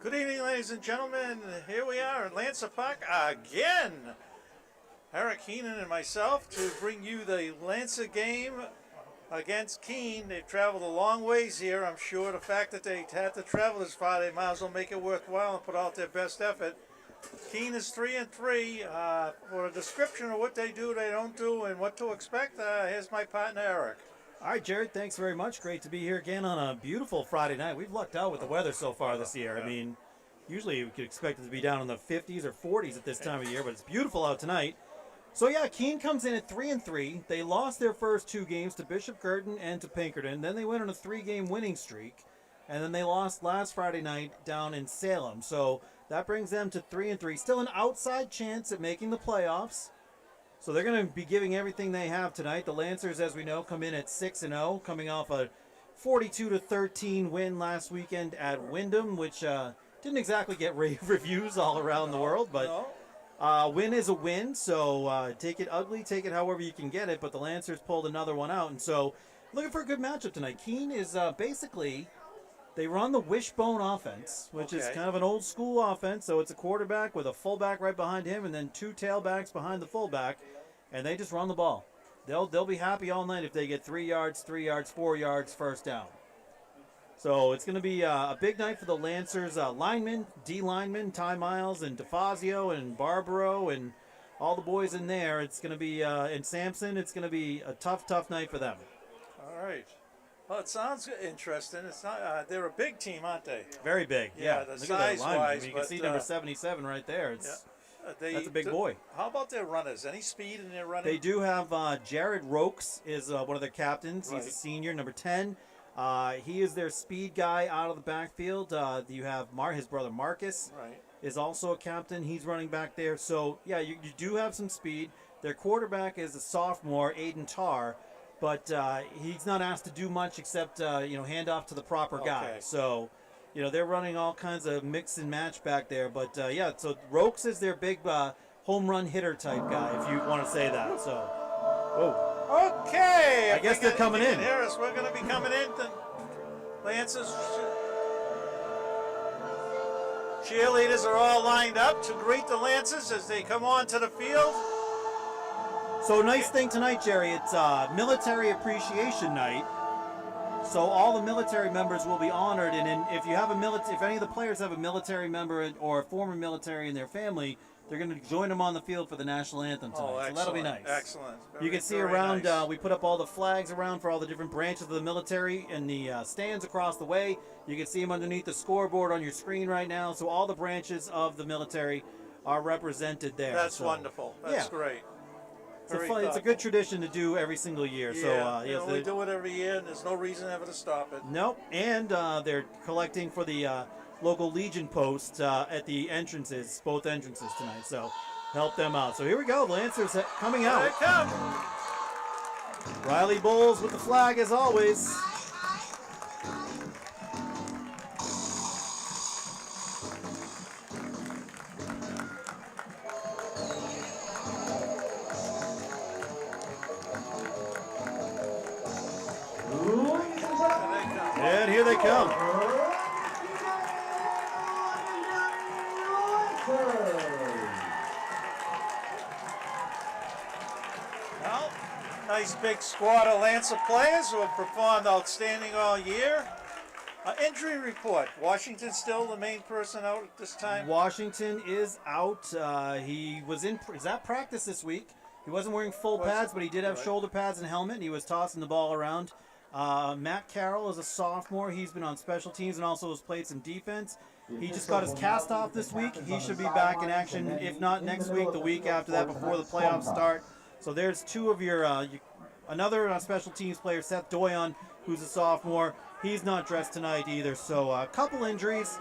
Good evening, ladies and gentlemen. Here we are at Lancer Park again. Eric Keenan and myself to bring you the Lancer game against Keene. They've traveled a long ways here. I'm sure the fact that they had to travel this far, they might as well make it worthwhile and put out their best effort. Keene is 3-3. For a description of what they do, they don't do, and what to expect, here's my partner, Eric. All right, Jared, thanks very much. Great to be here again on a beautiful Friday night. We've lucked out with the weather so far this year. I mean, usually we could expect it to be down in the 50s or 40s at this time of year, but it's beautiful out tonight. So, yeah, Keene comes in at 3-3. They lost their first two games to Bishop Curtin and to Pinkerton. Then they went on a three-game winning streak, and then they lost last Friday night down in Salem. So that brings them to 3-3. Still an outside chance at making the playoffs. So they're going to be giving everything they have tonight. The Lancers, as we know, come in at 6-0, coming off a 42-13 win last weekend at Wyndham, which didn't exactly get rave reviews all around the world, but win is a win. So take it ugly, take it however you can get it. But the Lancers pulled another one out, and so looking for a good matchup tonight. Keene is basically, they run the wishbone offense, which is kind of an old school offense. So it's a quarterback with a fullback right behind him and then two tailbacks behind the fullback, and they just run the ball. They'll be happy all night if they get 3 yards, 4 yards, first down. So it's going to be a big night for the Lancers linemen, D linemen, Ty Miles and DeFazio and Barbaro and all the boys in there. It's going to be, and Sampson, it's going to be a tough night for them. All right. Well, it sounds interesting. It's not. They're a big team, aren't they? Very big. Yeah. The Look size-wise, I mean, you can see number 77 right there. That's a big boy. How about their runners? Any speed in their running? They do have Jared Rokes is one of their captains. Right. He's a senior, number 10. He is their speed guy out of the backfield. You have his brother Marcus is also a captain. He's running back there. So, yeah, you do have some speed. Their quarterback is a sophomore, Aiden Tarr. But he's not asked to do much except, hand off to the proper guy. So, they're running all kinds of mix and match back there. But, so Rokes is their big home run hitter type guy, if you want to say that. So, okay. I guess they're coming in. Harris, we're going to be coming in. The Lancers cheerleaders are all lined up to greet the Lancers as they come onto the field. So nice thing tonight, Jerry, it's Military Appreciation Night. So all the military members will be honored, and if you have if any of the players have a military member or a former military in their family, they're going to join them on the field for the national anthem tonight. So that'll be nice. Excellent. You can see around, nice. We put up all the flags around for all the different branches of the military in the stands across the way. You can see them underneath the scoreboard on your screen right now. So all the branches of the military are represented there. That's wonderful. That's great. It's a good tradition to do every single year. We do it every year, and there's no reason ever to stop it. Nope. And they're collecting for the local Legion post at the entrances, both entrances tonight. So help them out. So here we go. The Lancers coming out. Here they come. Riley Bowles with the flag as always. And here they come. Well, nice big squad of Lancer players who have performed outstanding all year. Injury report. Washington still the main person out at this time? Washington is out. He was in practice this week. He wasn't wearing full pads, but he did have shoulder pads and helmet, and he was tossing the ball around. Matt Carroll is a sophomore. He's been on special teams and also has played some defense. He just got his cast off this week. He should be back in action, if not next week, the week after that, before the playoffs start. So there's two of your another special teams player, Seth Doyon, who's a sophomore. He's not dressed tonight either. So a couple injuries,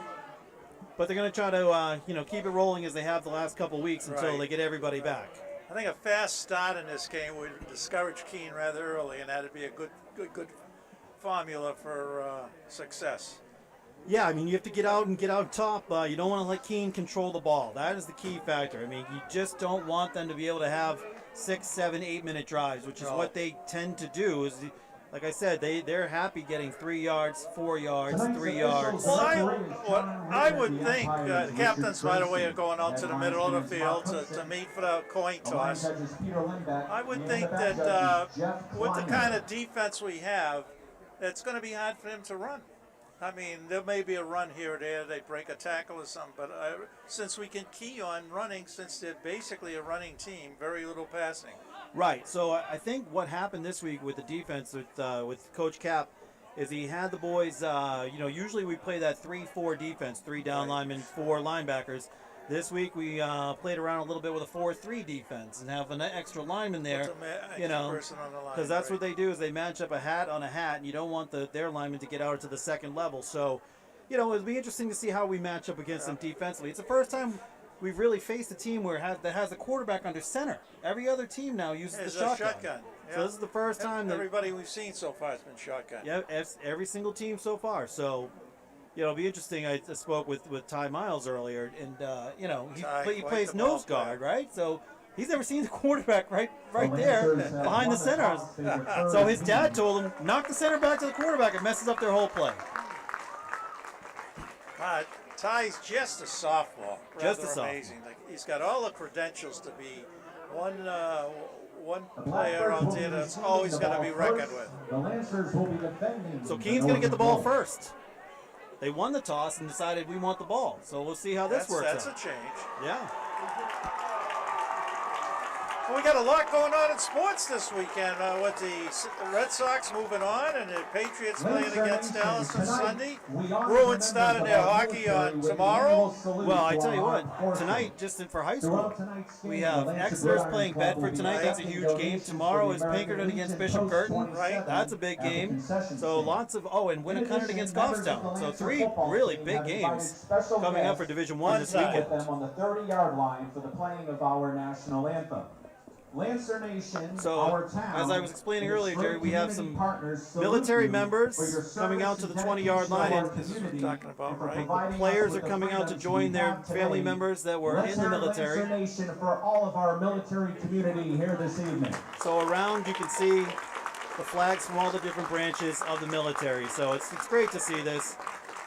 but they're going to try to keep it rolling as they have the last couple weeks until they get everybody back. I think a fast start in this game would discourage Keene rather early, and that'd be a good formula for success. Yeah, I mean, you have to get out top. You don't want to let Keene control the ball. That is the key factor. I mean, you just don't want them to be able to have 6, 7, 8 minute drives, which is what they tend to do. Is like I said, they're happy getting 3 yards, 4 yards, 3 yards. Well, I would think the captains, by the way, are going out to the middle of the field to meet for the coin toss. I would think that with the kind of defense we have, it's going to be hard for them to run. I mean, there may be a run here or there, they break a tackle or something, but since we can key on running, since they're basically a running team, very little passing. Right. So I think what happened this week with the defense with Coach Cap is he had the boys. Usually we play that 3-4 defense, 3 down linemen, 4 linebackers. This week we played around a little bit with a 4-3 defense and have an extra lineman there. Because that's what they do is they match up a hat on a hat, and you don't want their lineman to get out to the second level. So, it'll be interesting to see how we match up against them defensively. It's the first time we've really faced a team that has a quarterback under center. Every other team now uses the shotgun. So this is the first time everybody we've seen so far has been shotgun. Yeah, every single team so far. So, it'll be interesting. I spoke with Ty Miles earlier, and he plays nose guard, right? So he's never seen the quarterback right there behind the center. So his dad told him, knock the center back to the quarterback. It messes up their whole play. Ty's just a sophomore. Just a sophomore. Amazing. He's got all the credentials to be one player out there that's always going to be reckoned with. So Keene's going to get the ball first. They won the toss and decided we want the ball. So we'll see how this works out. That's a change. Yeah. Well, we got a lot going on in sports this weekend with the Red Sox moving on and the Patriots playing against Dallas on Sunday. Bruins starting their hockey on tomorrow. Well, I tell you what, tonight, just for high school, we have Exeter's playing Bedford tonight. That's a huge game. Tomorrow is Pinkerton against Bishop Curtin. Right. That's a big game. So lots of, and Winnicott against Goffstown. So 3 really big games coming up for Division I this weekend. On the 30-yard line for the playing of our national anthem. Lancer Nation, so, our town, as I was explaining earlier, Jerry, we have some military members coming out to the 20-yard line. Talking about, right? Players are coming out to join their family members that were in the military. Lancer Nation for all of our military community here this evening. So around you can see the flags from all the different branches of the military. So it's great to see this.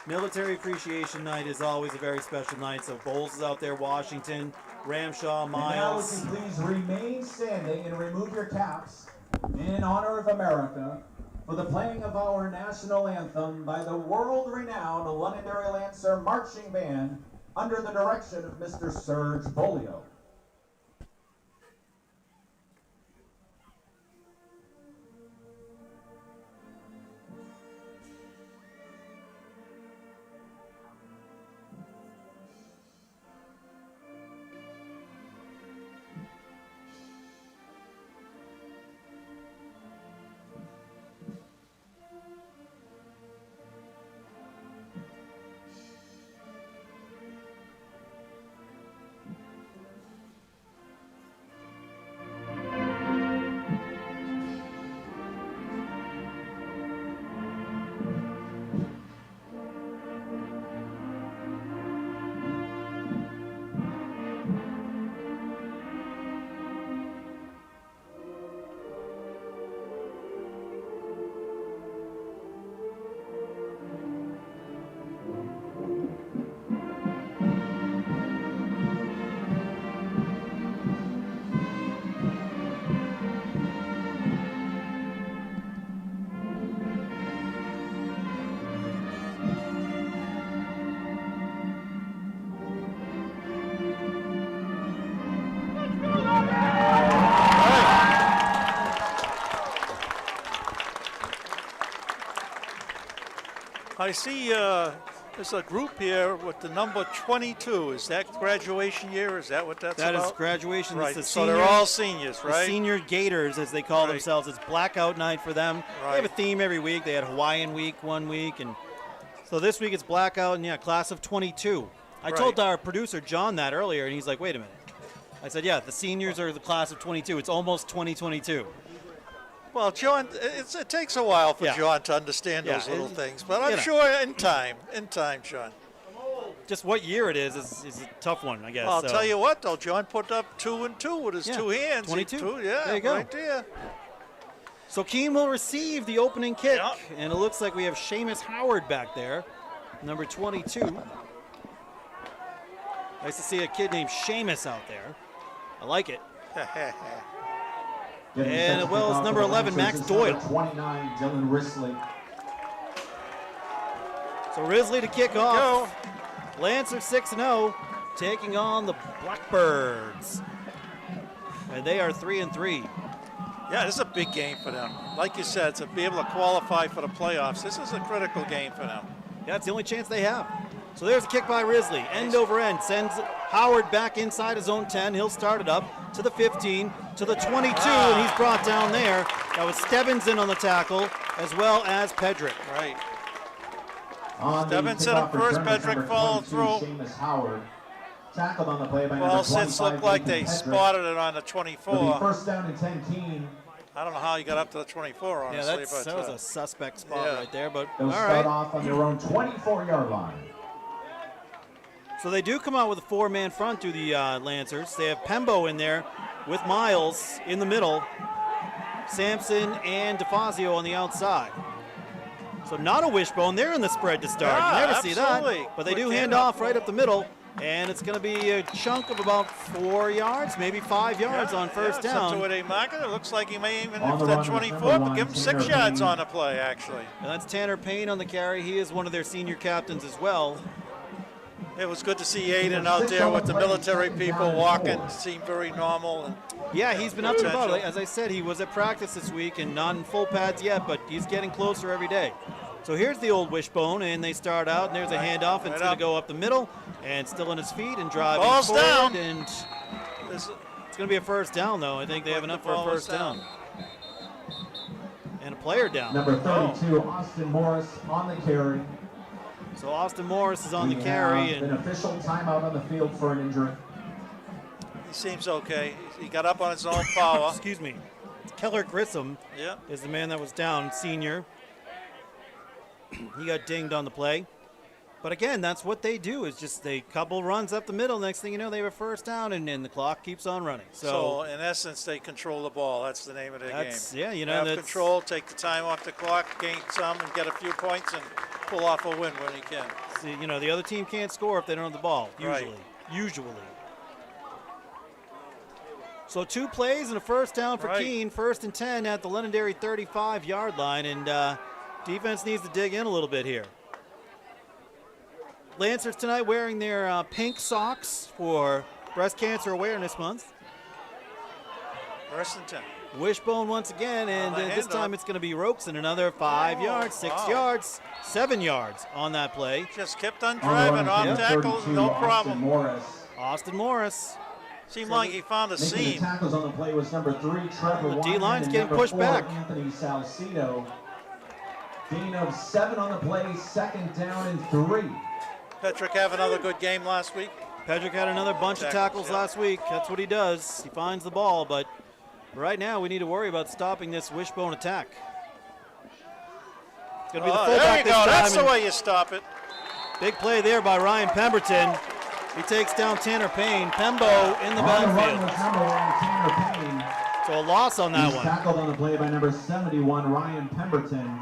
Military Appreciation Night is always a very special night. So Bowles is out there, Washington, Ramshaw, Miles. And now, please remain standing and remove your caps in honor of America for the playing of our national anthem by the world-renowned Londonderry Lancer Marching Band under the direction of Mr. Serge Bolio. I see there's a group here with the number 22. Is that graduation year? Is that what that's about? That is graduation. Right. The So they're all seniors, right? The senior Gators, as they call themselves. It's blackout night for them. Right. They have a theme every week. They had Hawaiian week one week, and so this week it's blackout, and class of 22. I told our producer John that earlier, and he's like, "Wait a minute." I said, "Yeah, the seniors are the class of 22. It's almost 2022." Well, John, it takes a while for John to understand those little things, but I'm sure in time, John. Just what year it is a tough one, I guess. Well, I'll tell you what, though, John put up 2 and 2 with his 2 hands. 22. Yeah, there you go. Right there. So Keene will receive the opening kick, Yep. and it looks like we have Seamus Howard back there, number 22. Nice to see a kid named Seamus out there. I like it. And as well as number 11, Max Doyle. 29, Dylan Risley. So Risley to kick off. Lancer 6-0, taking on the Blackbirds. And they are 3-3. Yeah, this is a big game for them. Like you said, to be able to qualify for the playoffs, this is a critical game for them. Yeah, it's the only chance they have. So there's a kick by Risley. End over end. Sends Howard back inside his own 10. He'll start it up to the 15, to the 22, and he's brought down there. That was Stebbins in on the tackle, as well as Pedrick. Right. Stebbins hit him first, Pedrick followed through. Seamus Howard. Tackled on the play by Well, number since 25, looked like they Nathan Pedrick. spotted it on the It'll be 24. first down and 10, Keene. I don't know how he got up to the 24, Yeah, honestly. that was a suspect spot yeah. right there, but They'll all start right. off on their own 24-yard line. So they do come out with a four-man front to the Lancers. They have Pembo in there with Miles in the middle, Sampson and DeFazio on the outside. So not a wishbone. They're in the spread to start. Yeah, You never see absolutely. that. But they Quick do hand handoff. off right up the middle, and it's going to be a chunk of about 4 yards, maybe 5 yards on first yeah, down. It's up to where they mark it. It looks like he may even On have the the run is 24, number but give him one, 6 Tanner yards Payne. on the play, actually. And that's Tanner Payne on the carry. He is one of their senior captains as well. It was good to see Aiden out there with the military people walking. Seemed very normal. And Yeah, he's been up and about. potential. As I said, he was at practice this week and not in full pads yet, but he's getting closer every day. So here's the old wishbone, and they start out, and there's a handoff, and it's Right going up. to go up the middle, and still on his feet and driving Ball's forward, down. and This, it's going to be a first down, though. I think they have enough for a ball was first down. And a player down. Number 32, Austin Morris on the carry. So Austin Morris is on the We carry, have an and official timeout on the field for an injury. he seems okay. He got up on his own power. excuse me, Keller Grissom Yeah. is the man that was down, senior. He got dinged on the play. But again, that's what they do, is just they couple runs up the middle. Next thing you know, they have a first down, and the clock keeps on running. So in essence, they control the ball. That's the name of their game. That's, yeah, you know, Have that's control, take the time off the clock, gain some, and get a few points, and pull off a win when he can. see, you know, the other team can't score if they don't have the ball, Right. usually. So 2 plays and a first down for Right. Keene, 1st and 10 at the Londonderry 35-yard line, and defense needs to dig in a little bit here. Lancers tonight wearing their pink socks for Breast Cancer Awareness Month. First and 10. Wishbone once again, and Another this handoff. time it's going to be Ropes and another 5 yards, 6 wow. yards, 7 yards on that play. Just kept on On the driving, run, off number tackles, 32, no Austin problem. Morris. Austin Morris. Seemed like he found a Making the seam. tackles on the play was number 3, Trevor The Wyman, D-line's and getting number pushed 4, back. Anthony Salcido. Gain of 7 on the play, 2nd down and 3. Petrick have another good game last week. Pedrick had another bunch of tackles yeah. last week. That's what he does. He finds the ball, but right now we need to worry about stopping this Wishbone attack. It's going to be the Oh, there fullback you this go. time. That's the and way you stop it. Big play there by Ryan Pemberton. He takes down Tanner Payne. Pembo in the On the run backfield. was number 1, Tanner Payne. So a loss on that He's one. tackled on the play by number 71, Ryan Pemberton.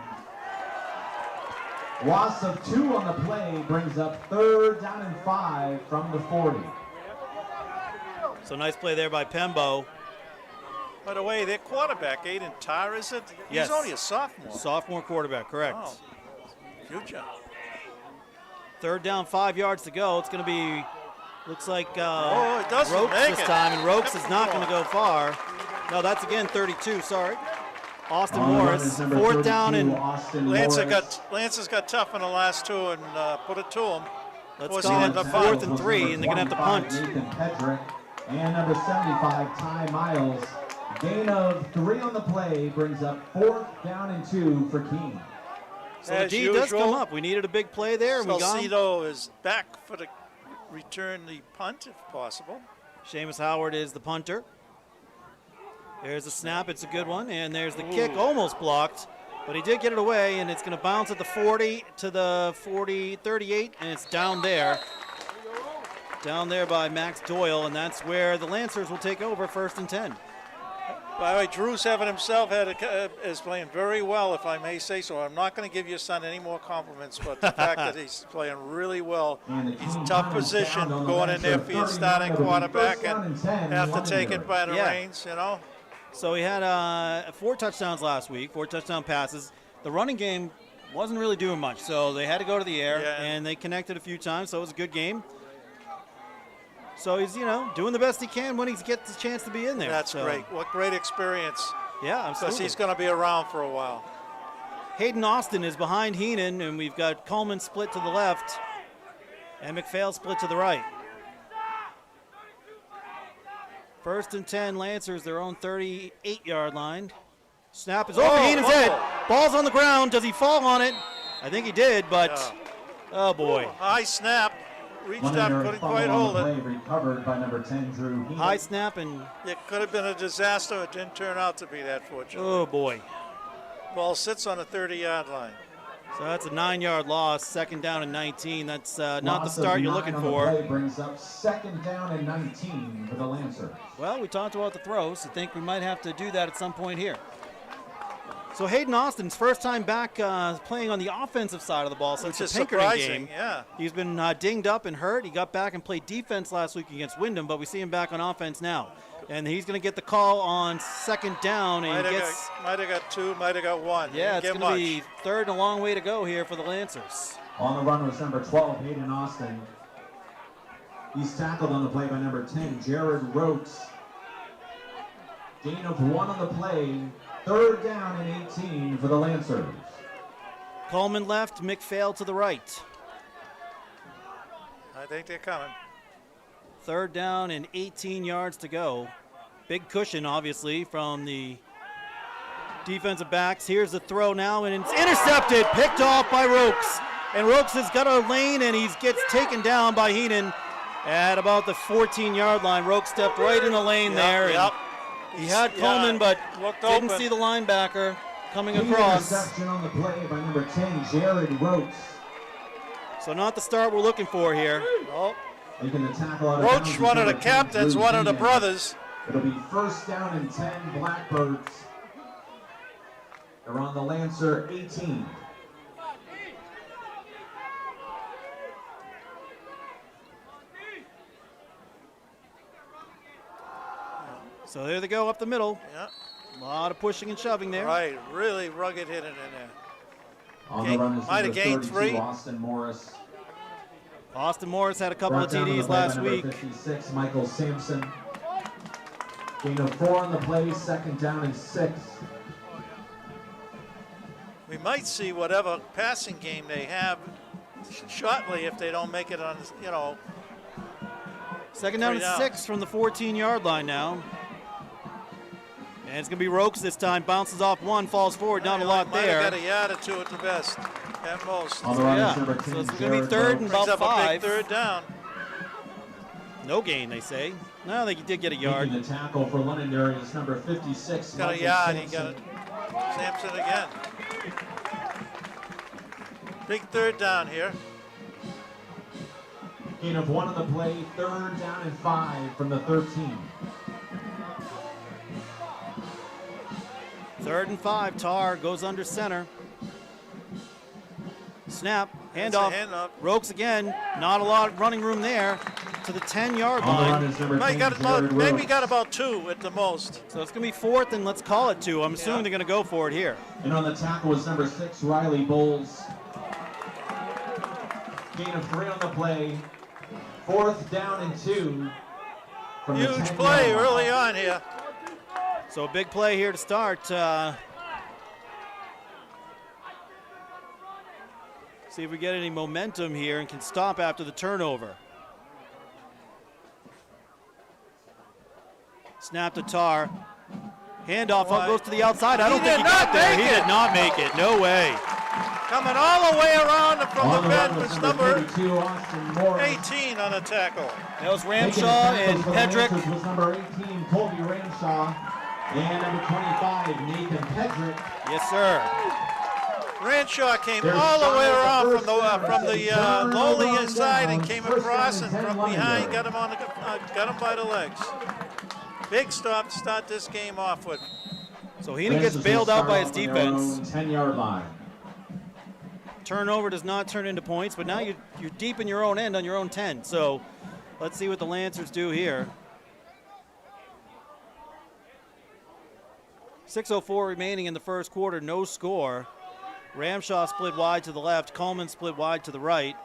Loss of 2 on the play brings up 3rd down and 5 from the 40. So nice play there by Pembo. By the way, their quarterback, Aiden Tarr, is it? Yes. He's only a sophomore. Sophomore quarterback, correct. Oh, future. 3rd down, 5 yards to go. It's going to be, looks like Oh, it doesn't Ropes make this it. time, and Ropes Kept is it not going. going to go far. No, that's again 32, sorry. Austin On the run Morris, is number 4th down, 32, and Austin Lance Morris. has got tough in the last 2 and put it to him. let's Was go he on in the 4th and 3, and they're going to have to 25, punt. Nathan Pedrick. And number 75, Ty Miles. Gain of 3 on the play brings up 4th down and 2 for Keene. So the As D does usual, come up. We needed a big play there, and we got him. Salcido is back for the return the punt, if possible. Seamus Howard is the punter. There's a snap. It's a good one. And there's the kick, almost blocked. But he did get it away, and it's going to bounce at the 40 to the 38, and it's down there. Down there by Max Doyle, and that's where the Lancers will take over 1st and 10. By the way, Drew Seven himself is playing very well, if I may say so. I'm not going to give your son any more compliments, but the fact that he's playing really well. He's in tough position going in there for your starting quarterback and have to take it by the reins, you know. So he had 4 touchdowns last week, 4 touchdown passes. The running game wasn't really doing much, so they had to go to the air, and they connected a few times, so it was a good game. So he's, doing the best he can when he gets the chance to be in there. That's great. What great experience. Yeah, absolutely. Because he's going to be around for a while. Hayden Austin is behind Heenan, and we've got Coleman split to the left and McPhail split to the right. 1st and 10, Lancers, their own 38-yard line. Snap is over Heenan's head. Ball's on the ground. Does he fall on it? I think he did, but oh boy. High snap. Reached up, couldn't quite hold it. Recovered by number 10, Drew Heenan. High snap, and it could have been a disaster. It didn't turn out to be that fortunate. Oh boy. Ball sits on the 30-yard line. So that's a 9-yard loss. 2nd down and 19. That's not the start you're looking for. Play brings up 2nd down and 19 for the Lancers. Well, we talked about the throws. I think we might have to do that at some point here. So Hayden Austin's first time back playing on the offensive side of the ball since the Pinkerton game. Yeah. He's been dinged up and hurt. He got back and played defense last week against Wyndham, but we see him back on offense now. And he's going to get the call on 2nd down. And might have got 2, might have got 1. Yeah, it's going to be 3rd and a long way to go here for the Lancers. On the run was number 12, Hayden Austin. He's tackled on the play by number 10, Jared Rotes. Gain of 1 on the play. 3rd down and 18 for the Lancers. Coleman left, McPhail to the right. I think they're coming. 3rd down and 18 yards to go. Big cushion, obviously, from the defensive backs. Here's the throw now, and it's intercepted, picked off by Rokes. And Rokes has got a lane, and he gets taken down by Heenan at about the 14-yard line. Rokes stepped right in the lane there. Yep. He had Coleman, but didn't see the linebacker coming across. Interception on the play by number 10, Jared Rotes. So not the start we're looking for here. Oh. Making the tackle out of Roach, one of the captains, one of the brothers. It'll be 1st down and 10, Blackbirds. They're on the Lancer 18. So there they go up the middle. Yeah. A lot of pushing and shoving there. Right, really rugged hitting in there. On the run is might have gained 3. Austin Morris. Austin Morris had a couple of TDs last week. 56, Michael Sampson. Gain of 4 on the play, 2nd down and 6. We might see whatever passing game they have shortly if they don't make it on, 2nd down and 6 from the 14-yard line now. And it's going to be Rokes this time. Bounces off 1, falls forward. Not a lot there. Might have got a yard or 2 at the best, at most. On the run is So number it's 10, going to be Jared 3rd and Rotes. about Brings up 5. a big 3rd down. No gain, they say. No, they did get a yard. Making the tackle for Londonderry is number 56. Got a yard. He got it. Sampson again. Big 3rd down here. Gain of 1 on the play, 3rd down and 5 from the 13. 3rd and 5. Tar goes under center. Snap. Handoff. Rokes again. Not a lot of running room there to the 10-yard line. Maybe got about 2 at the most. So it's going to be 4th, and let's call it 2. I'm assuming they're going to go for it here. And on the tackle was number 6, Riley Bowles. Gain of 3 on the play. 4th down and 2. Huge play early on here. So a big play here to start. See if we get any momentum here and can stop after the turnover. Snap to Tar. Handoff goes to the outside. I don't think he got there. He did not make it. No way. Coming all the way around from the bend was number 18 18 on the tackle. That was Ramshaw and Pedrick. Was number 18, Colby Ramshaw. And number 25, Nathan Pedrick. Yes, sir. Ranshaw came all the way around from the lowly inside and came across and from behind got him by the legs. Big stop to start this game off with. So Heenan gets bailed out by his defense. 10-yard line. Turnover does not turn into points, but now you're deep in your own end on your own 10. So let's see what the Lancers do here. 6:04 remaining in the first quarter, no score. Ramshaw split wide to the left, Coleman split wide to the right.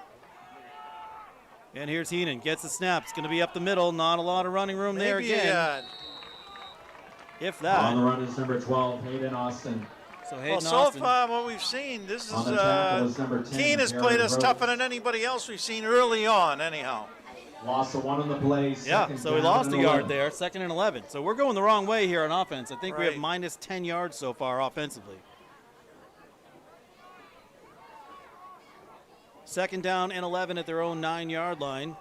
And here's Heenan, gets the snap. It's going to be up the middle, not a lot of running room there again. If that. On the run is number 12, Hayden Austin. So Hayden so Austin. far what we've seen, this is On the tackle is number 10, Keene has Jared played us Rhodes. tougher than anybody else we've seen early on, anyhow. Loss of 1 on the play. Yeah, second so he down lost and a yard 11. there, 2nd and 11. So we're going the wrong way here on offense. I think we have Right. minus 10 yards so far offensively. 2nd down and 11 at their own 9-yard line.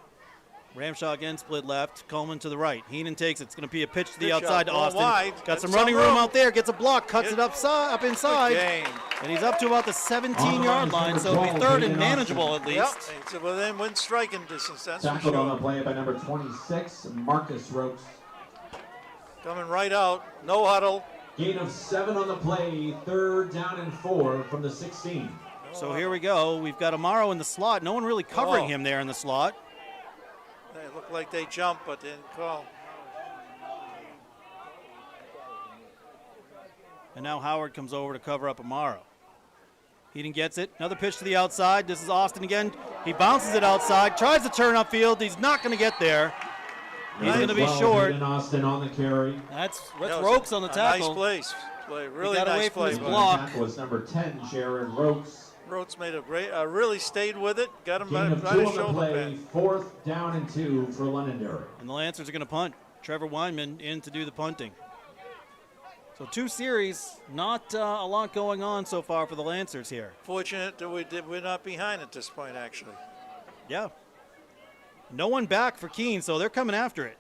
Ramshaw again split left, Coleman to the right. Heenan takes it. It's going to be a pitch to the Good outside to job. Going Austin. wide. Got Got some some running room room. out there, gets a block, cuts Good. it up inside. Good game. And he's up to about the 17-yard On the line line, is so it'll be number 3rd 12, and manageable at Yep. least. It's within striking distance, that's for Tackled on the sure. play by number 26, Marcus Rokes. Coming right out, no huddle. Gain of 7 on the play, 3rd down and 4 from the 16. So here we go. We've got Amaro in the slot. No one really covering Oh. him there in the slot. They looked like they jumped, but didn't call. And now Howard comes over to cover up Amaro. Heaton gets it. Another pitch to the outside. This is Austin again. He bounces it outside, tries to turn upfield. He's not going to get there. He's going to be 12, short. Hayden Austin on the carry. That's That was Rokes on the a tackle. Nice place. Really got away nice from play. his by block. Tackle was number 10, Jared Rokes. Rhodes made a great, really stayed with it. Got him by Gain of the 2 on the shoulder play, pad. 4th down and 2 for Londonderry. And the Lancers are going to punt. Trevor Weinman in to do the punting. So 2 series, not a lot going on so far for the Lancers here. Fortunate that we're not behind at this point, actually. Yeah. No one back for Keene, so they're coming after it.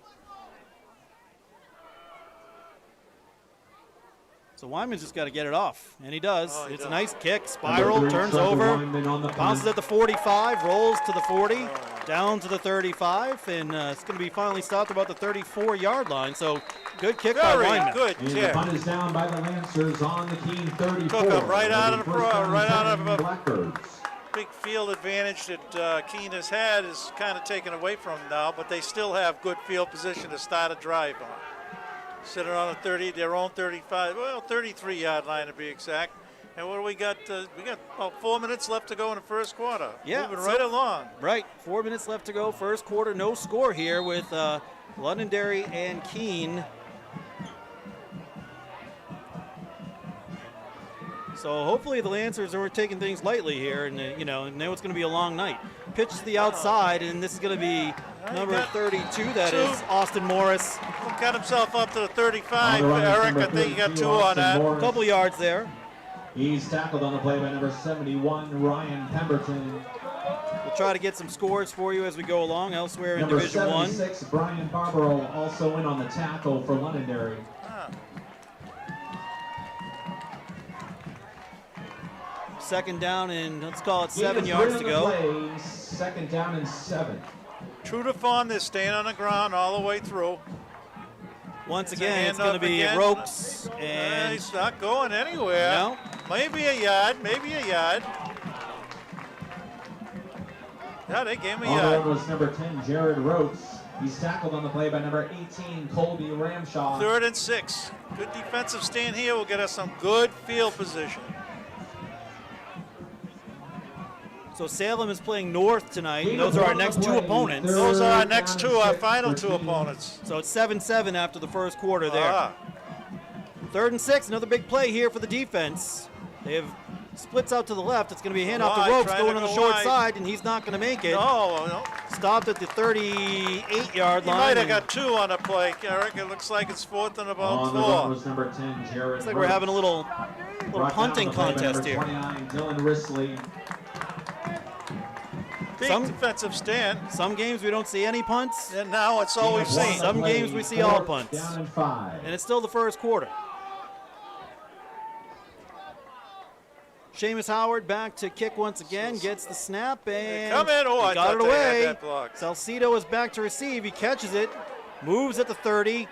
So Wyman's just got to get it off, and he does. Oh, he It's does. a nice kick, spiral, Number 3, turns Trevor over, Weinman on the bounces punt. at the 45, rolls to the 40, down to the 35, and it's going to be finally stopped about the 34-yard line. So good kick by Very Weinman. good And the kick. punt is down by the Lancers on the Keene 34. Took him right out of the First down and right out 10, of a- Blackbirds. Big field advantage that Keene has had is kind of taken away from them now, but they still have good field position to start a drive on. Sitting on their own 35, well, 33-yard line to be exact. And what do we got? We got about 4 minutes left to go in the first quarter. Yeah, Moving so- right along. Right, 4 minutes left to go, first quarter, no score here with Londonderry and Keene. So hopefully the Lancers aren't taking things lightly here, and you know it's going to be a long night. Pitch to the outside, and this is going to be number got 32. That two. is Austin Morris. Got himself up to the 35, On the run is Eric. number I think he got 32, 2 on Austin that. Morris. A couple yards there. He's tackled on the play by number 71, Ryan Pemberton. We'll try to get some scores for you as we go along elsewhere in Number Division One. 76, Brian Barbaro, also in on the tackle for Londonderry. Second down and let's call it Gain of 7 3 yards on to the go. play, 2nd down and 7. True to form, they're staying on the ground all the way through. Once It's a again, it's going to handoff be again. Rokes and He's not going anywhere. no. Maybe a yard, maybe a yard. Yeah, they gave him a On the run yard. was number 10, Jared Rhodes. He's tackled on the play by number 18, Colby Ramshaw. 3rd and 6. Good defensive stand here will get us some good field position. So Salem is playing North tonight, and Gain those of are our 1 on next the 2 play, opponents. third Those are our down next and 2, our 6 final for 2 Keene. opponents. So it's 7-7 after the first quarter there. Ah, 3rd and 6, another big play here for the defense. They have splits out to the left. It's going to be a handoff Wide, to Rokes trying going to on the go short wide. side, and he's not going to make it. no. Stopped at the 38-yard He line. might have and got 2 on the play, Eric. It looks like it's 4th and about On the run 4. was number 10, Jared Looks like we're having a little Brought down punting on the play by contest number here. 29, Dylan Risley. Big Some- defensive stand. Some games we don't see any punts, And now it's all we've Gain of 1 seen. on the Some play, games we see all 4th punts. Down and 5. and it's still the first quarter. Seamus Howard back to kick once again, gets the snap, and Come in. Oh, he I got thought it they had away. that blocked. Salcido is back to receive. He catches it, moves at the 30,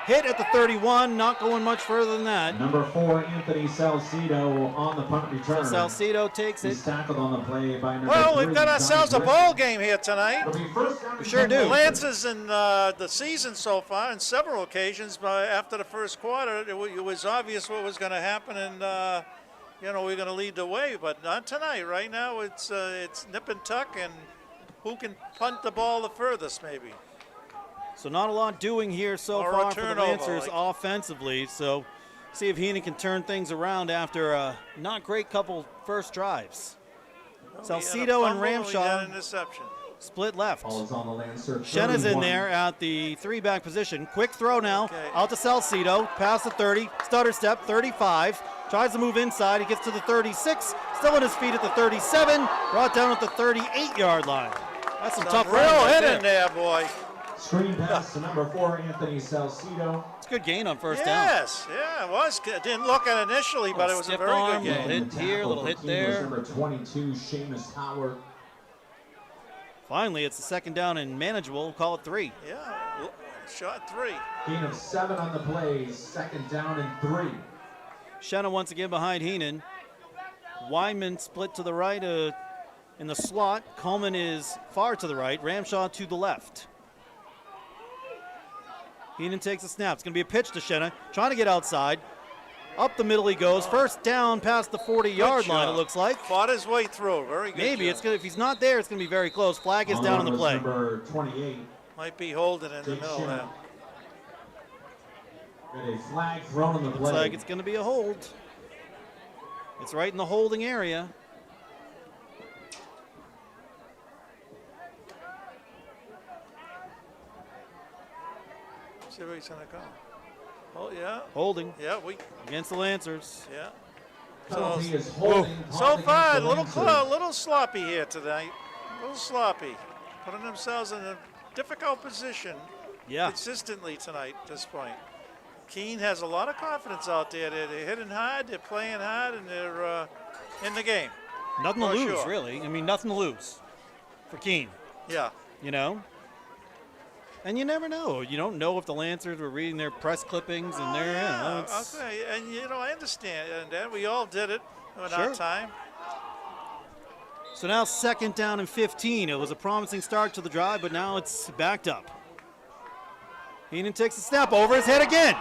hit at the 31, not going much further than that. Number 4, Anthony Salcido on the punt return. So Salcido takes it. He's tackled on the play by number Well, 3, we've got ourselves a Johnny ball Griffin. game here tonight. It'll be first down We and sure 10 do. The Lancers. Lancers in the season so far, in several occasions, but after the first quarter, it was obvious what was going to happen, and we're going to lead the way. But not tonight. Right now, it's nip and tuck, and who can punt the ball the furthest, maybe. So not a lot doing here so Or a far for the turnover, Lancers like- offensively. So see if Heenan can turn things around after a not great couple first drives. Salcido and Ramshaw An interception. split left. Ball is on the Lancer. Shenna's in 31. there at the 3-back position. Quick throw now, Okay. out to Salcido, past the 30, stutter step, 35. Tries to move inside, he gets to the 36, still on his feet at the 37, brought down at the 38-yard line. That's some tough running Real right hit there. in there, boy. Screen pass to number 4, Anthony Salcido. It's a good gain on first down. Yes, yeah, it was. It didn't look it initially, but it was a Stiff very arm, good little game. hit here, little hit there. Number 22, Seamus Howard. Finally, it's a second down and manageable. We'll call it 3. Yeah, shot 3. Gain of 7 on the play. Second down and 3. Shenna once again behind Heenan. Wyman split to the right in the slot. Coleman is far to the right. Ramshaw to the left. Heenan takes a snap. It's going to be a pitch to Shenna. Trying to get outside. Up the middle he goes. First down past the 40-yard line, it looks like. Fought his way through. Very good. Maybe job. it's going. If he's not there, it's going to be very close. Flag is down on the play. Number 28. Might be holding in the Jake middle Shenna. there. With a flag thrown on the Looks play. like it's going to be a hold. It's right in the holding area. See where he's going to go. Oh, yeah. Holding Yeah, against the Lancers. yeah. Penalty is holding. So called far, a against the Lancers. little sloppy here tonight. A little sloppy. Putting themselves in a difficult position Yeah. consistently tonight at this point. Keene has a lot of confidence out there. They're hitting hard, they're playing hard, and they're in the game. Nothing to For lose, sure. really. I mean, nothing to lose for Keene, Yeah. you know? And you never know. You don't know if the Lancers were reading their press clippings and they're, it's, okay. And I understand, and we all did it in Sure. our time. So now second down and 15. It was a promising start to the drive, but now it's backed up. Heenan takes a snap over his head again.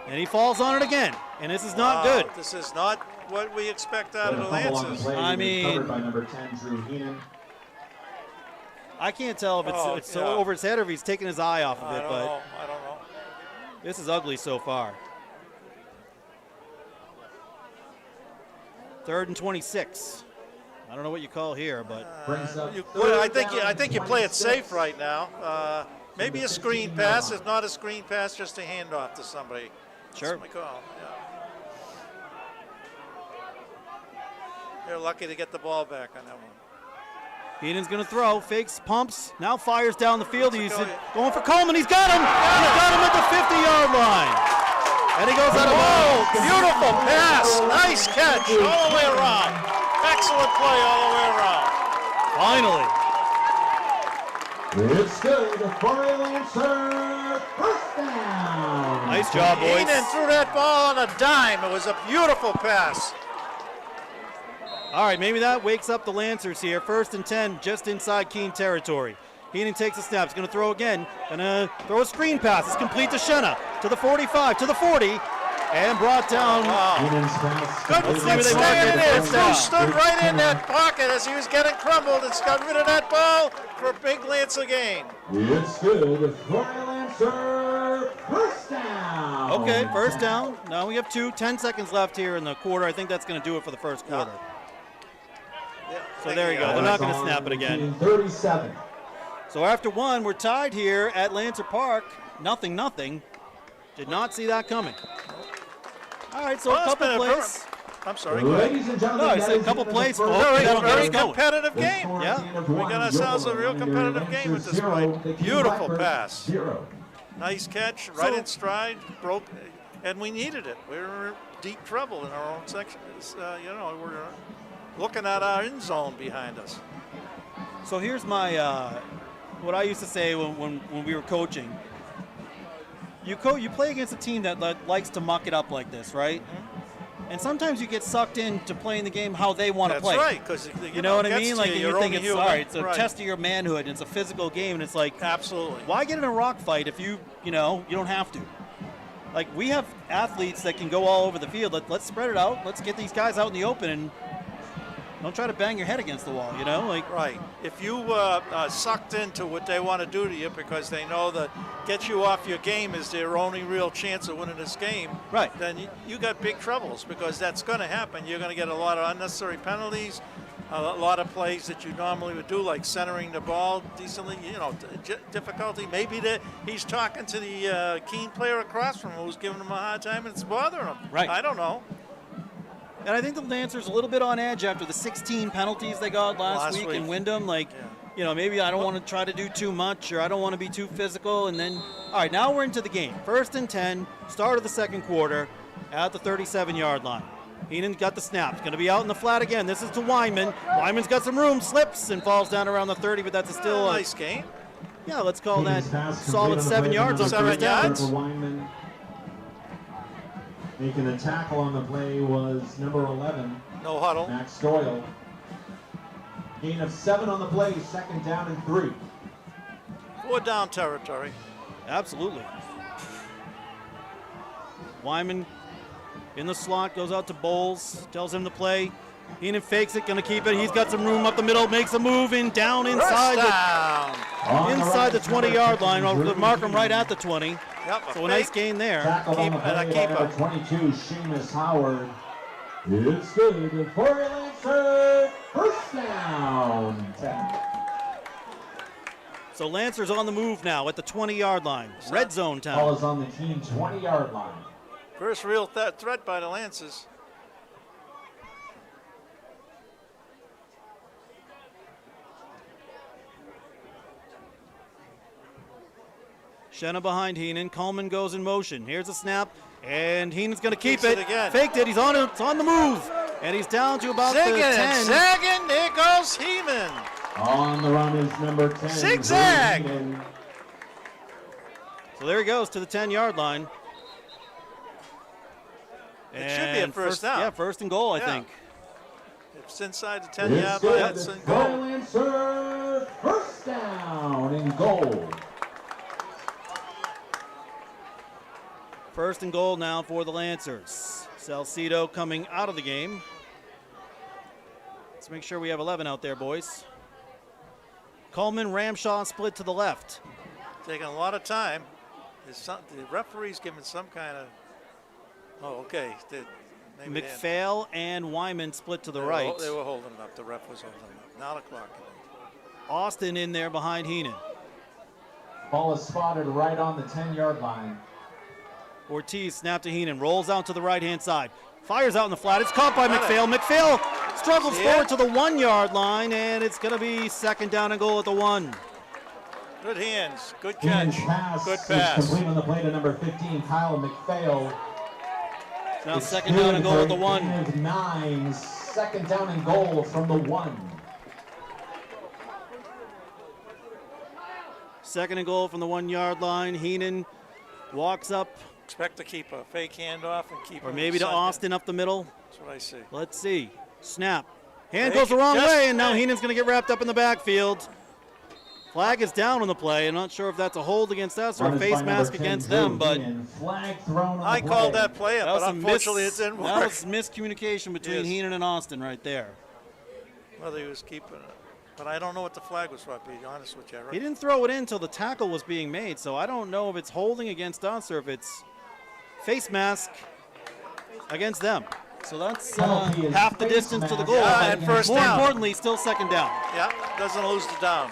And he falls on it again. And this is not Wow, good. This is not what we expect out of the Got a fumble on the Lancers. play, I mean- recovered by number 10, Drew Heenan. I can't tell if it's yeah. over his head or if he's taking his eye off of I it, don't but know. I don't know. this is ugly so far. 3rd and 26. I don't know what you call here, but Brings up Well, I third think you down, play it safe 26. right now. Maybe a screen pass. If not a screen pass, just a handoff to somebody. Sure. That's my call. Yeah. They're lucky to get the ball back on that one. Heenan's going to throw, fakes, pumps, now fires down the field. He's go. going for Coleman. He's got him. He's got him at the 50-yard line. And he goes out of bounds. Beautiful pass. Nice catch all the way around. Excellent play all the way around. Finally. It's good for a Lancer. First down. Nice job, boys. Keenan threw that ball on a dime. It was a beautiful pass. All right, maybe that wakes up the Lancers here. 1st and 10, just inside Keene territory. Heenan takes a snap. He's going to throw again. Going to throw a screen pass. It's complete to Shenna. To the 45, to the 40, and brought down. Heenan's pass. Good Let's see for what they want to staying get in the there. first Drew down. stood right in that pocket as he was getting crumbled and got rid of that ball for a big Lancer gain. It's good for a Lancer. First down. Okay, first down. Now we have 10 seconds left here in the quarter. I think that's going to do it for the first quarter. Yeah, So there you go. They're not going to snap it again. 37. So after one, we're tied here at Lancer Park. 0-0. Did not see that coming. All right, so Well, a it's couple been a plays. I'm sorry. Go ahead. Ladies and gentlemen, No, I that said a is couple the plays. first Oh, Very, that'll get very us going. competitive game. Yeah. We got ourselves a real competitive game at this point. Beautiful pass. 0. Nice catch, right So- in stride, broke, and we needed it. We were in deep trouble in our own section. We're looking at our end zone behind us. So here's my what I used to say when we were coaching. you play against a team that likes to muck it up like this, right? And sometimes you get sucked into playing the game how they want to play. That's right, because you know what I mean? Like you think it's human. all right, it's a Right. test of your manhood, and it's a physical game, and it's like, Absolutely. why get in a rock fight if you don't have to? Like, we have athletes that can go all over the field. Let's spread it out. Let's get these guys out in the open, and don't try to bang your head against the wall, Like, Right. If you sucked into what they want to do to you because they know that get you off your game is their only real chance of winning this game, right. then you got big troubles, because that's going to happen. You're going to get a lot of unnecessary penalties, a lot of plays that you normally would do, like centering the ball decently, difficulty. Maybe he's talking to the Keene player across from him who's giving him a hard time and it's bothering him. Right. I don't know. And I think the Lancers a little bit on edge after the 16 penalties they got last week in Wyndham. Like, maybe I don't want to try to do too much, or I don't want to be too physical. And then, all right, now we're into the game. 1st and 10, start of the second quarter at the 37-yard line. Heenan got the snap. He's going to be out in the flat again. This is to Wyman. Wyman's got some room, slips, and falls down around the 30, but that's still a nice game. Yeah, let's call that solid 7 yards on 7 first down. yards. Wyman. Making the tackle on the play was number 11. No huddle. Max Doyle. Gain of 7 on the play, 2nd down and 3. 4 down territory. Absolutely. Wyman in the slot, goes out to Bowles, tells him to play. Heenan fakes it, gonna keep it. He's got some room up the middle, makes a move in, down inside the 20-yard line. I'll mark him right at the 20. Yep, so a nice gain there. Tackled on the play by number 22, Seamus Howard. It's good for a Lancer. First down. 10. So Lancers on the move now at the 20-yard line. Red zone time. Ball is on the team 20-yard line. First real threat by the Lancers. Shenna behind Heenan. Coleman goes in motion. Here's a snap, and Heenan's going to keep Keeps it. it again. Faked it. He's on the move, and he's down to about the 10. Zagging. There goes Heenan. On the run is number 10. Zigzag. So there he goes to the 10-yard line. It should be a first down. Yeah, 1st and goal, I think. If it's inside the 10-yard line, that's a goal. Lancer, first down and goal. 1st and goal now for the Lancers. Salcedo coming out of the game. Let's make sure we have 11 out there, boys. Coleman, Ramshaw split to the left. Taking a lot of time. The referee's giving some kind of... Oh, okay. Maybe McPhail and Wyman split to the right. They were holding it up. The ref was holding it up. Now the clock. Austin in there behind Heenan. Ball is spotted right on the 10-yard line. Ortiz snap to Heenan. Rolls out to the right-hand side. Fires out in the flat. It's caught by McPhail. McPhail struggles forward to the 1-yard line, and it's going to be 2nd down and goal at the 1. Good hands. Good catch. Good pass. Complete on the play to number 15, Kyle McPhail. Now it's 2nd down and goal at the 1. 9, 2nd down and goal from the 1. 2nd and goal from the 1-yard line. Heenan walks up. Expect to keep a fake handoff and keep. Or maybe to Austin up the middle. That's what I see. Let's see. Snap. Hand goes the wrong way, and now Heenan's going to get wrapped up in the backfield. Flag is down on the play. I'm not sure if that's a hold against us or a face mask against them, but flag thrown on I called that play, but unfortunately it didn't work. That was miscommunication between Heenan and Austin right there. Well, he was keeping it. But I don't know what the flag was for, to be honest with you. Right? He didn't throw it in until the tackle was being made, so I don't know if it's holding against us or if it's face mask against them. So that's half the distance to the goal. Yeah, and first more down. importantly, still 2nd down. Yeah, doesn't lose the down.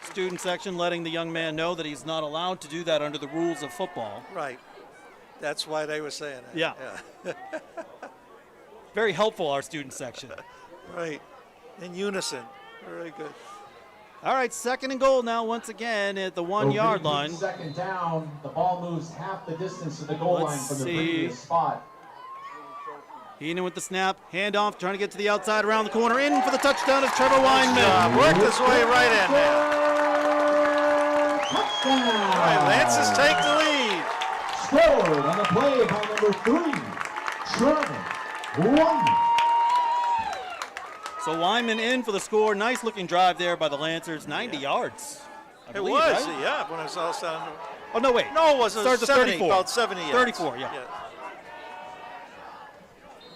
Student section letting the young man know that he's not allowed to do that under the rules of football. Right. That's why they were saying that. Yeah. Very helpful, our student section. Right. In unison. Very good. All right, 2nd and goal now once again at the 1-yard line. 2nd down. The ball moves half the distance to the goal line from the previous spot. Heenan with the snap, handoff, trying to get to the outside, around the corner, in for the touchdown is Trevor Weinman. Worked his way right in there. Touchdown! All right, Lancers take the lead. Scored on the play by number 3, Trevor Weinman. So Weinman in for the score. Nice looking drive there by the Lancers, 90 yards. I It believe, was, right? yeah, when it was all said and done. Oh, no, wait. No, it wasn't. Starts at 70, 34. about 70 yards. 34, yeah.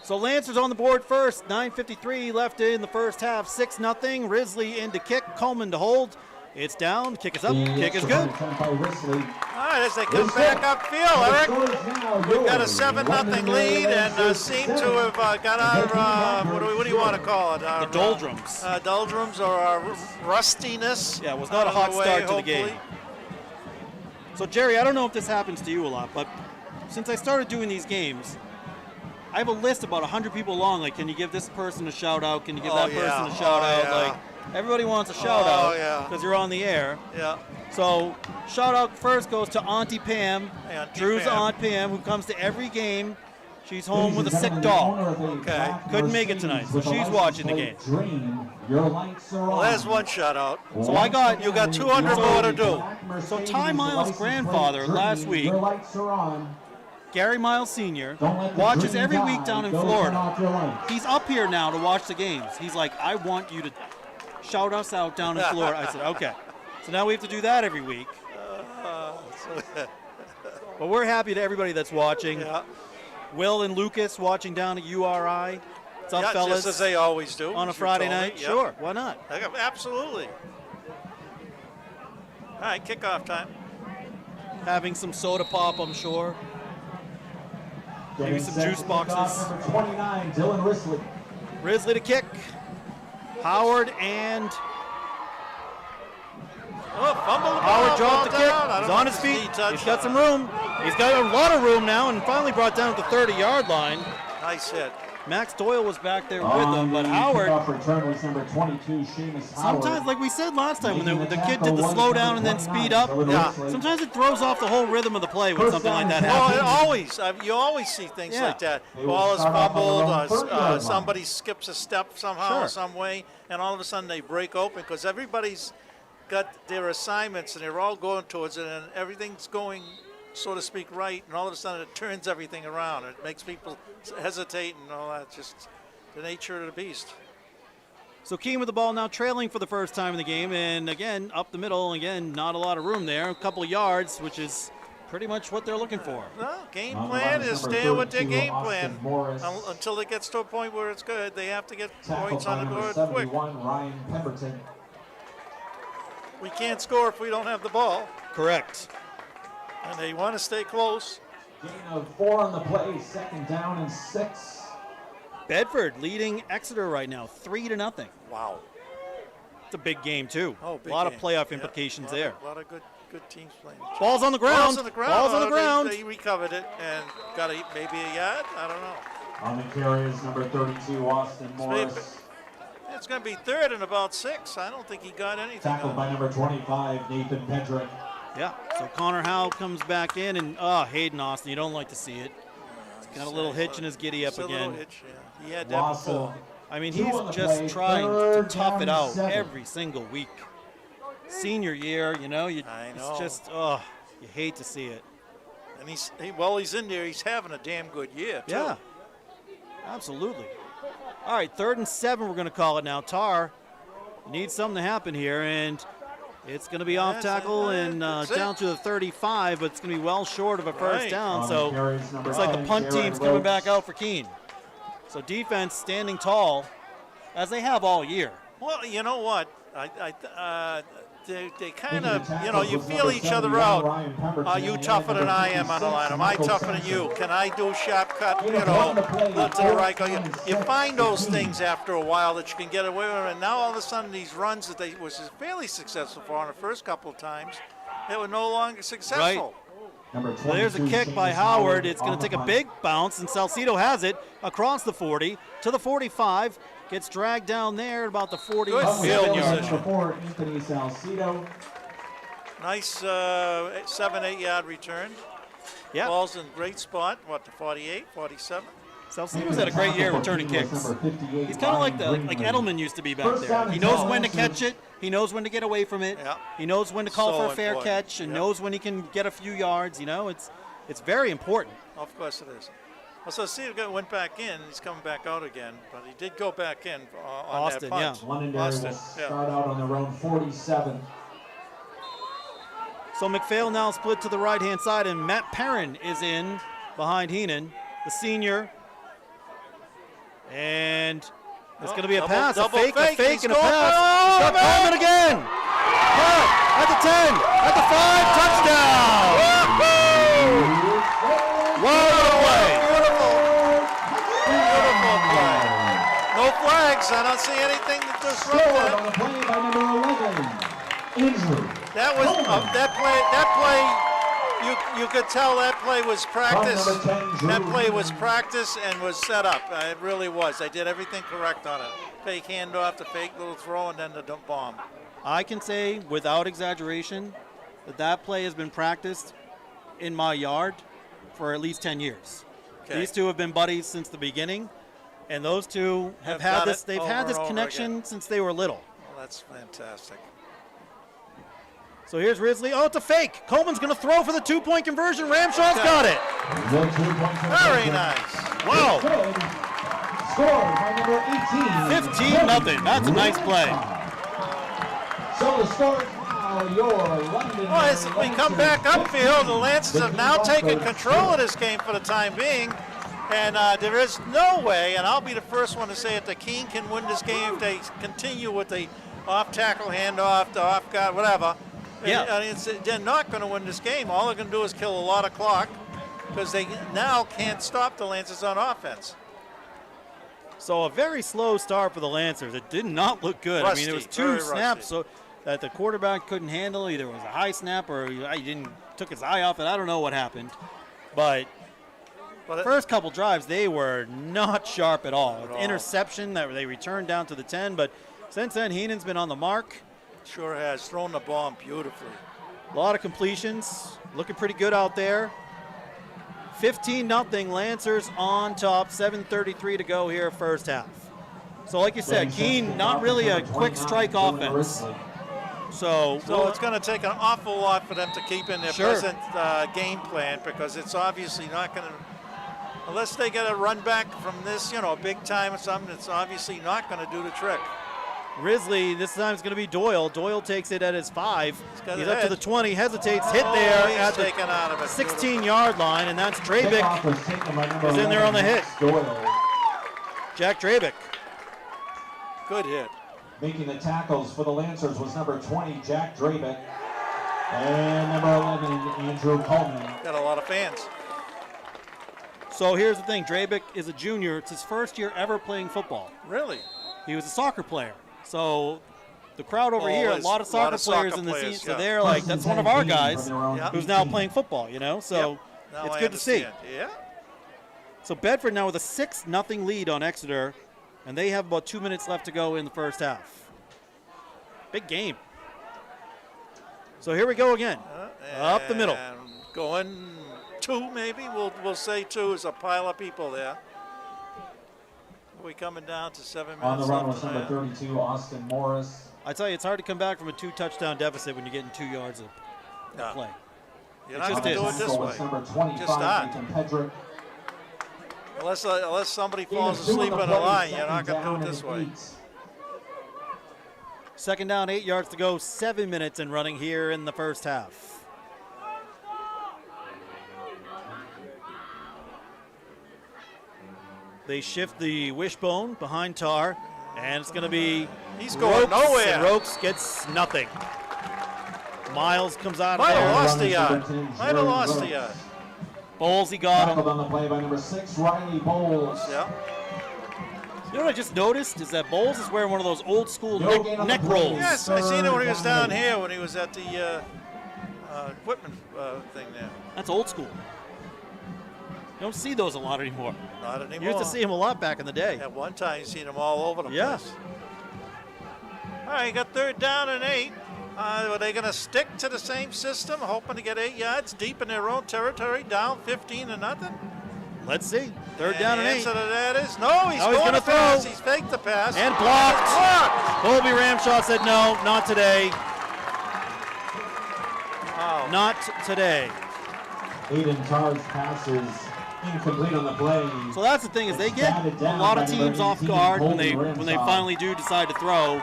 So Lancers on the board first. 9:53 left in the first half. 6-0. Risley in to kick. Coleman to hold. It's down. Kick is up. Kick is good. All right, as they come back upfield, Eric, we've got a 7-0 lead and seem to have got our, what do you want to call it? Our, The doldrums. Doldrums or our rustiness. Yeah, it was not a out of hot the way, start to the hopefully. game. So, Jerry, I don't know if this happens to you a lot, but since I started doing these games, I have a list about 100 people long. Like, can you give this person a shout out? Can you give that person a shout out? Yeah. Like, everybody wants a shout out yeah. because you're on the air. Yeah. So, shout out first goes to Auntie Pam, Hey, Auntie Drew's Pam. Aunt Pam, who comes to every game. She's home with a sick dog. Okay. Couldn't make it tonight, so she's watching the game. Well, there's one shout out. So I got You got 200 more to do. So Ty Miles' grandfather last week, Gary Miles Sr., watches every week down in Florida. He's up here now to watch the games. He's like, I want you to shout us out down in Florida. I said, okay. So now we have to do that every week. But we're happy to everybody that's watching. Yeah. Will and Lucas watching down at URI. What's up, Yeah, fellas? just as they always do. On a as you Friday told me. night? Yep. Sure, why not? Absolutely. All right, kickoff time. Having some soda pop, I'm sure. Maybe some juice boxes. Number 29, Dylan Risley. Risley to kick. Howard and Oh, fumble the ball. Howard dropped the ball kick. down. I don't He's know on if his it's feet. knee touch. He's got some room. He's got a lot of room now and finally brought down at the 30-yard line. Nice hit. Max Doyle was back there with him, but Howard, Return was number 22, Seamus Howard. sometimes, like we said last time, when the kid did the slow down and then speed up, Yeah. sometimes it throws off the whole rhythm of the play when something like that Oh, happens. you always see things Yeah. like that. They Ball will is start off on fumbled, their own 30-yard line. somebody skips a step somehow Sure. or some way, and all of a sudden they break open because everybody's got their assignments and they're all going towards it, and everything's going, so to speak, right, and all of a sudden it turns everything around. It makes people hesitate and all that. Just the nature of the beast. So Keene with the ball now trailing for the first time in the game, and again, up the middle, again, not a lot of room there, a couple of yards, which is pretty much what they're looking for. Well, game On the plan line is number stay with their 32, game Austin plan Morris. until it gets to a point where it's good. They have to get Tackled points by on the number board quick. 71, Ryan Pemberton. We can't score if we don't have the ball, Correct. and they want to stay close. Gain of 4 on the play, second down and 6. Bedford leading Exeter right now, 3-0. Wow. It's a big game too. Oh, big a lot game. of playoff Yeah, implications a lot there. Of, a lot of good teams playing. Ball's on the ground. Ball's on the ground. Ball's on the Oh, ground. They recovered it and got maybe a yard. I don't know. On the carry is number 32, Austin Morris. It's going to be third and about 6. I don't think he got anything. Tackled on by it. number 25, Nathan Pedrick. Yeah. So Connor Howe comes back in, and Hayden Austin, you don't like to see it. Got a little hitch in his giddy up It's a again. little hitch, yeah. He had that Loss before. of I mean, 2 he's on the just play, trying to third tough down it out 7. every single week. Senior year, you know, I it's know. just, you hate to see it. And while he's in there, he's having a damn good year, too. Yeah, absolutely. All right, 3rd and 7, we're going to call it now. Tar needs something to happen here, and it's going to be off That's tackle it. and That's it. down to the 35, but it's going to be well short of a first Right. down. On So the carry is number looks like the 9, punt Jared team's coming Rhodes. back out for Keene. So defense standing tall, as they have all year. Well, you know what? They kind Into the of, tackle you was feel number each other 71, out. Ryan Pemberton, Are you and tougher than number I am on the 56, line? Am I Michael tougher than Sampson. you? Can I do sharp cut, You know, on the play, look to the right? fourth You and you find those 16. things after a while that you can get away with, and now all of a sudden these runs that they was fairly successful for on the first couple of times, they were no longer successful. Number So there's a 22, kick by Seamus Howard. It's going on to take the a punt. big bounce, and Salcido has it across the 40 to the 45. Gets dragged down there at about the Field 47 yard number line. 4, Anthony Salcido. Nice 7-8 yard return. Yeah. Ball's in great spot. What, the 48, 47? Salcedo's had a great year returning kicks. He's kind of like Edelman used to be back there. He knows when to catch it. He knows when to get away from it. Yeah. He knows when to call So for a fair important. catch and Yeah. knows when he can get a few yards. You know, it's very important. Of course it is. Well, so Salcedo went back in. He's coming back out again, but he did go back in on Austin, that punt. Londonderry will Austin, yeah. start out on their own 47. So McPhail now split to the right-hand side, and Matt Perrin is in behind Heenan, the senior. And it's going to be a pass, a fake, and a He's pass. going for He's got Coleman again. Caught at the 10, at the 5, touchdown. Wow, play. Beautiful play. No flags. I don't see anything to disrupt Scored that. on the play by number 11, Andrew. That was that play. You could tell that play was practice. From number 10, That Drew. play was practice and was set up. It really was. They did everything correct on it. Fake handoff, the fake little throw, and then the dump bomb. I can say without exaggeration that play has been practiced in my yard for at least 10 years. Okay. These two have been buddies since the beginning, and those two have had done this. it They've over had this and over connection again. since they were little. Well, that's fantastic. So here's Risley. Oh, it's a fake. Coleman's going to throw for the 2-point conversion. Ramshaw's got it. The 2-point Very conversion. nice. Wow. Good. Scored by number 18. 15-0. That's a nice play. So the score is now your London. Well, as we come back upfield, the Lancers have now taken control of this game for the time being. And there is no way, and I'll be the first one to say it, that Keene can win this game if they continue with the off-tackle handoff, the off-guard, whatever. Yeah. And they're not going to win this game. All they're going to do is kill a lot of clock because they now can't stop the Lancers on offense. So a very slow start for the Lancers. It did not look good. I mean, there was Rusty, two very snaps rusty. so that the quarterback couldn't handle. Either it was a high snap or he took his eye off it. I don't know what happened. But first couple drives, they were not sharp at all. At all. Interception that they returned down to the 10. But since then, Heenan's been on the mark. Sure has thrown the bomb beautifully. A lot of completions. Looking pretty good out there. 15-0, Lancers on top. 7:33 to go here, first half. So like you said, Keene, not really a quick strike offense. So it's going to take an awful lot for them to keep in their Sure. present game plan because it's obviously not going to, unless they get a run back from this, big time or something, it's obviously not going to do the trick. Risley, this time it's going to be Doyle. Doyle takes it at his 5. got He's it up to ahead. the 20, hesitates, hit there He's at the taken out of it. 16-yard line, and that's Drabick. Kickoff was taken by number is in there on the 11, hit. Doyle. Jack Drabick. Good hit. Making the tackles for the Lancers was number 20, Jack Drabick. And number 11, Andrew Coleman. Got a lot of fans. So here's the thing. Drabick is a junior. It's his first year ever playing football. Really? He was a soccer player. So the crowd over here, a Always lot of a soccer lot of players soccer in the players, seat. So yeah. they're like, that's one of our guys Yeah. who's now playing football, So Now it's I good to see. understand. Yeah. So Bedford now with a 6-0 lead on Exeter, and they have about 2 minutes left to go in the first half. Big game. So here we go again. Up the middle. And going 2 maybe. We'll say 2 is a pile of people there. We're coming down to 7 minutes On the run was left. number 32, Austin Morris. I tell you, it's hard to come back from a 2-touchdown deficit when you're getting 2 yards of Yeah. play. You're It not just going to do is. it this Tackle was way. number Just 25, not. Nathan Pedrick. Unless somebody falls Gain of 2 asleep on on the the play, line, you're not second going to do down it this and way. 8. Second down, 8 yards to go, 7 minutes and running here in the first half. They shift the wishbone behind Tar, and it's going to be He's going Rokes, nowhere. and Rokes gets nothing. Miles comes out of Might have there. lost a Running yard. number 10, Might have Jerry lost a Rokes. yard. Bowles, he got Tackled him. on the play by number 6, Riley Bowles. Yeah. You know what I just noticed is that Bowles is wearing one of those old school No gain on the neck play. rolls. Yes, I seen it when he was Third down down. here when he was at the equipment thing there. That's old school. You don't see those a lot anymore. Not anymore. You used to see him a lot back in the day. At one time, you seen him all over the Yeah. place. All right, got 3rd down and 8. Are they going to stick to the same system, hoping to get 8 yards deep in their own territory, down 15-0? Let's see. Third down and 8. The answer to that is no. He's going to pass. He's faked the pass. And blocked. Colby Ramshaw said no, not today. Oh. Not today. Aiden Tarr's pass is incomplete on the play. So that's the thing, is they get a lot of teams off guard when they finally do decide to throw.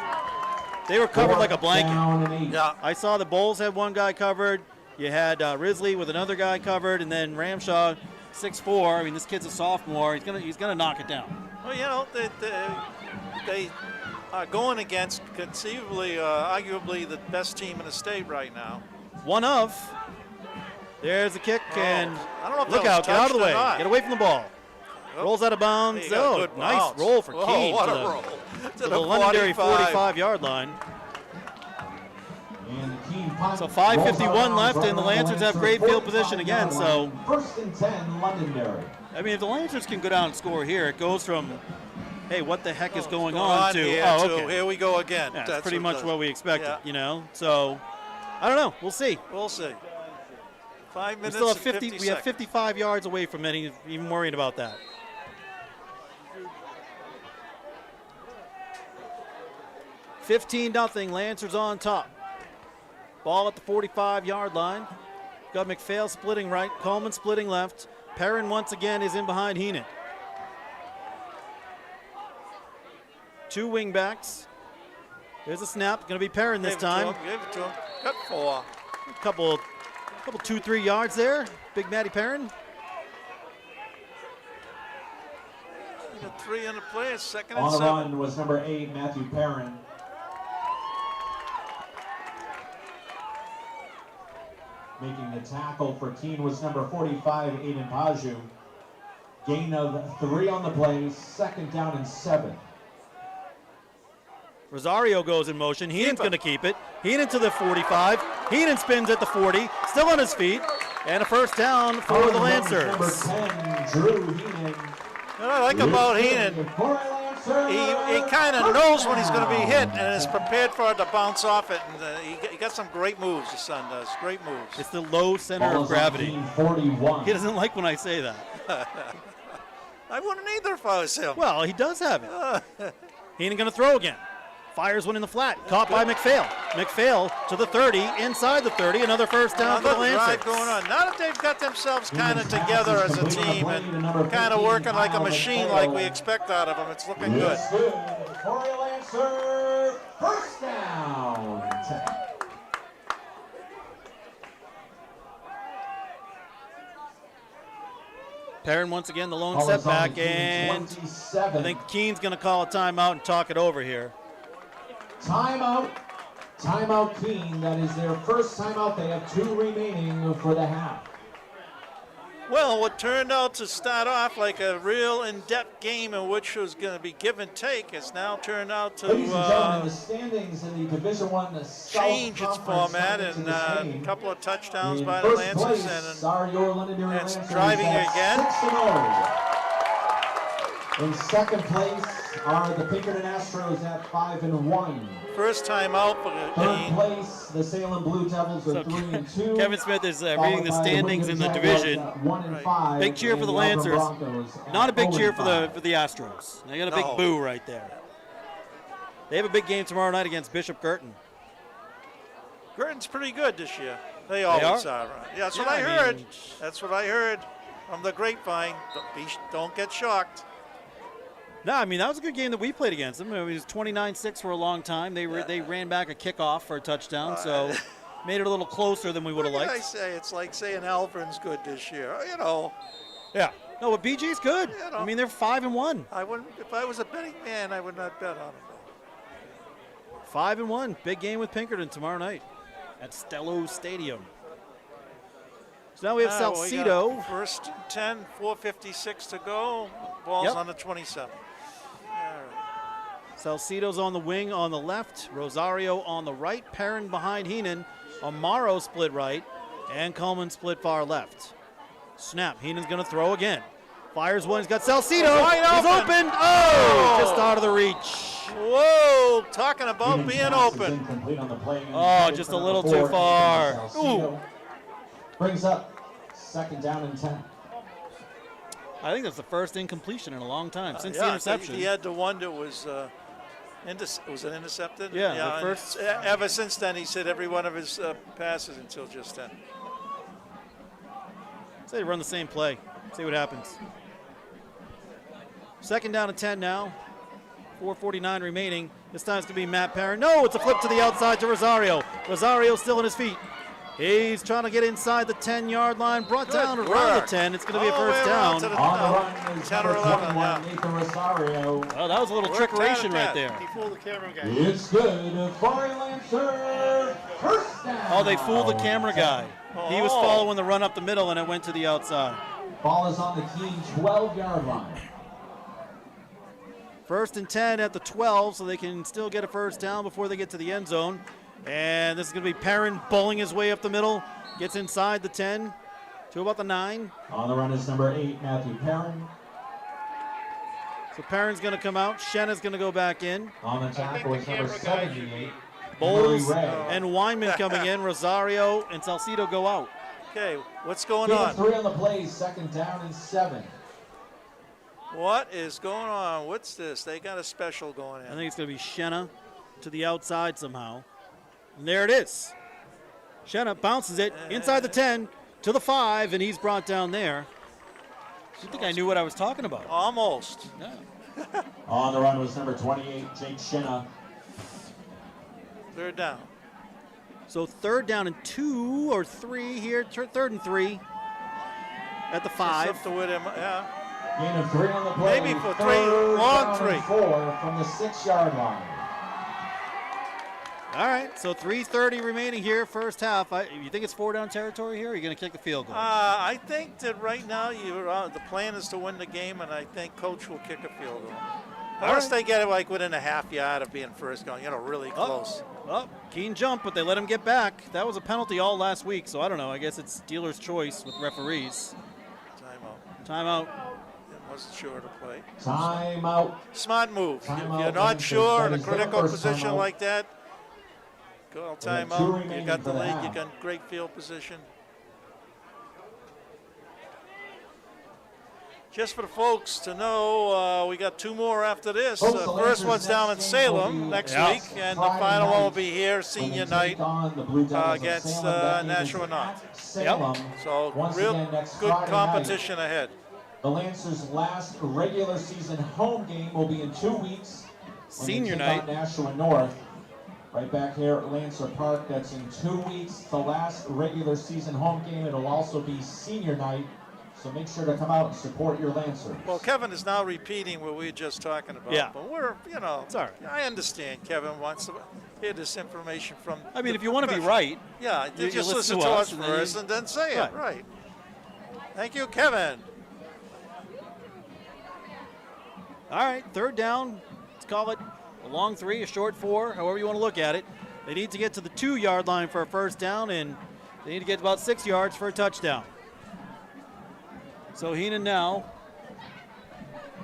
They were covered like a blanket. Yeah. I saw the Bulls had one guy covered. You had Risley with another guy covered, and then Ramshaw, 6'4". I mean, this kid's a sophomore. He's gonna knock it down. Well, you know, they are going against conceivably, arguably the best team in the state right now. One of. There's a kick, and I don't know if look out, get out of the way. Get away from the ball. Rolls out of bounds. Oh, nice roll for Keene. What a roll. To the Londonderry 45-yard line. So 5:51 left, and the Lancers have great field position again. So, first and 10, Londonderry. I mean, if the Lancers can go down and score here, it goes from, hey, what the heck is going on to, oh, okay. Here we go again. Yeah, that's pretty much what we expected, you know. So, I don't know. We'll see. We'll see. 5 minutes. We still have 50. We have 55 yards away from any even worried about that. $15-0. Lancers on top. Ball at the 45-yard line. Got McPhail splitting right, Coleman splitting left. Perrin once again is in behind Heenan. Two wing backs. There's a snap. Going to be Perrin this time. Give it to him. Cut 4. A couple 2-3 yards there. Big Matty Perrin. Got 3 on the play. It's second and On the 7. run was number 8, Matthew Perrin. Making the tackle for Keene was number 45, Aiden Paju. Gain of 3 on the play, second down and 7. Rosario goes in motion. Heenan's going to keep it. Heenan to the 45. Heenan spins at the 40, still on his feet, and a first down for the Lancers. Number 10, Drew Heenan. What I like about Heenan, he kind of knows when he's going to be hit and is prepared for it to bounce off it. And he got some great moves, his son does. Great moves. It's the low center of gravity. 41. He doesn't like when I say that. I wouldn't either if I was him. Well, he does have it. Heenan going to throw again. Fires one in the flat. Caught by McPhail. McPhail to the 30, inside the 30. Another first down for the Lancers. Going on. Now that they've got themselves kind of together as a team and kind of working like a machine like we expect out of them, it's looking good. Corey Lancer, first down. Perrin once again, the lone setback, and I think Keene's going to call a timeout and talk it over here. Timeout. Timeout Keene. That is their first timeout. They have 2 remaining for the half. Well, what turned out to start off like a real in-depth game in which was going to be give and take has now turned out to Ladies and gentlemen, the standings in the Division I change its format, and a couple of touchdowns by the Lancers and driving again. 6-0. In second place are the Pinkerton Astros at 5-1. First time out for Third place, the Salem Blue Devils are 3-2. Kevin Smith is reading the standings in the division. 1-5. Big cheer for the Lancers. Not a big cheer for the Astros. They got a big boo right there. They have a big game tomorrow night against Bishop Girton. Girton's pretty good this year. They always are. Right? Yeah, that's what I heard. That's what I heard from the grapevine. Don't get shocked. No, I mean, that was a good game that we played against them. It was 29-6 for a long time. They ran back a kickoff for a touchdown, so made it a little closer than we would have liked. I say it's like saying Alvern's good this year, you know. Yeah. No, but BG's good. You know, I mean, they're 5-1. I wouldn't. If I was a betting man, I would not bet on them. 5-1. Big game with Pinkerton tomorrow night at Stello Stadium. So now we have Salcedo. First and 10, 4:56 to go. Ball's on the 27. Salcedo's on the wing on the left, Rosario on the right, Perrin behind Heenan, Amaro split right, and Coleman split far left. Snap, Heenan's going to throw again. Fires one, he's got Salcedo. He's open. Oh, just out of the reach. Whoa, talking about being open. Oh, just a little too far. Ooh. Brings up second down and 10. I think that's the first incompletion in a long time since the Yeah, interception. he had the one that was was it intercepted? Yeah, the and first- ever since then, he's hit every one of his passes until just then. Say run the same play. See what happens. Second down and 10 now. 4:49 remaining. This time it's going to be Matt Perrin. No, it's a flip to the outside to Rosario. Rosario still on his feet. He's trying to get inside the 10-yard line. Brought down around the 10. It's going to be a All the first way around down. to the- On the run is 10 or number 11, 21, Nathan Rosario. Oh, that was a little Worked trickeration out right at there. that. He fooled the camera guy. It's good for a Lancer. First down. Oh, they fooled the camera guy. He was Oh. following the run up the middle, and it went to the outside. Ball is on the Keene 12-yard line. First and 10 at the 12, so they can still get a first down before they get to the end zone. And this is going to be Perrin bowling his way up the middle. Gets inside the 10 to about the 9. On the run is number 8, Matthew Perrin. So Perrin's going to come out. Shenna's going to go back in. On the tackle is number 78, Bowles Murray Ray. and Wyman coming in. Rosario and Salcido go out. Okay, what's going Give him on? 3 on the play, second down and 7. What is going on? What's this? They got a special going I in. think it's going to be Shenna to the outside somehow. And there it is. Shenna bounces it inside the 10 to the 5, and he's brought down there. You think I knew what I was talking about? Almost. No. On the run was number 28, Jake Shinna. Third down. So third down and 2 or 3 here. Third and 3 at the 5. It's up to with him. Yeah. Gain of 3 on the play. Maybe for 3, Third long down 3. and 4 from the 6-yard line. All right, so 3:30 remaining here, first half. You think it's 4-down territory here, or are you going to kick the field goal? I think that right now the plan is to win the game, and I think Coach will kick a field goal. Unless they get it like within a half yard of being first going, really close. Oh, Keene jump, but they let him get back. That was a penalty all last week, so I don't know. I guess it's dealer's choice with referees. Timeout. Timeout. Wasn't sure to play. Timeout. Smart move. If Timeout, you're not Lancers. sure in That a is their critical first position timeout. like that, call got 2 timeout. You remaining got the for the lead. You half. got great field position. Just for the folks to know, we got 2 more after this. Folks, the First Lancers' one's down in next game will Salem be next Yeah. week, and the Friday final one will night be here when senior they night take on the Blue Devils of against Salem. That game is Nashua North. at Salem. So Once real again, next good Friday competition ahead. Night. The Lancers' last regular season home game will be in 2 weeks. when they Senior take night. on Nashua North. Right back here at Lancer Park. That's in 2 weeks. The last regular season home game. It'll also be senior night. So make sure to come out and support your Lancers. Well, Kevin is now repeating what we were just talking about. Yeah. But we're, It's all right. I understand Kevin wants to hear this information from. I mean, the if you want to be profession. right, Yeah, you just listen listen to to us us and then you- first and then say it. Right. Right. Thank you, Kevin. all right, third down. Let's call it a long 3, a short 4, however you want to look at it. They need to get to the 2-yard line for a first down, and they need to get about 6 yards for a touchdown. So Heenan now,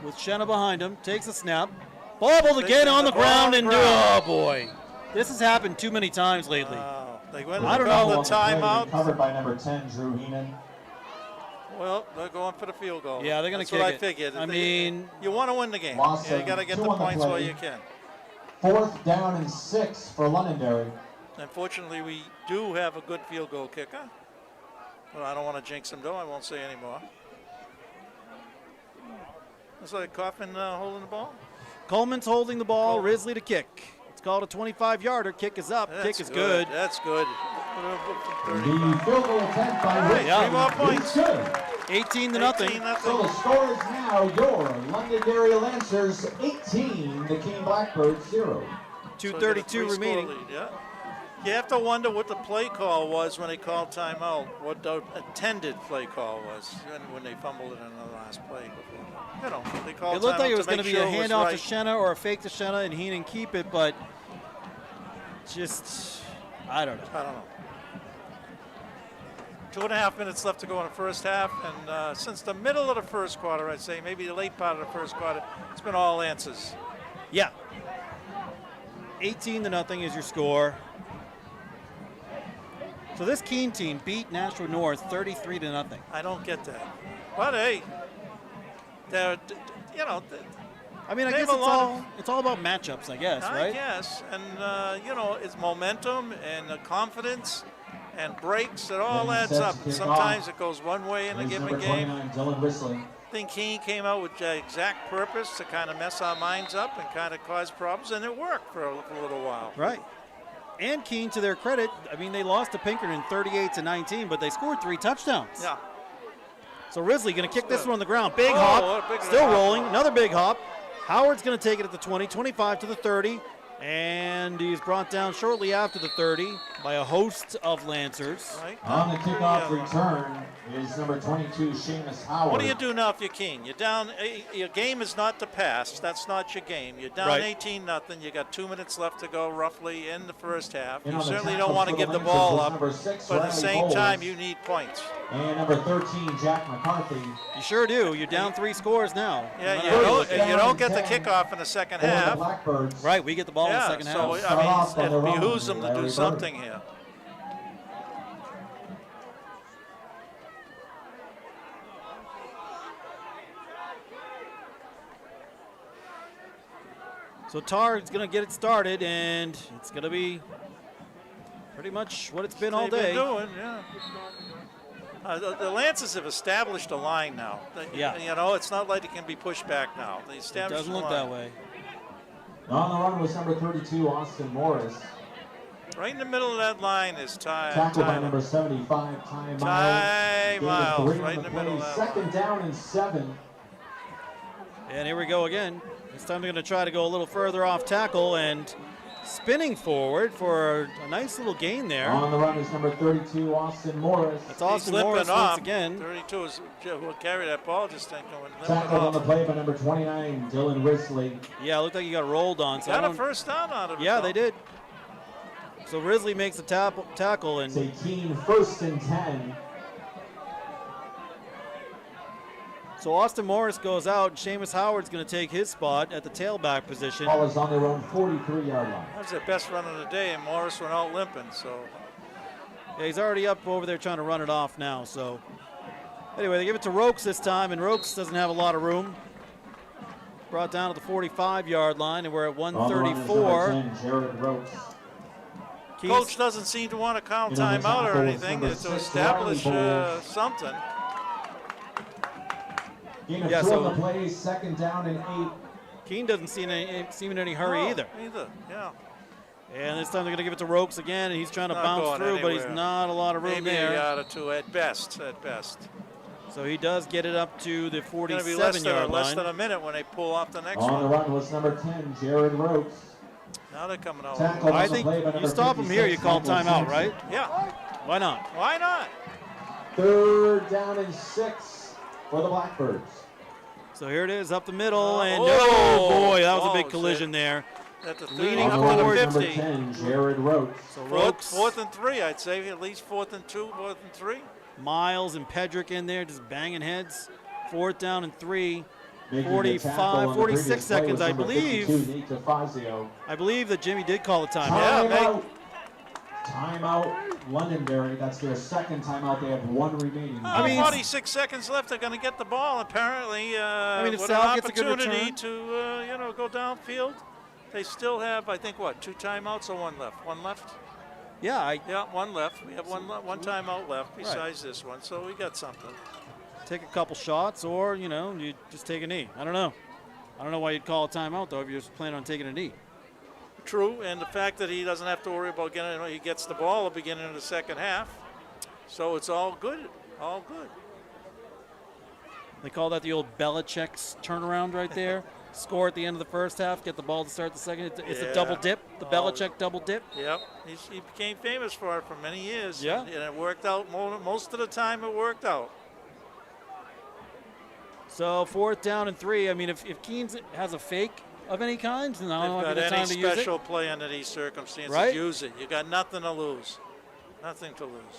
with Shenna behind him, takes a snap. Bobbled again on the ground, and oh boy. This has happened too many times lately. They went I don't called know. the timeout. Covered by number 10, Drew Heenan. Well, they're going for the field goal. Yeah, they're gonna That's kick what I it. figured. I mean- you want to win the game. Loss Yeah, you of got to get 2 the on the points while play. you can. 4th down and 6 for Londonderry. Unfortunately, we do have a good field goal kicker. Well, I don't want to jinx him, though. I won't say anymore. It's like Kaufman holding the ball. Coleman's holding the ball, Risley to kick. It's called a 25-yarder. Kick is up, That's kick is good. That's good. The field goal attempt by All right, Risley 3 more is points. good. 18 to nothing. 18-0. So the score is now your Londonderry Lancers 18, the Keene Blackbirds 0. So get a 2:32 3-score remaining. lead, yeah. You have to wonder what the play call was when they called timeout, what the intended play call was when they fumbled it in the last play. They called It looked like timeout it was to going to make be sure a it was handoff right. to Shenna or a fake to Shenna and Heenan keep it, but just, I don't know. I don't know. 2.5 minutes left to go in the first half, and since the middle of the first quarter, I'd say maybe the late part of the first quarter, it's been all answers. Yeah. 18 to nothing is your score. So this Keene team beat Nashua North 33 to nothing. I don't get that. But hey, they're, you know, I mean, I They guess have a lot it's all about matchups, I guess, I right? guess, and you know, it's momentum and confidence and breaks. It all And adds set up. to kick Sometimes off it goes one way in a is given number game. 29, Dylan Risley. I think Keene came out with the exact purpose to kind of mess our minds up and kind of cause problems, and it worked for a little while. Right. And Keene, to their credit, I mean, they lost to Pinkerton 38-19, but they scored 3 touchdowns. Yeah. So Risley going to kick this good. one on the ground. Big Oh, hop, what a big still hop. rolling. Another big hop. Howard's going to take it at the 20, 25 to the 30, and he's brought down shortly after the 30 by a host of Lancers. Right. On the kickoff Yeah. return is number 22, Seamus Howard. What do you do now if you're Keene? You're down. Your game is not to pass. That's not your game. You're down Right. 18-0. You got 2 minutes left to go, roughly, in the first half. In You on the certainly tackle don't want to for give the Lancers ball was up, number 6, but at the Riley same Bowles. time, you need points. And number 13, Jack McCarthy. You sure do. You're down 3 scores now. Yeah, Number you don't, down you don't get the 10 kickoff in the second For the half. Blackbirds. Right, we get the ball in the Yeah, second so half. Start off on it the run, behooves them to Larry do Bird. something here. So Tar's going to get it started, and it's going to be pretty much what it's been all They've day. been doing, yeah. The Lancers have established a line now. Yeah. You know, it's not like it can be pushed back now. They It established doesn't a look line. that way. On the run was number 32, Austin Morris. Right in the middle of that line is Tackled by Ty. number 75, Ty Miles. Ty Gain of Miles, 3 on right in the middle play. of that Second down and 7. And here we go again. This time they're going to try to go a little further off tackle and spinning forward for a nice little gain there. On the run is number 32, Austin Morris. That's He's Austin limping Morris off. once again. 32 is who carried that ball, just think going limping Tackled on the off. play by number 29, Dylan Risley. Yeah, it looked like he got rolled on. So I Got a don't- first down out of it. yeah, though. they did. So Risley makes the tackle, It's a and Keene 1st and 10. so Austin Morris goes out, and Seamus Howard's going to take his spot at the tailback position. Ball is on their own 43-yard line. That was their best run of the day, and Morris went out limping. So Yeah, he's already up over there trying to run it off now. So anyway, they give it to Rokes this time, and Rokes doesn't have a lot of room. Brought down to the 45-yard line, and we're at On the run is number 134. 10, Jared Rokes. coach doesn't seem to want to call You know, the timeout or tackle was anything number to 6, establish Riley Bowles. something. Gain of Yeah, 2 so- on the play, second down and 8. Keene doesn't seem in any hurry No, either. Either, yeah. And this time they're going to give it to Rokes again, and he's trying to Not bounce going through, but he's anywhere. not a lot of room Maybe a there. yard or two at best. At best. So he does get it up to the It's going to be less 47-yard than line. a minute when they pull off the next On the one. run was number 10, Jared Rokes. Now they're coming out. Tackled I on the think play by you number stop him here, you 56, call Michael timeout, Sampson. right? Yeah, Why not? why not? 3rd down and 6 for the Blackbirds. So here it is, up the middle, and Oh, oh boy, that was a oh, big collision there. At the 30, Leaning up On the to run the is number 50. 10, Jared Rokes. So Fourth, Rokes, fourth and 3, I'd say. At least 4th and 2, 4th and 3. Miles, and Pedrick in there just banging heads. 4th down and 3. Making the 45, tackle on the 46 previous play seconds, was I number believe. 52, Nate DeFazio. I believe that Jimmy did call a timeout. Yeah, Timeout. Timeout, Londonderry. That's their second timeout. They have 1 remaining. I mean, 46 seconds left. They're going to get the ball. Apparently, mean, if with Sal an gets a good opportunity return. to go downfield. They still have, I think, what, 2 timeouts or 1 left? 1 left? Yeah, Yeah, 1 left. We have one timeout left besides this one, so we got something. take a couple shots, or, you just take a knee. I don't know. I don't know why you'd call a timeout, though, if you're just planning on taking a knee. True, and the fact that he doesn't have to worry about he gets the ball at the beginning of the second half. So it's all good, all good. They call that the old Belichick's turnaround right there. Score at the end of the first half, get the ball to start the second. It's a Yeah. double dip, the Oh. Belichick double dip. Yep, he became famous for it for many years. Yeah. And it worked out, most of the time it worked out. So 4th down and 3. I mean, if Keene has a fake of any kind, then I don't know They've if got it's time any to use it. special play under these circumstances, Right? use it. You got nothing to lose. Nothing to lose.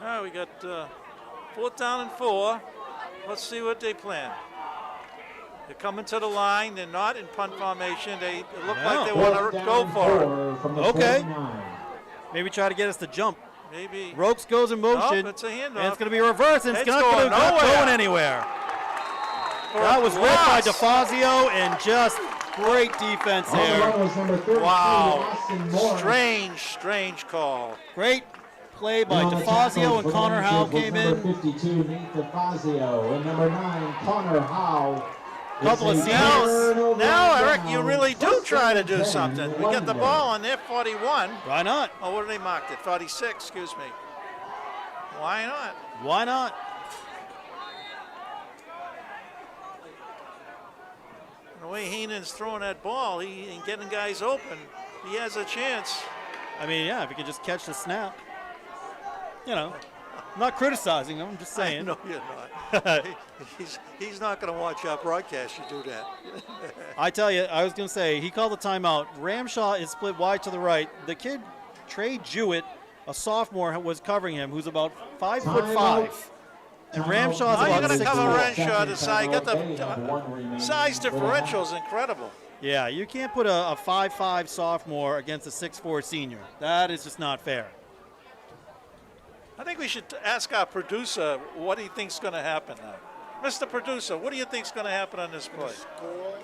All right, we got 4th down and 4. Let's see what they plan. They're coming to the line. They're not in punt formation. They look No. like they want to go for it. From the Okay. 49. Maybe try to get us to jump. Maybe. Ropes goes in motion. Nope, it's a handoff. And it's going to be reversed, and it's It's not going going nowhere. anywhere. For That a was read by loss. DeFazio, and just great defense On the there. run was number 33, Wow. Austin Moore. Strange call. Great play by On the tackle DeFazio, for and the Connor Lancers Howe was came number in. 52, Nate DeFazio, and number 9, Connor Howe. Couple of It's a Now, turnover now, Eric, down. you really do First try to and do 10, something. We get the Londonderry. ball on their 41. Why not? Oh, what did they mark it? 46, excuse me. Why not? Why not? The way Heenan's throwing that ball, he and getting guys open, he has a chance. I mean, yeah, if you could just catch the snap. You know, I'm not criticizing him, I'm just saying. No, you're not. he's not going to watch our broadcast. You do that. I tell you, I was going to say, he called the timeout. Ramshaw is split wide to the right. The kid, Trey Jewett, a sophomore, was covering him, who's about 5'5". And Ramshaw's How are you about going to 6'4". cover Renshaw to side? Got They have one the remaining size for the differential is half. incredible. Yeah, you can't put a 5'5" sophomore against a 6'4" senior. That is just not fair. I think we should ask our producer what he thinks going to happen now. Mr. Producer, what do you think's going to happen on this play? Score more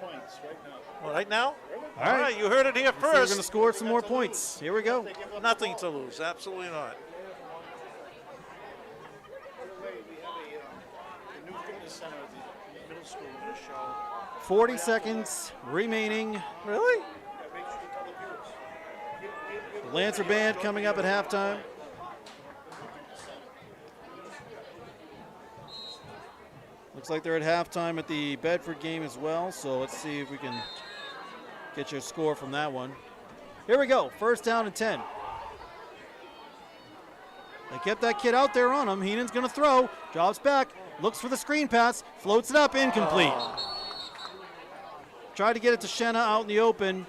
points right now. Well, right now? All right. You heard it here So we're going to first. score some more points. Here we go. Nothing to lose. Absolutely not. By the way, we have the new fitness center at the middle school going to show. 40 seconds remaining. Really? Yeah, make sure you tell the viewers. The Lancer Band coming up at halftime. Looks like they're at halftime at the Bedford game as well, so let's see if we can get your score from that one. Here we go, first down and 10. They kept that kid out there on him. Heenan's going to throw, drops back, looks for the screen pass, floats it up, incomplete. Tried to get it to Shenna out in the open.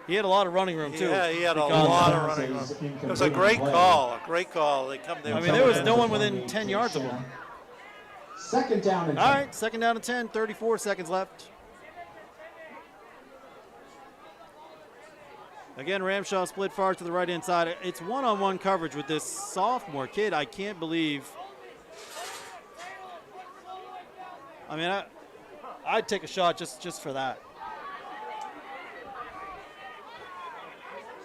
He had a lot of running room, too. Yeah, he had a Because- lot of running room. It was a great call. A great call. They come there. I mean, there was no one within 10 yards of him. Second down and 10. All right, second down and 10, 34 seconds left. Again, Ramshaw split far to the right-hand side. It's one-on-one coverage with this sophomore kid. I can't believe. I mean, I'd take a shot just for that.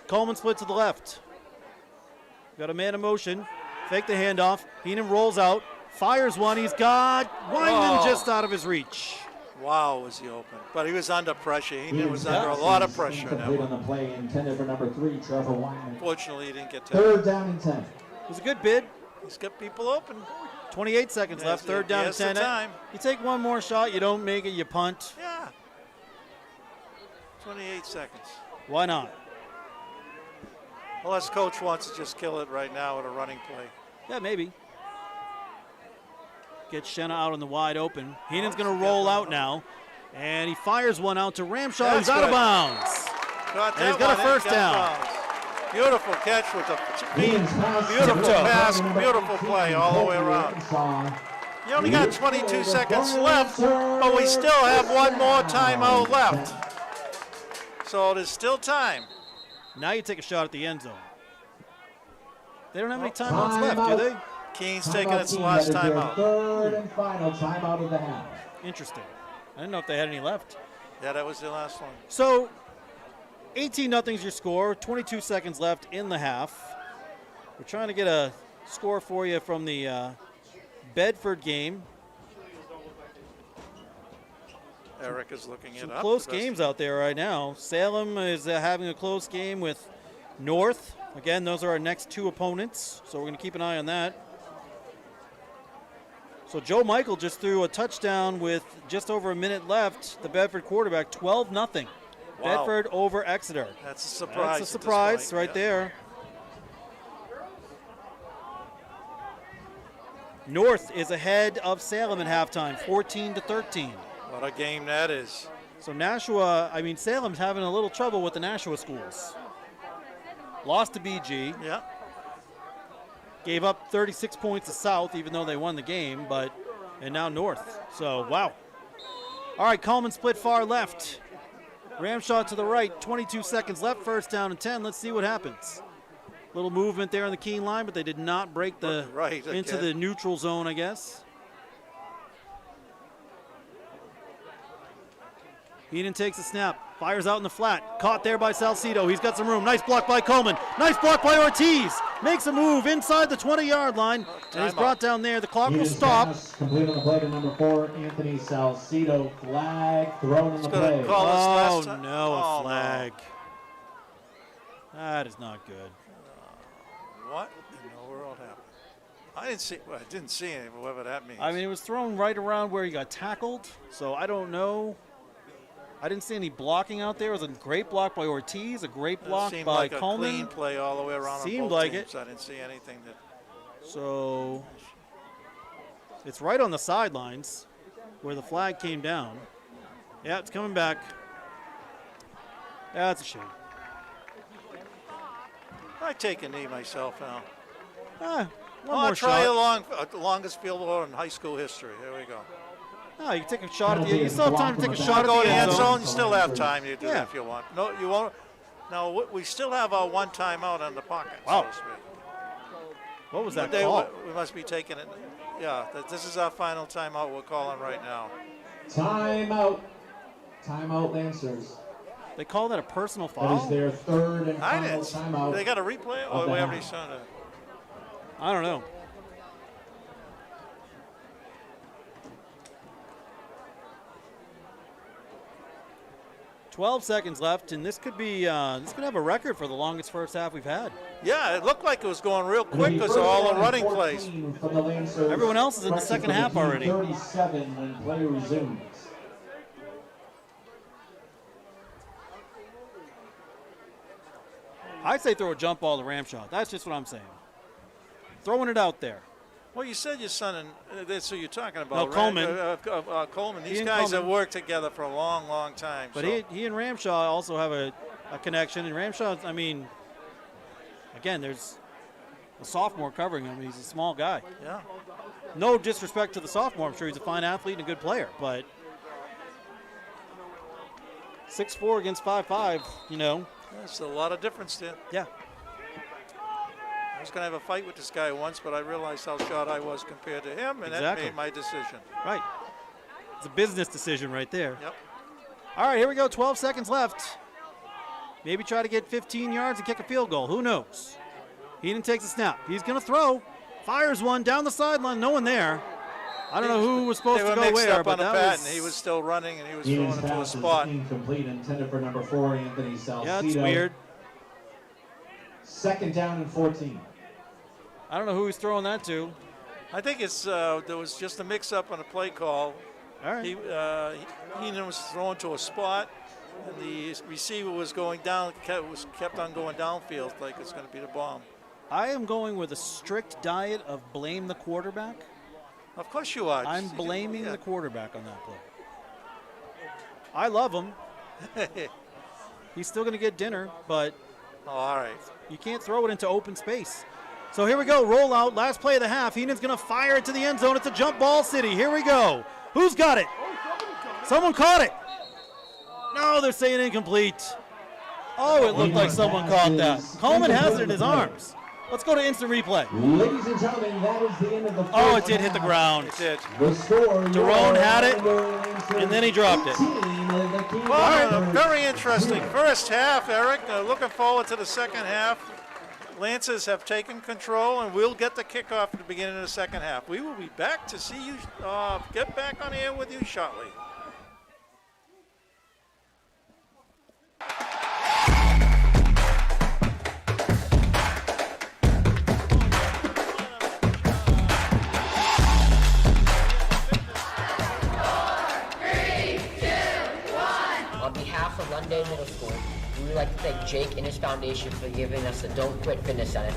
Coleman split to the left. Got a man in motion. Fake the handoff. Heenan rolls out. Fires one. He's got Weinman just out of his reach. Wow, was he open. But he was under pressure. He was under a Jackson lot of is pressure. That incomplete one. on the play intended for number 3, Trevor Wyman. Fortunately, he didn't get to Third down and 10. It was a good bid. He's got people open. 28 seconds left. Third down and Yes, the 10. time. You take one more shot. You don't make it. You punt. Yeah. 28 seconds. Why not? Unless coach wants to just kill it right now with a running play. Yeah, maybe. Get Shenna out on the wide open. Heenan's going to roll out now. And he fires one out to Ramshaw, That's who's out of good. bounds. Got And he's that got a one in, first got down. fouls. Beautiful catch with the Heenan's pass. beautiful to pass, number beautiful 18, play all the way Kobe around. Ramshaw. You only got 22 seconds left, but we still have one more timeout left. So there's still time. Now you take a shot at the end zone. They don't have any timeouts left, do they? Keene's Timeout taking its team, last that is their timeout. Third and final timeout of the half. Interesting. I didn't know if they had any left. Yeah, that was the last one. So, 18-0's your score. 22 seconds left in the half. We're trying to get a score for you from the Bedford game. Eric is looking it Some up. close The rest- games out there right now. Salem is having a close game with North. Again, those are our next two opponents, so we're going to keep an eye on that. So Joe Michael just threw a touchdown with just over a minute left. The Bedford quarterback, 12-0. Wow. Bedford over Exeter. That's a surprise. That's a at this surprise point, right yeah. there. North is ahead of Salem at halftime, 14-13. What a game that is. So Salem's having a little trouble with the Nashua schools. Lost to BG, Yeah. gave up 36 points to South, even though they won the game, but and now north. So, wow. All right, Coleman split far left. Ramshaw to the right, 22 seconds left, first down and 10. Let's see what happens. Little movement there on the Keene line, but they did not break the into the neutral zone, I guess. Eden takes a snap, fires out in the flat. Caught there by Salcido. He's got some room. Nice block by Coleman. Nice block by Ortiz. Makes a move inside the 20-yard line. And he's brought down there. The clock will stop. Complete on the play to number 4, Anthony Salcido. Flag thrown in the play. Oh, no, a flag. That is not good. What in the world happened? I didn't see anything, whatever that means. I mean, it was thrown right around where he got tackled, so I don't know. I didn't see any blocking out there. It was a great block by Ortiz, a great block seemed by like Coleman. A clean play all the way around. Seemed on both like teams. it. I didn't see anything that. So it's right on the sidelines where the flag came down. Yeah, it's coming back. Yeah, that's a shame. I take a knee myself now. One I'll more try shot. the longest field goal in high school history. Here we go. No, you can take a shot at the. You still have time to take a shot Go at to the end zone. You still have time to do Yeah. that if you want. No, you won't. No, we still have our one timeout in the pocket. Wow. So to speak. What was that But call? we must be taking it. Yeah, this is our final timeout we're calling right now. Timeout. Timeout, Lancers. They call that a personal That foul? is their third and I final didn't. timeout. They got a replay, or we already saw it. I don't know. "12 seconds left, and this could be this could have a record for the longest first half we've had. Yeah, it looked like it was going real quick because of all the running plays. Everyone else is in the second half already. 37 when play resumes. I'd say throw a jump ball to Ramshaw. That's just what I'm saying. Throwing it out there. Well, you said your son and that's who you're talking about. No, right? Coleman. Coleman. These Ian guys Coleman. have worked together for a long, long time. But so. he and Ramshaw also have a connection. And Ramshaw, I mean, again, there's a sophomore covering him. He's a small guy. Yeah. No disrespect to the sophomore. I'm sure he's a fine athlete and a good player. But 6'4" against 5'5", you know. There's a lot of difference there. Yeah. I was going to have a fight with this guy once, but I realized how short I was compared to him, and that made my decision. Right. It's a business decision right there. Yep. All right, here we go. 12 seconds left. Maybe try to get 15 yards and kick a field goal. Who knows? Heenan takes a snap. He's going to throw. Fires one down the sideline. No one there. I don't know who was supposed to go where, but that was... and he was still running, and he was Heenan's throwing it to a pass is spot. incomplete, intended for number 4, Anthony Salcido. Yeah, it's weird. Second down and 14. I don't know who he's throwing that to. I think it's there was just a mix-up on a play call. All right. Heenan was thrown to a spot, and the receiver was going down, kept on going downfield like it's going to be the bomb. I am going with a strict diet of blame the quarterback. Of course you are. I'm blaming the quarterback on that play. I love him. He's still going to get dinner, but all right. You can't throw it into open space. So here we go, rollout, last play of the half. Heenan's going to fire it to the end zone. It's a jump ball city. Here we go. Who's got it? Someone caught it. No, they're saying incomplete. Oh, it looked like someone caught that. Coleman has it in his arms. Let's go to instant replay. Ladies and gentlemen, that is the end of the first Oh, it did hit the ground. It did. The score, Daron had it, and then he dropped it. Well, very interesting first half, Eric. Looking forward to the second half. Lancers have taken control, and we'll get the kickoff at the beginning of the second half. We will be back to see you, get back on air with you shortly. On behalf of Londonderry Middle School, we would like to thank Jake and his foundation for giving us the Don't Quit Fitness Center.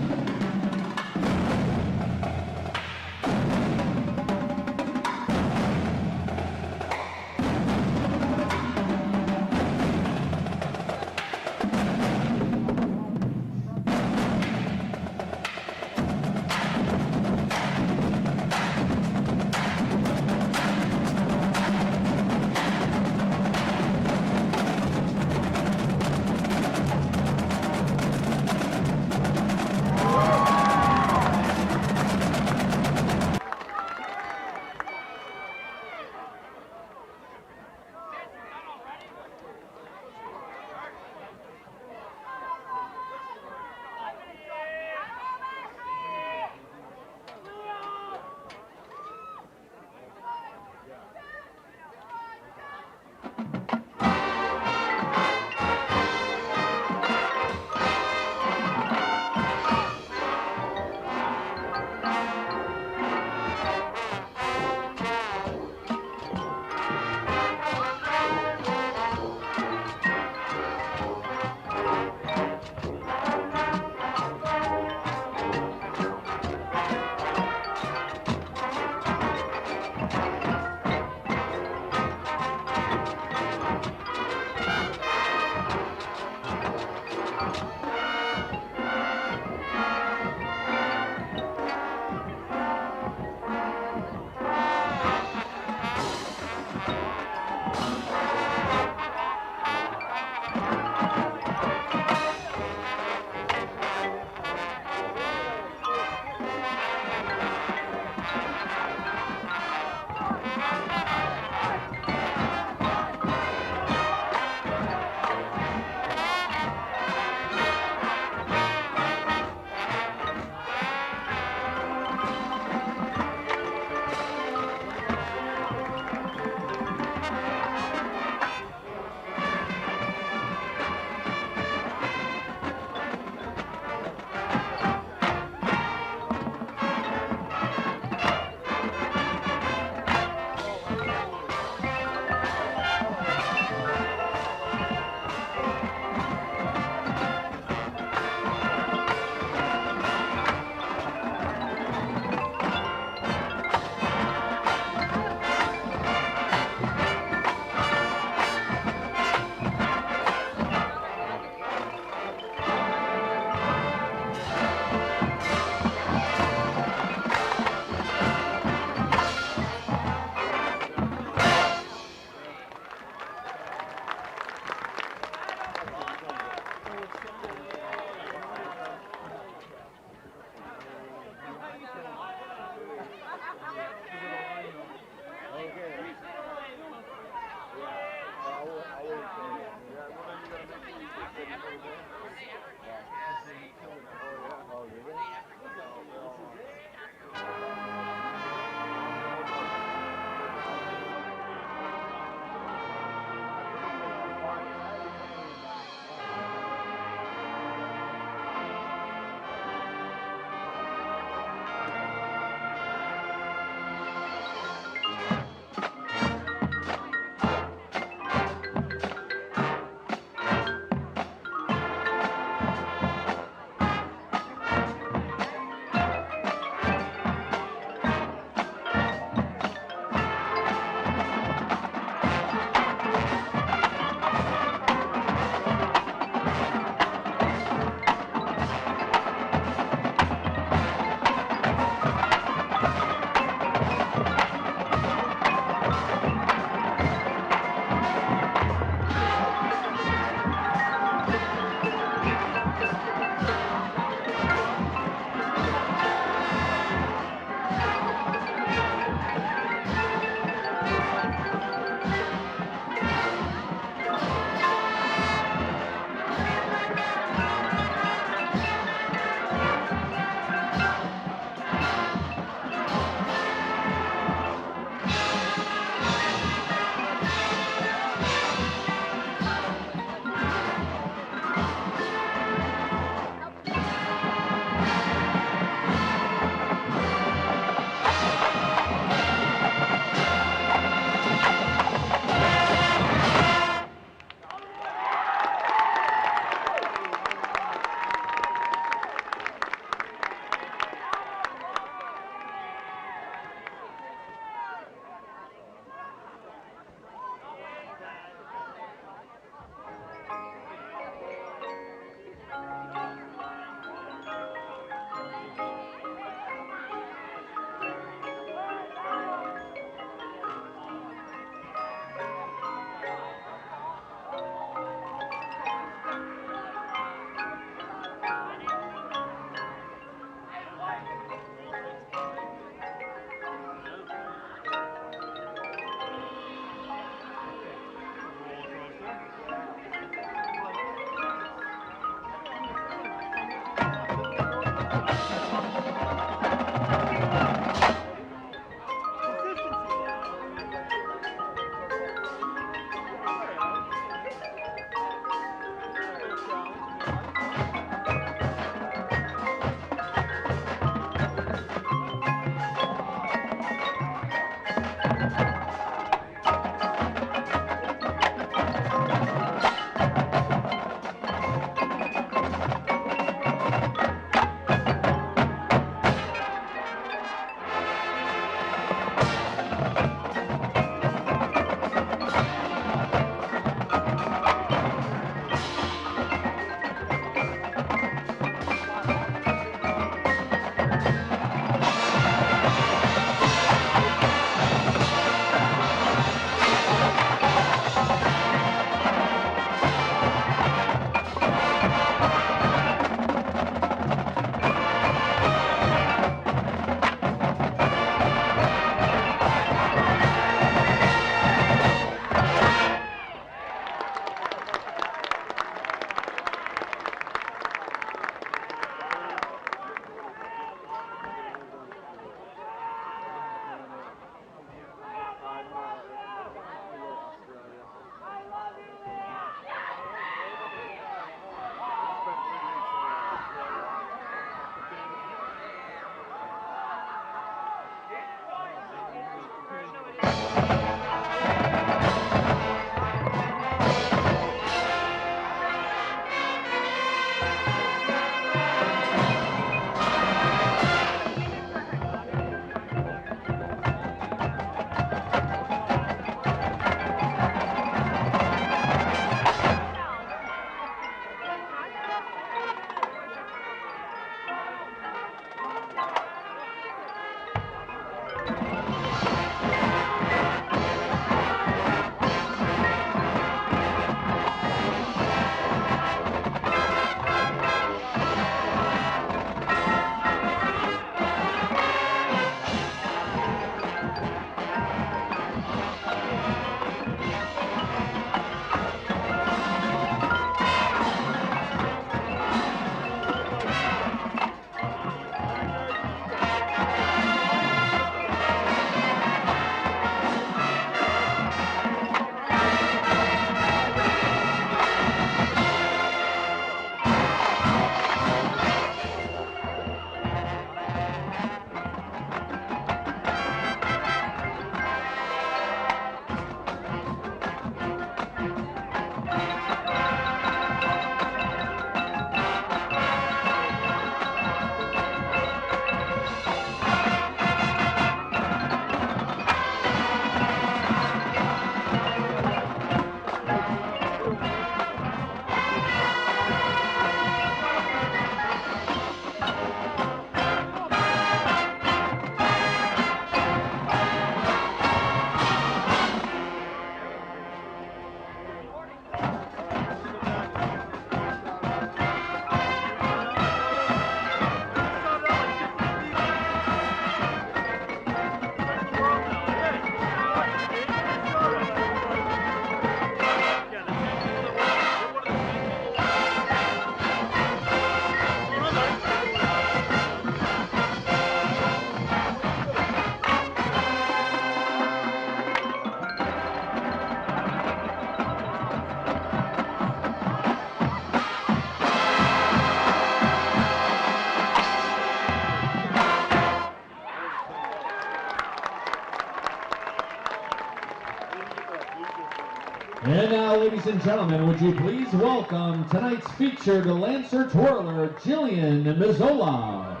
And now, ladies and gentlemen, would you please welcome tonight's featured Lancer twirler, Jillian Mazzola.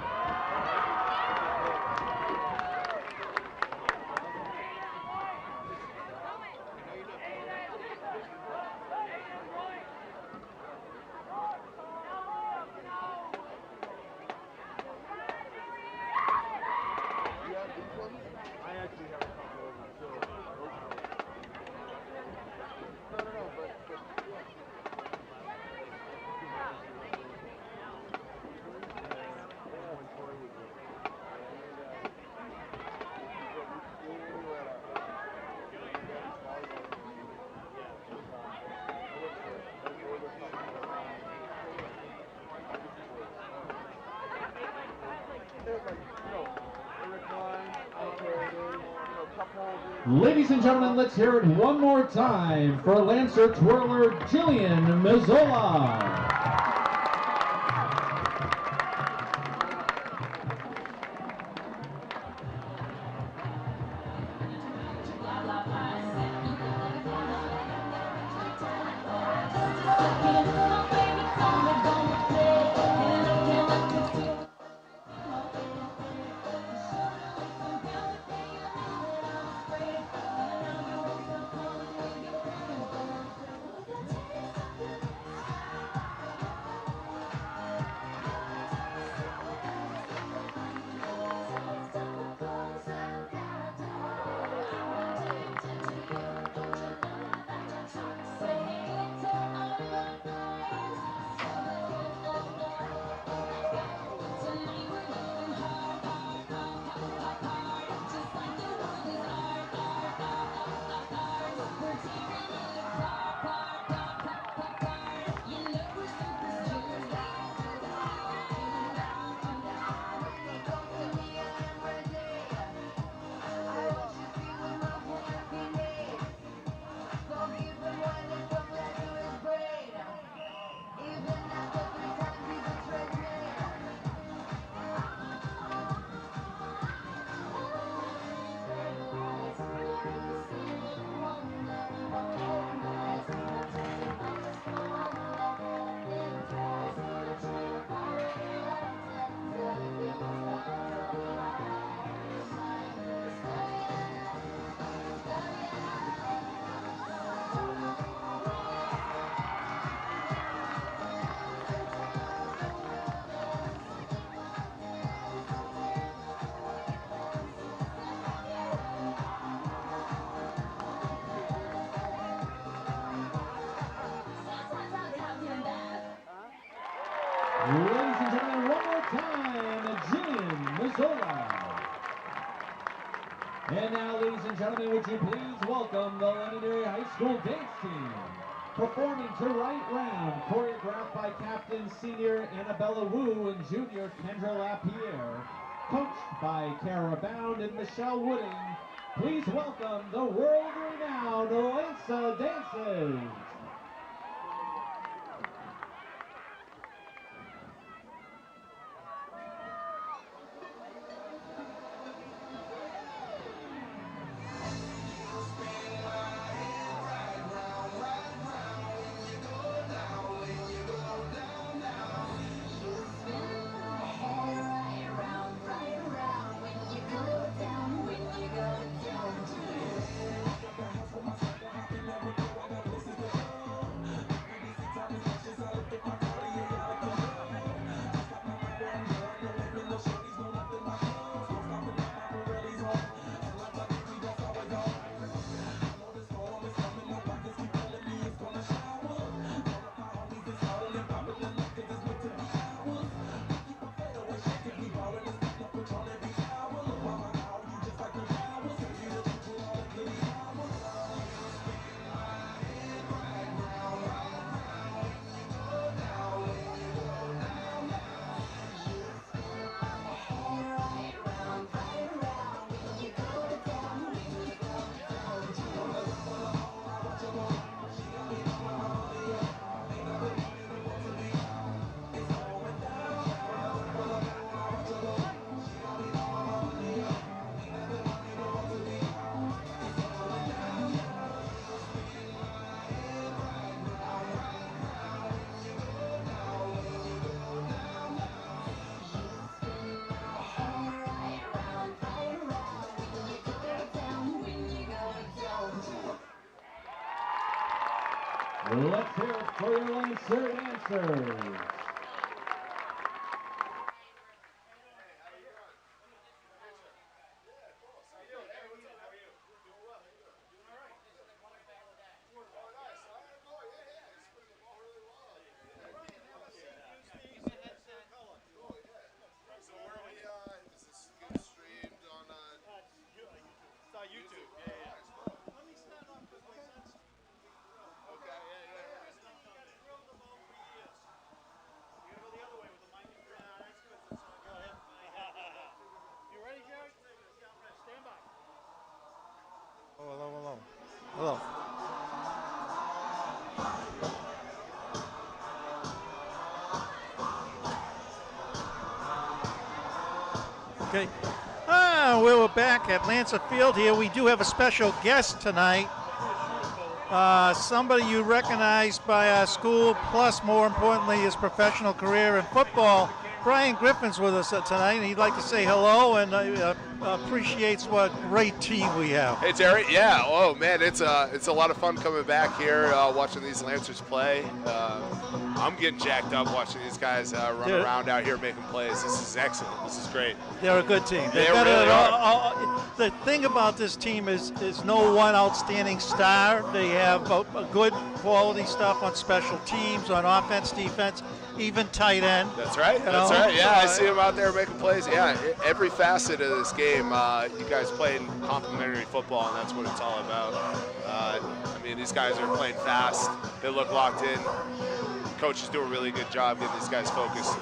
Ladies and gentlemen, let's hear it one more time for Lancer twirler Jillian Mazzola. Ladies and gentlemen, one more time, Jillian Mazzola. And now, ladies and gentlemen, would you please welcome the Londonderry High School dance team. Performing to Right Round, choreographed by Captain Senior Annabella Wu and Junior Kendra LaPierre. Coached by Kara Bound and Michelle Wooding. Please welcome the world-renowned Lancer Dancers. Let's hear it for your Lancer dancers. Hello. Okay. We're back at Lancer Field here. We do have a special guest tonight. Somebody you recognize by our school, plus more importantly his professional career in football. Brian Griffin's with us tonight, and he'd like to say hello and appreciates what great team we have. Hey Terry, yeah. Oh man, it's a lot of fun coming back here, watching these Lancers play. I'm getting jacked up watching these guys run around out here making plays. This is excellent. This is great. They're a good team. They really are. The thing about this team is no one outstanding star. They have a good quality stuff on special teams, on offense, defense, even tight end. That's right. That's right. Yeah, I see them out there making plays. Yeah, every facet of this game, you guys playing complementary football, and that's what it's all about. I mean, these guys are playing fast. They look locked in. Coaches do a really good job getting these guys focused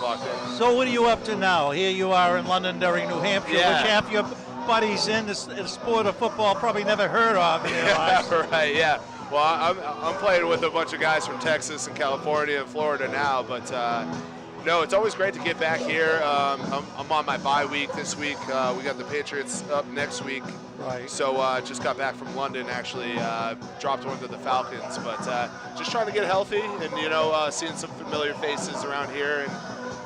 locked in. So what are you up to now? Here you are in Londonderry, New Hampshire, Yeah. which half your buddies in the sport of football probably never heard of in their lives. Yeah, right. Yeah. Well, I'm playing with a bunch of guys from Texas and California and Florida now, but no, it's always great to get back here. I'm on my bye week this week. We got the Patriots up next week. Right. So just got back from London, actually. Dropped one to the Falcons, but just trying to get healthy and, seeing some familiar faces around here.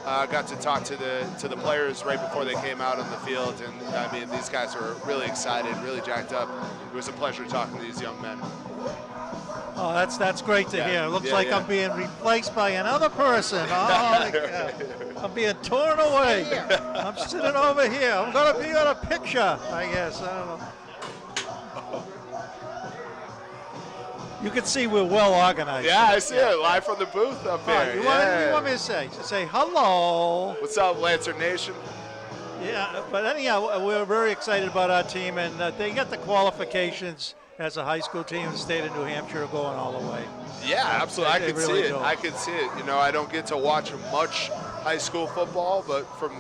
And got to talk to the players right before they came out on the field. And, I mean, these guys were really excited, really jacked up. It was a pleasure talking to these young men. Oh, that's great to hear. It looks Yeah, like yeah. I'm being replaced by another person. Oh, I'm being torn away. I'm sitting over here. I'm going to be on a picture, I guess. I don't know. You can see we're well organized. Yeah, I see it live from the booth up All right, here. you want me to say? Just say hello. What's up, Lancer Nation? Yeah, but anyhow, we're very excited about our team, and they got the qualifications as a high school team in the state of New Hampshire going all the way. Yeah, absolutely. I They can really see it. do. I can see it. I don't get to watch much high school football, but from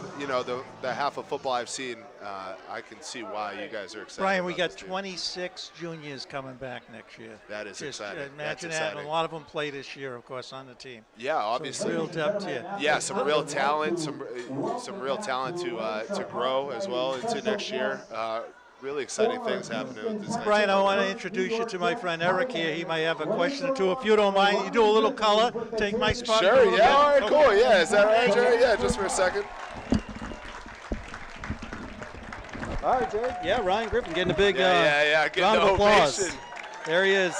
the half of football I've seen, I can see why you guys are excited. Brian, we about got this team. 26 juniors coming back next year. That is Just exciting. That's imagine that. exciting. And a lot of them play this year, of course, on the team. Yeah, obviously. Real depth here. Yeah, some real talent, some real talent to grow as well into next year. Really exciting things happening with this. Brian, I want to introduce you to my friend Eric here. He might have a question or two. If you don't mind, you do a little color. Take my spot. Sure, for a yeah, all right, bit. cool. Yeah, is that right, Jerry? Yeah, just for a second. All right, Jay. Yeah, Ryan Griffin getting a big Yeah, getting round the of applause. ovation. There he is.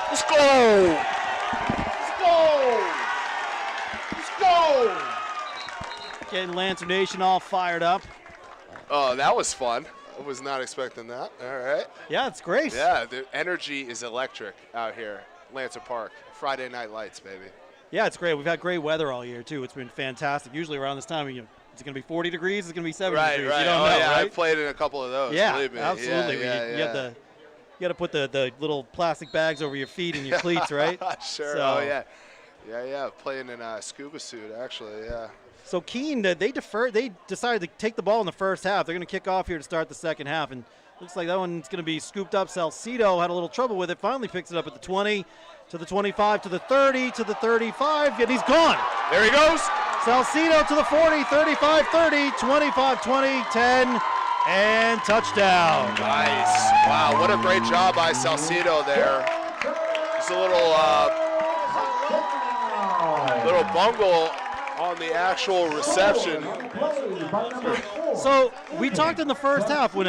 Let's go! Let's go! Let's go! Getting Lancer Nation all fired up. Oh, that was fun. I was not expecting that. All right. Yeah, it's great. Yeah, the energy is electric out here, Lancer Park. Friday night lights, baby. Yeah, it's great. We've had great weather all year, too. It's been fantastic. Usually around this time, is it going to be 40 degrees? Is it going to be 70 Right, degrees? right. You don't Oh, know, yeah, right? I played in a couple of those. Yeah, believe me. absolutely. Yeah, You got to put the little plastic bags over your feet and your cleats, right? Sure. So- Oh, yeah. Yeah. Playing in a scuba suit, actually, yeah. So Keene, they decided to take the ball in the first half. They're going to kick off here to start the second half, and looks like that one's going to be scooped up. Salcedo had a little trouble with it, finally picks it up at the 20, to the 25, to the 30, to the 35, and he's gone. There he goes. Salcedo to the 40, 35, 30, 25, 20, 10, and touchdown. Nice. Wow, what a great job by Salcedo there. Just a little bungle on the actual reception. So we talked in the first half when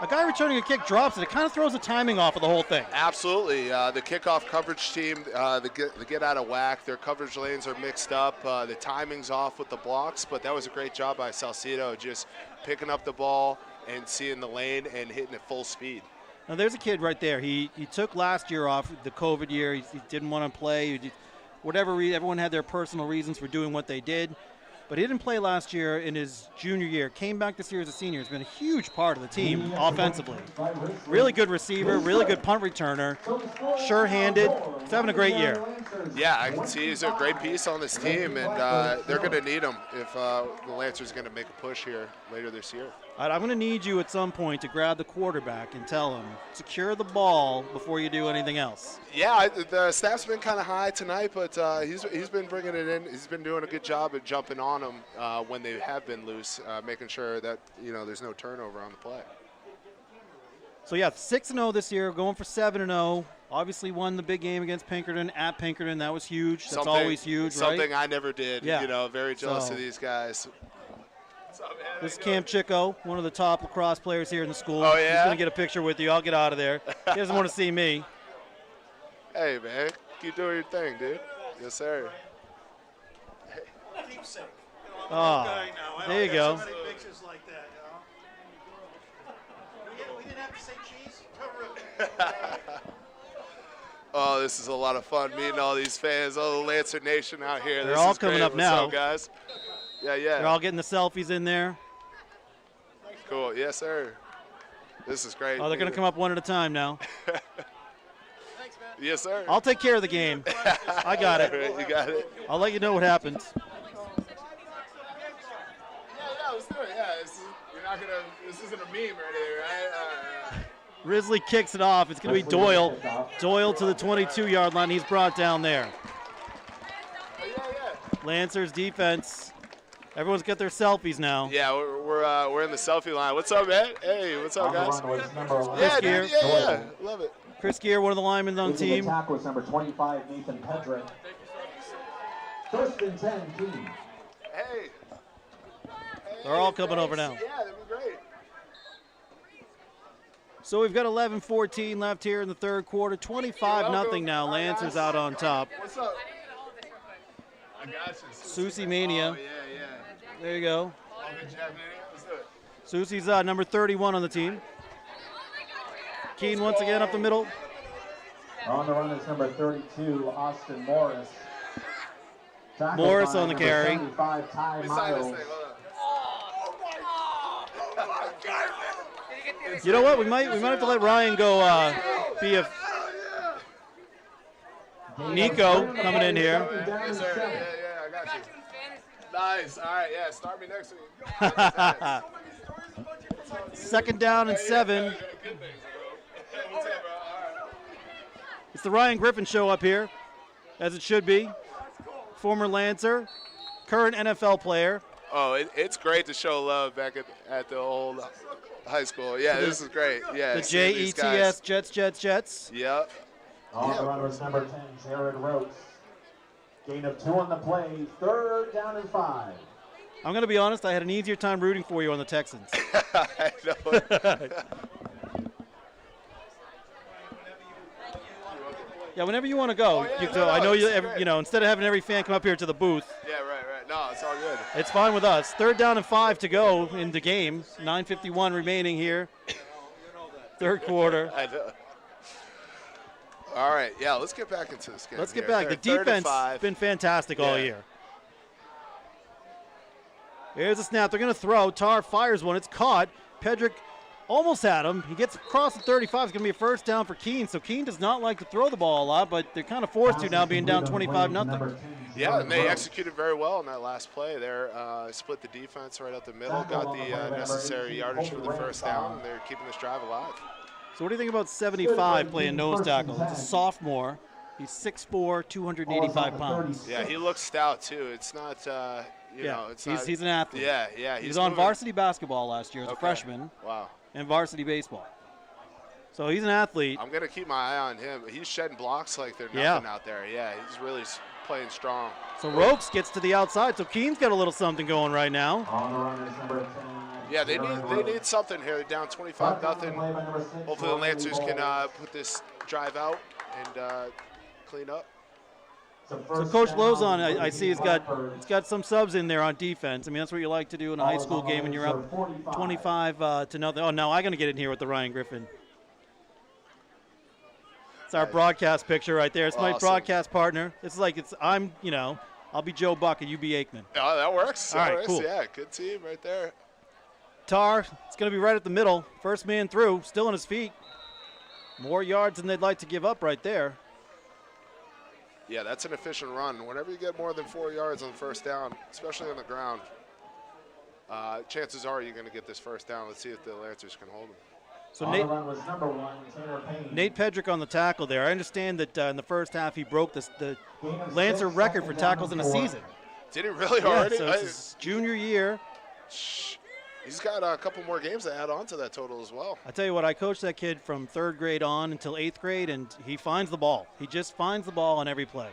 a guy returning a kick drops it. It kind of throws the timing off of the whole thing. Absolutely. The kickoff coverage team, they get out of whack. Their coverage lanes are mixed up. The timing's off with the blocks, but that was a great job by Salcido, just picking up the ball and seeing the lane and hitting it full speed. Now there's a kid right there. He took last year off, the COVID year. He didn't want to play. Everyone had their personal reasons for doing what they did. But he didn't play last year in his junior year. Came back this year as a senior. Has been a huge part of the team offensively. Really good receiver, really good punt returner, sure-handed. He's having a great year. Yeah, I can see he's a great piece on this team, and they're going to need him if the Lancers are going to make a push here later this year. All right, I'm going to need you at some point to grab the quarterback and tell him, secure the ball before you do anything else. Yeah, the snap's been kind of high tonight, but he's been bringing it in. He's been doing a good job at jumping on them when they have been loose, making sure that there's no turnover on the play. So yeah, 6-0 this year, going for 7-0. Obviously won the big game against Pinkerton at Pinkerton. That was huge. That's always huge, right? Something I never did. Yeah. Very jealous of these guys. This is Cam Chico, one of the top lacrosse players here in the school. Oh, yeah? He's going to get a picture with you. I'll get out of there. He doesn't want to see me. Hey, man. Keep doing your thing, dude. Yes, sir. Keepsake. Oh, there you go. So many pictures like that, We didn't have to say cheese. Oh, this is a lot of fun meeting all these fans, all the Lancer Nation out here. They're this all is coming great. up What's now. up, guys? Yeah. They're all getting the selfies in there. Cool. Yes, sir. This is great. Oh, they're going to come up one at a time now. Yes, sir. I'll take care of the game. I got it. You got it. I'll let you know what happens. Yeah, let's do it. Yeah, this isn't a meme or anything, right? Risley kicks it off. It's going to be Doyle. Doyle to the 22-yard line. He's brought down there. Lancers defense. Everyone's got their selfies now. Yeah, we're in the selfie line. What's up, man? Hey, what's up, guys? Chris Gear. Yeah. Love it. Chris Gear, one of the linemen on the team. Attack was number 25, Nathan Pedrick. First and 10, Keene. Hey. They're all coming over now. Yeah, that'd be great. So we've got 11-14 left here in the third quarter. 25-0 now. Lancers out on top. What's up? I got you. Susie Mania. Oh, yeah. There you go. Good job, man. Let's do it. Susie's number 31 on the team. Keene once again up the middle. On the run is number 32, Austin Morris. Tackled Morris by on the number carry. 75, Ty Let me sign this Miles. thing. Hold on. You know what? We might have to let Ryan go be a Nico coming in here. Yes, sir. Yeah, I got you. Nice. All right, yeah. Start me next week. Second down and 7. Good things, bro. What's up, bro? All right. It's the Ryan Griffin show up here, as it should be. Former Lancer, current NFL player. Oh, it's great to show love back at the old high school. Yeah, this is great. Yeah, The seeing these guys. Jets. Yep. On the run was number 10, Jared Rhodes. Gain of 2 on the play, third down and 5. I'm going to be honest, I had an easier time rooting for you on the Texans. I know. Yeah, whenever you want to go. I know instead of having every fan come up here to the booth, Yeah, right. No, it's all good. it's fine with us. Third down and 5 to go in the game. 9:51 remaining here. Third quarter. I know. All right, yeah, let's get back into this game. Let's get here. back. The Third and defense 5. been fantastic all Yeah. year. Here's a snap. They're going to throw. Tar fires one. It's caught. Pedrick almost had him. He gets across the 35. It's going to be a first down for Keene. So Keene does not like to throw the ball a lot, but they're kind of forced to now being down 25-0. Yeah, and they executed very well in that last play there. Split the defense right up the middle, got the necessary yardage for the first down, and they're keeping this drive alive. So what do you think about 75 playing nose tackle? It's a sophomore. He's 6'4", 285 pounds. Yeah, he looks stout too. It's not, he's an athlete. Yeah. He was on varsity basketball last year as a freshman. Wow. And varsity baseball. So he's an athlete. I'm going to keep my eye on him. He's shedding blocks like they're nothing out there. Yeah, he's really playing strong. So Rokes gets to the outside. So Keene's got a little something going right now. On the run is number 10, Yeah, they need something here. They're down 25-0. Hopefully the Lancers can put this drive out and clean up. So Coach Lozon, I see he's got some subs in there on defense. I mean, that's what you like to do in a high school game when you're up 25 to nothing. Oh, now I'm going to get in here with the Ryan Griffin. It's our broadcast picture right there. It's my broadcast partner. It's like I'll be Joe Buck and you be Aikman. Oh, that works. All right, cool. Yeah, good team right there. Tar, it's going to be right at the middle. First man through, still on his feet. More yards than they'd like to give up right there. Yeah, that's an efficient run. Whenever you get more than 4 yards on the first down, especially on the ground, chances are you're going to get this first down. Let's see if the Lancers can hold them. So Nate Pedrick on the tackle there. I understand that in the first half he broke the Lancer record for tackles in a season. Did he really already? So it's his junior year. He's got a couple more games to add on to that total as well. I tell you what, I coached that kid from 3rd grade on until 8th grade, and he finds the ball. He just finds the ball on every play.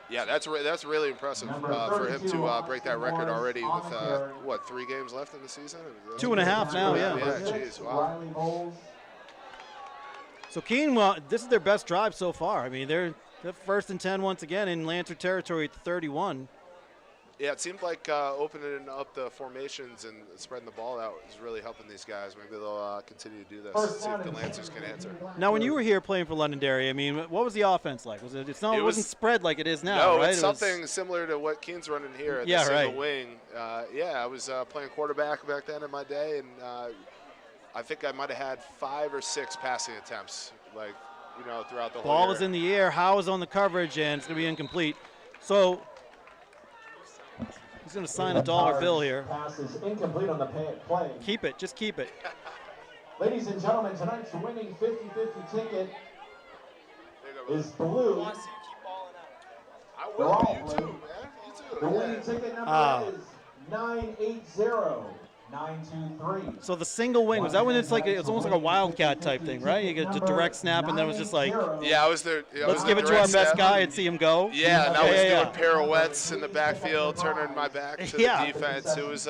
Yeah, that's really impressive for him to break that record already with 3 games left in the season? 2.5 now, yeah. Yeah, jeez, wow. So Keene, this is their best drive so far. I mean, they're 1st and 10 once again in Lancer territory at the 31. Yeah, it seemed like opening up the formations and spreading the ball out is really helping these guys. Maybe they'll continue to do this, see if the Lancers can answer. Now, when you were here playing for Londonderry, I mean, what was the offense like? It wasn't spread like it is now, no, right? It's something similar to what Keene's running here at the single wing. I was playing quarterback back then in my day, and I think I might have had 5 or 6 passing attempts, throughout the whole Ball year. is in the air. Howe is on the coverage, and it's going to be incomplete. So he's going to sign a $1 bill here. Pass is incomplete on the play. Keep it. Just keep it. Ladies and gentlemen, tonight's winning 50-50 ticket is blue. I will. You too, man. You too. The winning ticket number is 980-923. So the single wing, was that when it's almost like a wildcat type thing, right? You get a direct snap, and then it was just like, Yeah, I was there. let's give it to our best guy and see him go. Yeah, and I was doing pirouettes in the backfield, turning my back to the defense. It was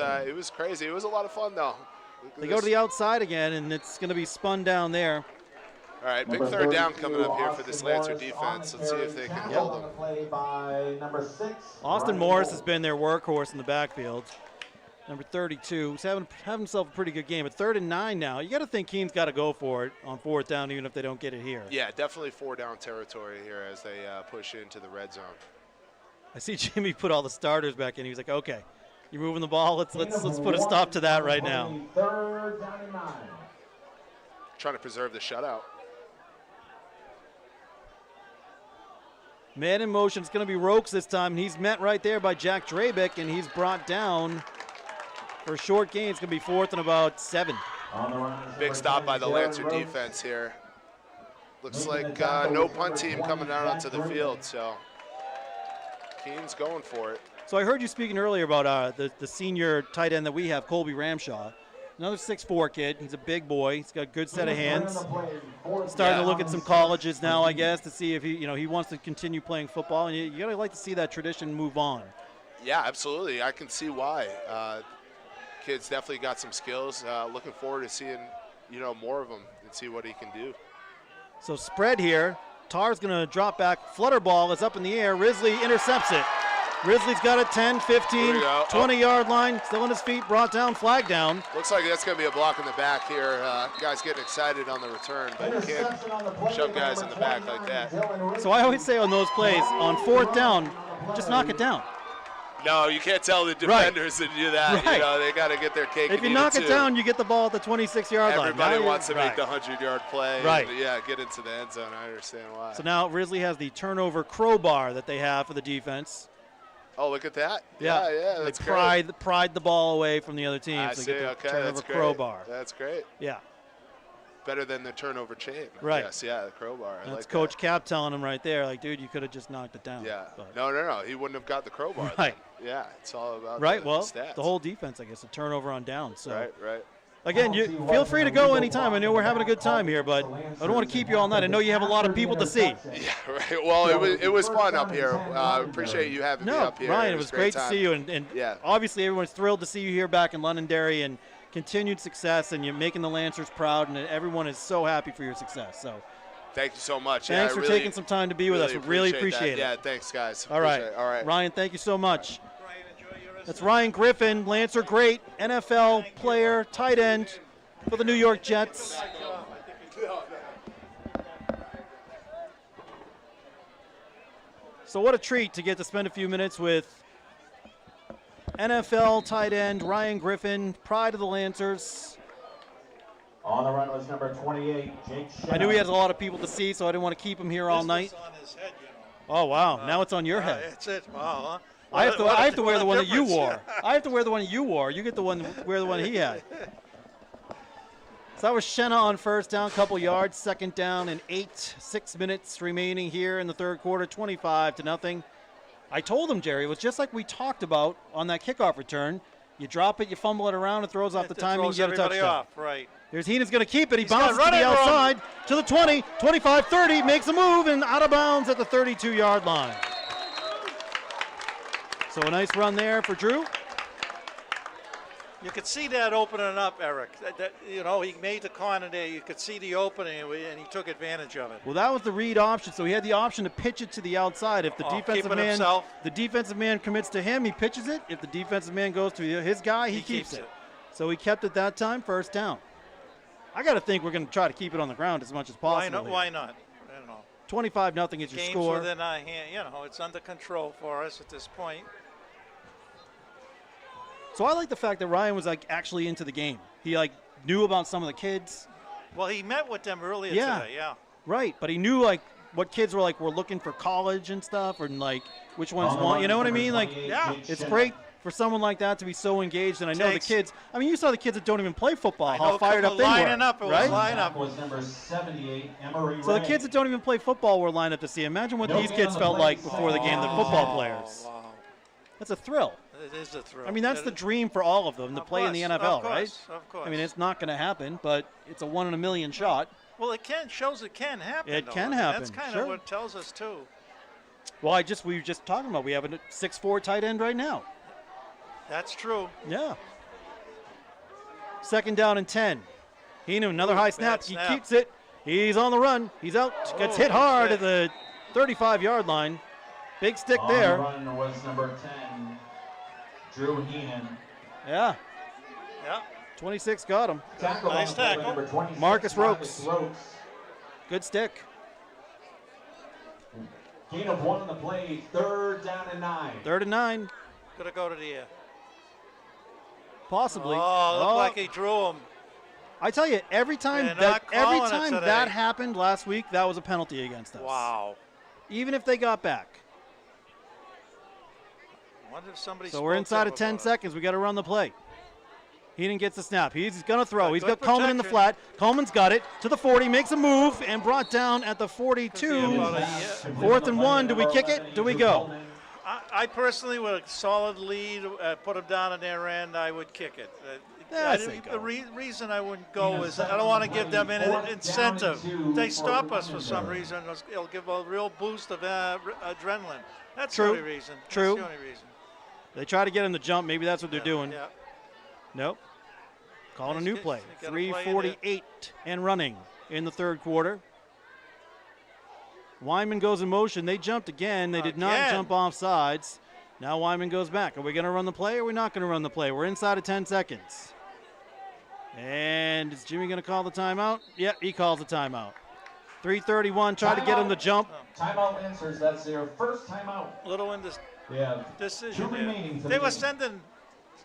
crazy. It was a lot of fun, though. They go to the outside again, and it's going to be spun down there. All right, big 3rd down coming up here for this Lancer defense. Let's see if they can hold them. Austin Morris has been their workhorse in the backfield. Number 32. He's having himself a pretty good game. At 3rd and 9 now. You got to think Keene's got to go for it on 4th down, even if they don't get it here. Yeah, definitely 4-down territory here as they push into the red zone. I see Jimmy put all the starters back in. He was like, okay, you're moving the ball. Let's put a stop to that right now. 3rd down and 9. Trying to preserve the shutout. Man in motion. It's going to be Rokes this time, and he's met right there by Jack Drabick, and he's brought down for a short gain. It's going to be 4th and about 7. Big stop by the Lancer defense here. Looks like no punt team coming out onto the field, so Keene's going for it. So I heard you speaking earlier about the senior tight end that we have, Colby Ramshaw. Another 6'4" kid. He's a big boy. He's got a good set of hands. Starting to look at some colleges now, I guess, to see if he wants to continue playing football. And you gotta like to see that tradition move on. Yeah, absolutely. I can see why. Kid's definitely got some skills. Looking forward to seeing more of him and see what he can do. So spread here. Tar's gonna drop back. Flutter ball is up in the air. Risley intercepts it. Risley's got a 10, 15, 20-yard line. Still on his feet, brought down, flag down. Looks like that's going to be a block in the back here. Guys getting excited on the return, but you can't shove guys in the back like that. So I always say on those plays, on 4th down, just knock it down. No, you can't tell the defenders to do that. Right. They got to get their cake. If you knock it down, you get the ball at the 26-yard line. Everybody wants to make the 100-yard play. Right. And, get into the end zone. I understand why. So now Risley has the turnover crowbar that they have for the defense. Oh, look at that. Yeah, that's they great. pride the ball away from the other team. I so see, they get the okay, turnover that's great. crowbar. That's great. Yeah. Better than the turnover chain. Right. Yes, the crowbar. That's like Coach Cap telling him right there, like, dude, you could have just knocked it down. Yeah. But No. He wouldn't have got the crowbar. Right. Then. Yeah, it's all about right, the well, stats. the whole defense, I guess, a turnover on down. So Right. Again, you feel free to go anytime. I know we're having a good time here, but I don't want to keep you all night. I know you have a lot of people to see. Yeah, right. Well, it was fun up here. Appreciate you having me up here. Ryan, it was great to see you, and yeah. obviously everyone's thrilled to see you here back in Londonderry and continued success, and you're making the Lancers proud, and everyone is so happy for your success. So, thank you so much. Thanks for taking some time to be with us. We really appreciate it. Yeah, thanks, guys. All right. Ryan, thank you so much. That's Ryan Griffin, Lancer great, NFL player, tight end for the New York Jets. So what a treat to get to spend a few minutes with NFL tight end Ryan Griffin, pride of the Lancers. On the run was number 28, Jake Shannon. I knew he has a lot of people to see, so I didn't want to keep him here all night. On his head, you know. Oh, wow. Now it's on your head. That's it. Wow. Huh? I have to wear the one that you difference. wore. I have to wear the one you wore. You get the one wear the one he had. So that was Shenna on first down, couple yards, second down, and 6 minutes remaining here in the third quarter, 25-0. I told him, Jerry, it was just like we talked about on that kickoff return. You drop it, you fumble it around, it throws off the timing, you get a touchdown. Off. Right. Here's Heenan's going to keep it. He He's bounces to the outside, to the 20, 25, 30, makes a move, and out of bounds at the 32-yard line. So a nice run there for Drew. You could see that opening up, Eric. You know, he made the corner there. You could see the opening, and he took advantage of it. Well, that was the read option, so he had the option to pitch it to the outside. If the defensive man commits to him, he pitches it. If the defensive man goes to his guy, he keeps it. So he kept it that time, first down. I got to think we're going to try to keep it on the ground as much as possible. Why not? I don't know. 25-0 is your score. Game's within our hand. You know, it's under control for us at this point. So I like the fact that Ryan was actually into the game. He knew about some of the kids. Well, he met with them earlier today. Yeah. Right, but he knew what kids were were looking for college and stuff, or which ones want. You know what I mean? It's great for someone like that to be so engaged. And I know the kids. I mean, you saw the kids that don't even play football. How fired up they were. Lining up, right? Was number 78, Emery So the Ray. kids that don't even play football were lined up to see. Imagine what these kids felt like before the game. The football players. Wow. That's a thrill. It is a thrill. I mean, that's the dream for all of them, to play in the NFL, right? Of course. I mean, it's not going to happen, but it's a 1 in a million shot. Well, shows it can happen. It though. can I mean, happen. That's kind sure. of what it tells us too. Well, we were just talking about we have a 6'4" tight end right now. That's true. Yeah. Second down and 10. Heenan, another high snap. He keeps it. He's on the run. He's out. Gets hit hard at the 35-yard line. Big stick there. On the run was number 10, Drew Heenan. Yeah. Yeah. 26 got him. Nice tackle. Marcus Ropes. Good stick. Gain of 1 on the play, 3rd down and 9. 3rd and 9. Gonna go to the air. Possibly. Oh, looked like he drew him. I tell you, every time that happened last week, that was a penalty against us. Wow. Even if they got back. Wonder if somebody. So we're inside of 10 seconds. We got to run the play. Heenan gets the snap. He's going to throw. He's got Coleman in the flat. Coleman's got it to the 40, makes a move, and brought down at the 42. 4th and 1. Do we kick it? Do we go? I personally, with a solid lead, put him down in their end, I would kick it. The reason I wouldn't go is I don't want to give them an incentive. If they stop us for some reason, it'll give a real boost of adrenaline. That's the only reason. True. That's the only reason. They try to get him to jump. Maybe that's what they're doing. Yeah. Nope. Calling a new play. 3:48 and running in the third quarter. Wyman goes in motion. They jumped again. They did not jump off sides. Now Wyman goes back. Are we going to run the play or are we not going to run the play? We're inside of 10 seconds. And is Jimmy going to call the timeout? Yep, he calls the timeout. 3:31, try to get him to jump. Timeout Lancers, that's their first timeout. Little in this decision. They were sending,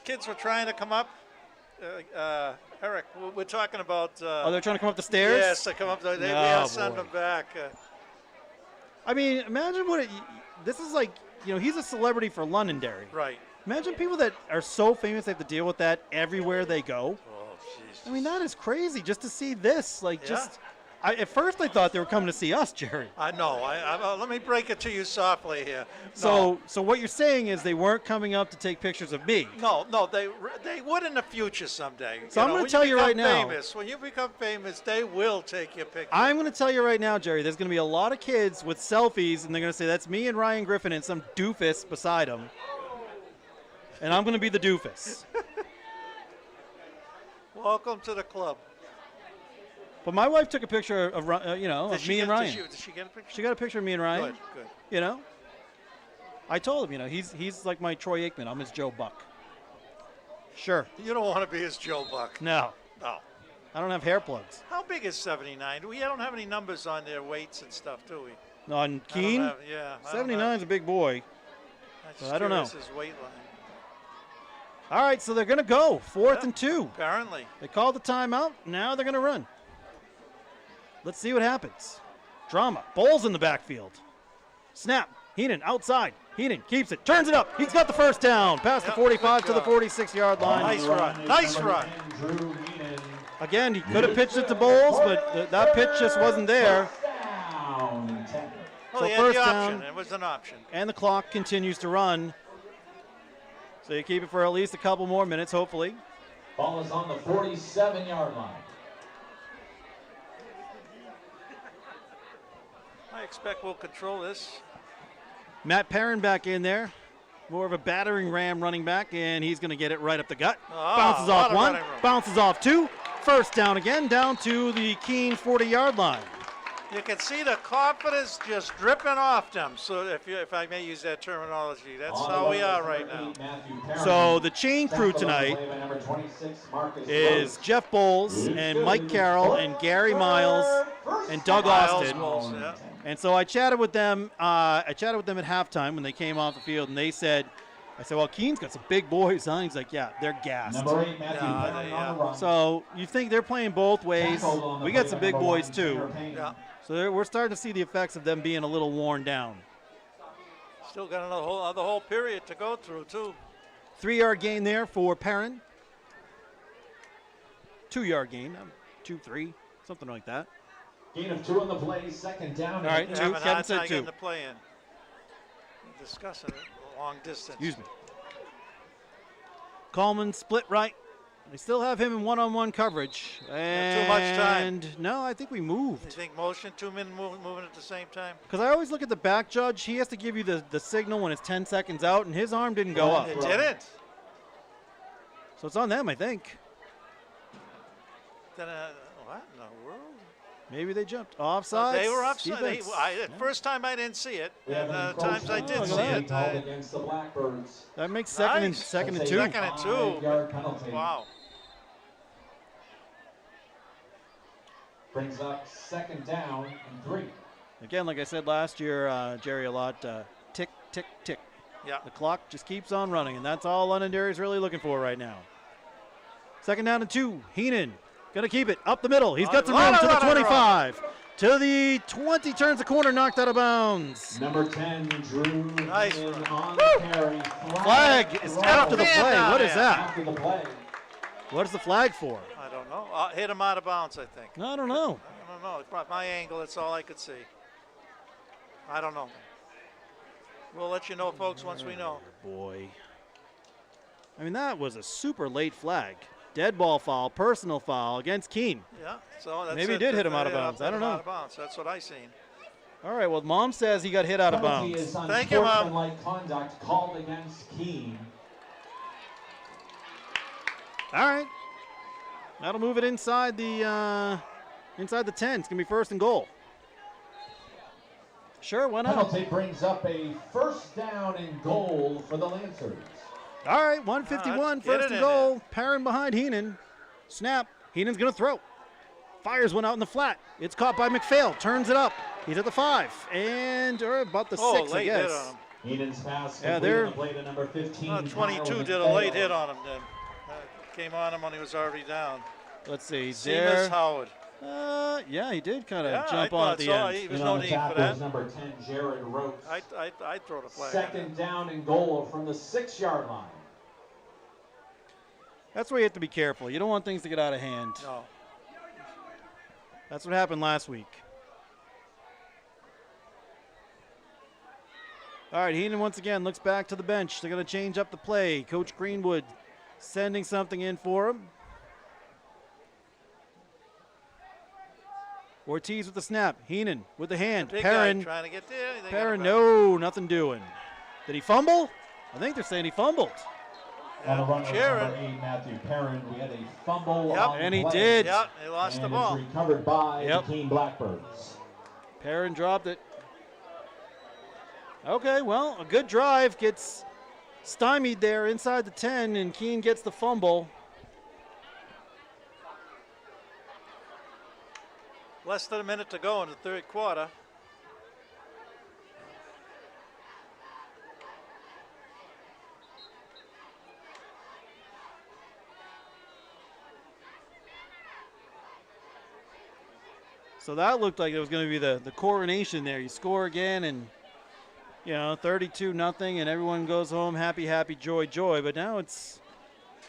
kids were trying to come up. Eric, we're talking about. They're trying to come up the stairs? Yes, they come up. We had to send them back. I mean, imagine this is like, he's a celebrity for Londonderry. Right. Imagine people that are so famous they have to deal with that everywhere they go. Oh, jeez. I mean, that is crazy just to see this. At first I thought they were coming to see us, Jerry. I know. Let me break it to you softly here. So what you're saying is they weren't coming up to take pictures of me. No, they would in the future someday. So I'm going to tell you right now. When you become famous, they will take your picture. I'm going to tell you right now, Jerry, there's going to be a lot of kids with selfies, and they're going to say, that's me and Ryan Griffin and some doofus beside him. And I'm going to be the doofus. Welcome to the club. But my wife took a picture of me and Ryan. Did she get a picture? She got a picture of me and Ryan. Good. You know, I told him, he's like my Troy Aikman. I'm his Joe Buck. Sure. You don't want to be his Joe Buck. No. No. I don't have hair plugs. How big is 79? We don't have any numbers on their weights and stuff, do we? On Keene? Yeah. 79 is a big boy. I don't know. His weight line. All right, so they're going to go. 4th and 2. Apparently. They called the timeout. Now they're going to run. Let's see what happens. Drama. Bowles in the backfield. Snap. Heenan outside. Heenan keeps it. Turns it up. He's got the first down. Past the 45 to the 46-yard line. Nice run. Nice run. Again, he could have pitched it to Bowles, but that pitch just wasn't there. Well, So he had first the down. option. It was an option. And the clock continues to run. So you keep it for at least a couple more minutes, hopefully. Ball is on the 47-yard line. I expect we'll control this. Matt Perrin back in there. More of a battering ram running back, and he's going to get it right up the gut. Bounces off one, bounces off two. First down again, down to the Keene 40-yard line. You can see the confidence just dripping off them. So if I may use that terminology, that's how we are right now. So the chain crew tonight is Jeff Bowles and Mike Carroll and Gary Miles and Doug Austin. Yeah. And so I chatted with them. At halftime when they came off the field, and they said, I said, well, Keene's got some big boys, huh? He's like, yeah, they're gassed. Number 8, Matthew Perrin on the run. So you think they're playing both ways. We got some big boys, too. Yeah. So we're starting to see the effects of them being a little worn down. Still got another whole period to go through, too. 3-yard gain there for Perrin. 2-yard gain, 2-3, something like that. Gain of 2 on the play, second down. All right, They're 2. having a Kevin hard said time 2. getting the play in. Discussing it long distance. Excuse me. Coleman split right. They still have him in one-on-one coverage. And too much time. No, I think we moved. You think motion, 2 men moving at the same time? Because I always look at the back judge. He has to give you the signal when it's 10 seconds out, and his arm didn't go up. It didn't. So it's on them, I think. Then what in the world? Maybe they jumped. Offside. They were offside. Defense. First time I didn't see it, We have and an times I did see encroachment it. against the Blackbirds. That makes second and Nice. second and That's 2. a Second and 2. 5-yard penalty. Wow. Brings up second down and 3. Again, like I said last year, Jerry, a lot tick, tick, tick. Yeah. The clock just keeps on running, and that's all Londonderry is really looking for right now. Second down and 2. Heenan going to keep it up the middle. He's got some room to the 25. To the 20, turns the corner, knocked out of bounds. Number 10, Drew. Nice Heenan run. on the carry. Flag is after the man play. down What is there. that? After the play. What is the flag for? I don't know. Hit him out of bounds, I think. I don't know. I don't know. From my angle, that's all I could see. I don't know. We'll let you know, folks, once we know. Boy. I mean, that was a super late flag. Dead ball foul, personal foul against Keene. Yeah. So that's Maybe he it. did hit him out of Hit bounds. I don't know. Out of bounds. That's what I seen. All right, well, Mom says he got hit out of Penalty bounds. is Thank you, Mom. unsportsmanlike conduct called against Keene. All right. That'll move it inside the 10. It's going to be first and goal. Sure, why not? Penalty brings up a first down and goal for the Lancers. All right, 151, Let's get first it and in goal. Perrin behind Heenan. Snap. Heenan's going to throw. Fires one out in the flat. It's caught by McPhail. Turns it up. He's at the 5. And or about the 6, I late hit guess. on him. Heenan's pass Yeah, complete they're- on the play to number 15. 22 Kyle did a late McPhail. hit on him then. Came on him when he was already down. Let's see. Seamus There. Howard. Yeah, he did kind of Yeah, jump I on thought at the so. end. He was And no on the need for tackle that. is number 10, Jared Roach. I'd throw the flag. Second down and goal from the 6-yard line. That's where you have to be careful. You don't want things to get out of hand. No. That's what happened last week. All right, Heenan once again looks back to the bench. They're going to change up the play. Coach Greenwood sending something in for him. Ortiz with the snap. Heenan with the hand. Big Perrin. guy trying to get there. They got Perrin, him no, nothing doing. Did he fumble? I think they're saying he fumbled. On the run was Sharon. number 8, Matthew Perrin. We had a fumble Yep. on And he play. did. Yep, they lost And the ball. it's recovered by Yep. the Keene Blackbirds. Perrin dropped it. Okay, well, a good drive gets stymied there inside the 10, and Keene gets the fumble. Less than a minute to go in the third quarter. So that looked like it was going to be the coronation there. You score again and, 32-0, and everyone goes home happy, happy, joy, joy. But now it's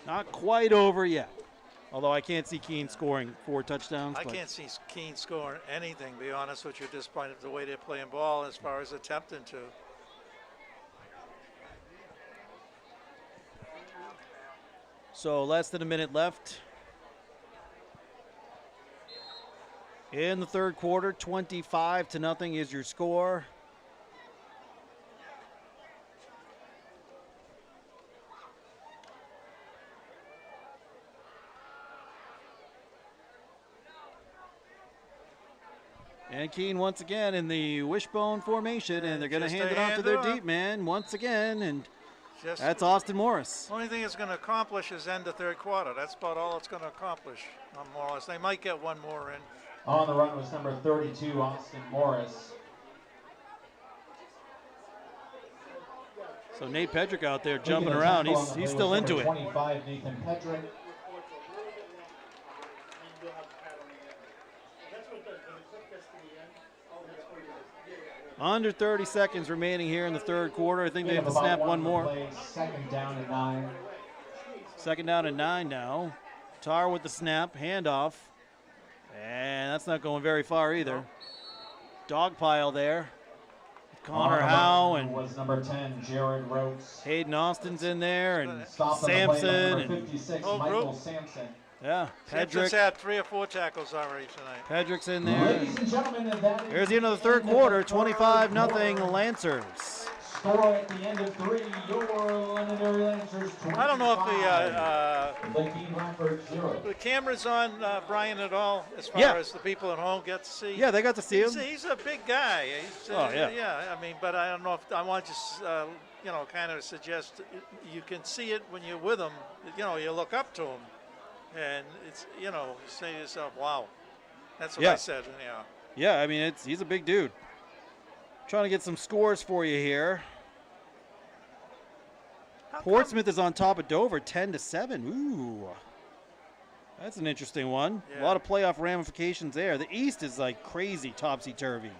not quite over yet. Although I can't see Keene scoring 4 touchdowns. I but can't see Keene scoring anything, to be honest with you, at this point, the way they're playing ball as far as attempting to. So less than a minute left. In the third quarter, 25-0 is your score. And Keene once again in the wishbone formation, and they're going to Just hand a it off to their handoff. deep man once again, and Just that's Austin Morris. only thing it's going to accomplish is end the third quarter. That's about all it's going to accomplish, more or less. They might get one more in. On the run was number 32, Austin Morris. So Nate Pedrick out there Taking jumping a around. tackle on the He's play still was into number it. 25, Nathan Pedrick. Under 30 seconds remaining here in the third quarter. I think they have to About snap one on the more. play, second down and 9. Second down and 9 now. Tar with the snap, handoff. And that's not going very far either. Dog pile there. Connor On the Howe run and was number 10, Jared Rhodes. Hayden Austin's in there, and Stopped on the play by Sampson, number and 56, Oh, Michael group. Sampson. yeah, Sampson's Pedrick. had 3 or 4 tackles already tonight. Pedrick's in there. Ladies and gentlemen, that is Here's the end of the third end quarter, the third 25-0 quarter. Lancers. Score at the end of 3, your Londonderry Lancers 25. I don't know if the Keene Blackbirds 0. the camera's on Brian at all, as far Yeah. as the people at home get to see. Yeah, they got to see him. He's a big guy. He's, Oh, yeah. Yeah, I mean, but I don't know if I want to just, kind of suggest you can see it when you're with him. You look up to him, and it's, you say to yourself, wow. That's what Yeah. I said, yeah. Yeah, I mean, he's a big dude. Trying to get some scores for you here. How come- Portsmouth is on top of Dover, 10-7. Ooh, that's an interesting one. A Yeah. lot of playoff ramifications there. The East is like crazy topsy-turvy.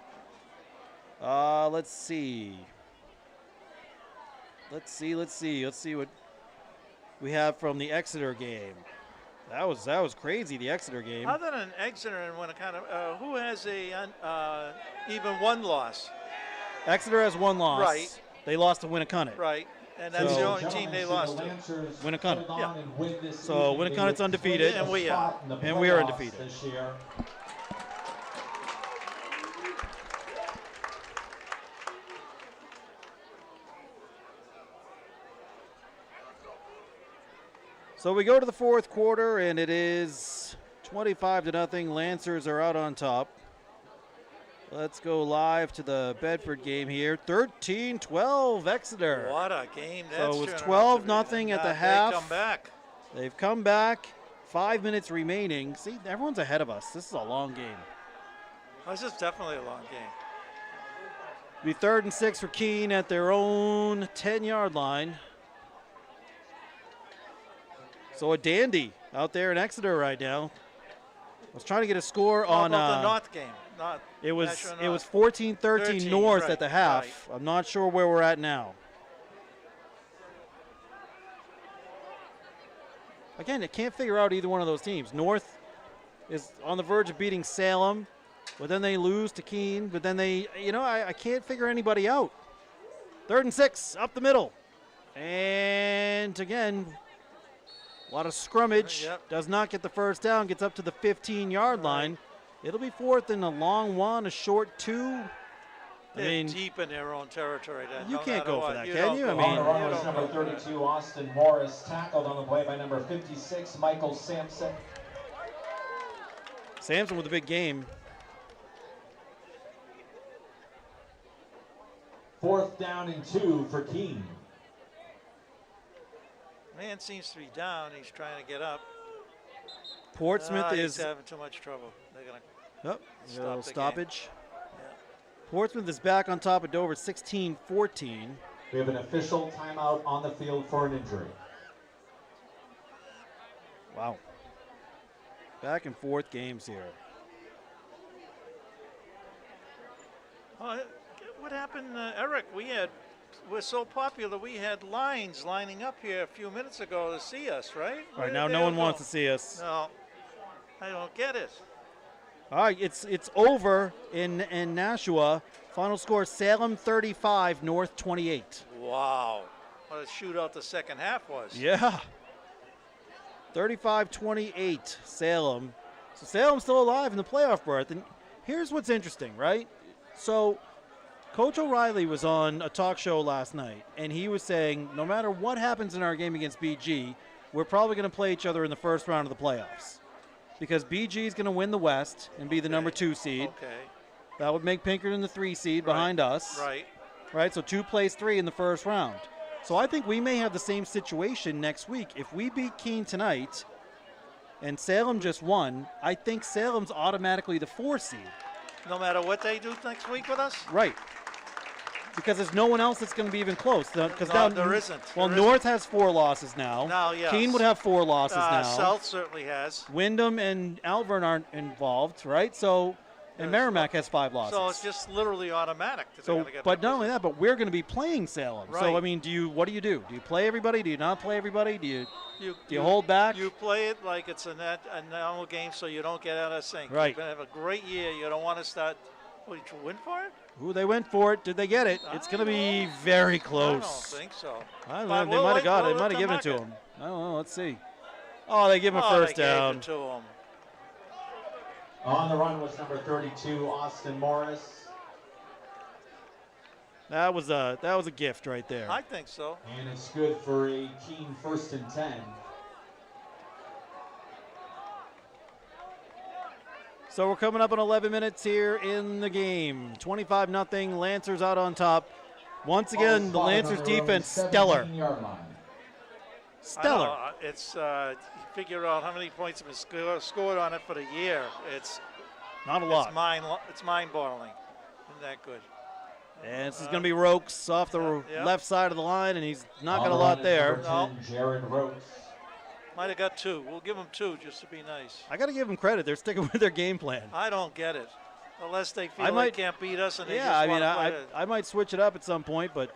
Let's see. Let's see what we have from the Exeter game. That was crazy. The Exeter game. Other than Exeter and Winnicott, who has a even one loss? Exeter has one loss. Right. They lost to Winnicott. Right, and that's So- the only team they lost to. Winnicott. Yeah. So Winnicott's undefeated, and we are. And we are undefeated. This year. So we go to the fourth quarter, and it is 25-0. Lancers are out on top. Let's go live to the Bedford game here. 13-12 Exeter. What a game that's So it was turned out 12-0 to be. at the They half. come back. They've come back. 5 minutes remaining. See, everyone's ahead of us. This is a long game. This is definitely a long game. Be 3rd and 6 for Keene at their own 10-yard line. So a dandy out there in Exeter right now. I was trying to get a score How on. about the North game? It was National it was North. 14-13 13, North right, at the half. right. I'm not sure where we're at now. Again, I can't figure out either one of those teams. North is on the verge of beating Salem, but then they lose to Keene, but then they, I can't figure anybody out. 3rd and 6, up the middle. And again, a lot of scrummage. Yep. Does not get the first down, gets up to the 15-yard line. It'll be 4th and a long 1, a short 2. They're deep in their own territory. Then, you no can't matter go for what. that, You can don't you? go I for mean, On the it. run You was don't number go for that. 32, Austin Morris, tackled on the play by number 56, Michael Sampson. Sampson with a big game. 4th down and 2 for Keene. Man seems to be down. He's trying to get up. Portsmouth He's is having too much trouble. They're going to a little Stop the game. stoppage. Portsmouth is back on top of Dover, 16-14. We have an official timeout on the field for an injury. Wow. Back and forth games here. What happened, Eric? We're so popular. We had lines lining up here a few minutes ago to see us, right? Right now, no one wants to see us. No, I don't get it. All right, it's over in Nashua. Final score: Salem 35, North 28. Wow, what a shootout the second half was. Yeah. 35-28, Salem. So Salem's still alive in the playoff berth. And here's what's interesting, right? So Coach O'Reilly was on a talk show last night, and he was saying no matter what happens in our game against BG, we're probably going to play each other in the first round of the playoffs. Because BG is going to win the West and be the number 2 seed. Okay. That would make Pinkerton the 3 seed behind us. Right. Right, so 2 plays 3 in the first round. So I think we may have the same situation next week. If we beat Keene tonight and Salem just won, I think Salem's automatically the 4 seed. No matter what they do next week with us? Right. Because there's no one else that's going to be even close. Because No, there isn't. Well, There North has 4 losses now. Now, yes. Keene would have 4 losses now. South certainly has. Wyndham and Alvern aren't involved, right? So, and Merrimack has 5 losses. So it's just literally automatic. That they're So, gonna get but that not only that, but we're going to be playing Salem. So, Right. I mean, what do you do? Do you play everybody? Do you not play everybody? Do you You hold back? You play it like it's a normal game, so you don't get out of sync. Right. You're gonna have a great year. You don't want to start. What, did you win for it? Ooh, they went for it. Did they get it? It's going to be very I close. don't think so. I don't But know. They we'll might have wait- got it. we'll They might let have given it to them him. I don't know. Let's see. Oh, they give him a Oh, first they gave down. it to him. On the run was number 32, Austin Morris. That was a gift right there. I think so. And it's good for a Keene 1st and 10. So we're coming up on 11 minutes here in the game. 25-0. Lancers out on top. Once again, the Lancers defense stellar. 17-yard line. Stellar. I know, it's you figure out how many points have been scored on it for the year. It's Not a lot. It's mind-boggling. Isn't that good? And this is going to be Rokes off the Yeah. left side of the line, and he's not On got a the lot run is there. number 10, Jared Rokes. Might have got 2. We'll give them 2 just to be nice. I got to give them credit. They're sticking with their game plan. I don't get it. Unless they feel I might- they can't beat us and they Yeah, just I mean, want to play it. I might switch it up at some point, but,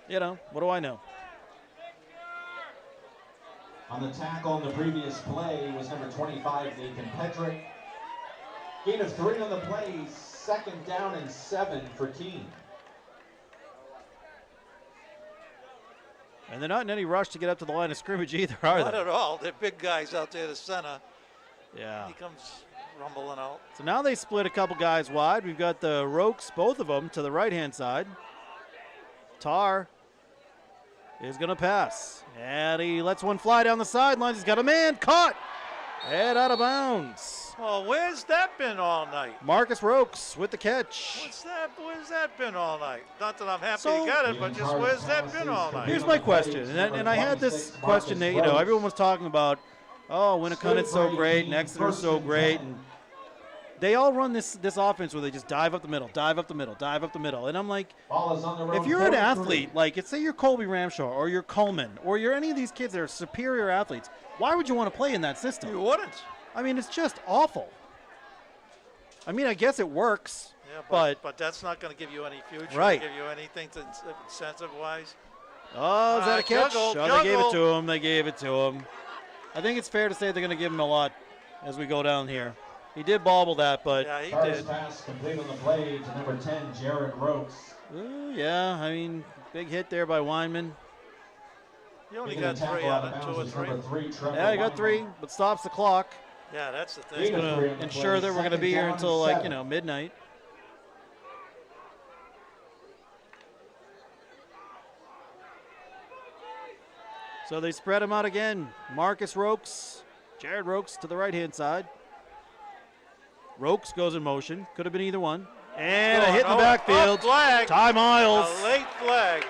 what do I know? On the tackle in the previous play was number 25, Nathan Pedrick. Gain of 3 on the play, 2nd down and 7 for Keene. And they're not in any rush to get up to the line of scrimmage either, are Not they? at all. They're big guys out there, the center. Yeah. He comes rumbling out. So now they split a couple guys wide. We've got the Rokes, both of them, to the right-hand side. Tar is going to pass. And he lets one fly down the sidelines. He's got a man caught. Head out of bounds. Well, where's that been all night? Marcus Rokes with the catch. Where's that been all night? Not that I'm happy So- you got it, but just where's that been all night? Here's my question. And I had this question that, everyone was talking about, oh, Winnicunnet's so great and Exeter's so great. And they all run this offense where they just dive up the middle, dive up the middle, dive up the middle. And I'm like, Ball is on the run, if you're an 43. athlete, like say you're Colby Ramshaw or you're Coleman or you're any of these kids that are superior athletes, why would you want to play in that You system? wouldn't. I mean, it's just awful. I mean, I guess it works, Yeah, but but that's not going to give you any future. Right. Give you anything to incentive-wise. oh, is that a catch? Juggle, Oh, they gave it juggle. to him. They gave it to him. I think it's fair to say they're going to give him a lot as we go down here. He did bobble that, but Yeah, he Carter's did. pass complete on the play to number 10, Jared Rokes. yeah, I mean, big hit there by Weinman. He only Making got the tackle 3 out out of of 2 or bounds is 3. number 3, Trevor Yeah, he got Weinman. 3, but stops the clock. Yeah, that's the thing. He's Going got 3 to on the ensure play. that we're going to be Second here down until, and like, 7. midnight. So they spread him out again. Marcus Rokes, Jared Rokes to the right-hand side. Rokes goes in motion. Could have been either one. And a hit in the backfield. Flag. Ty Miles. A late flag.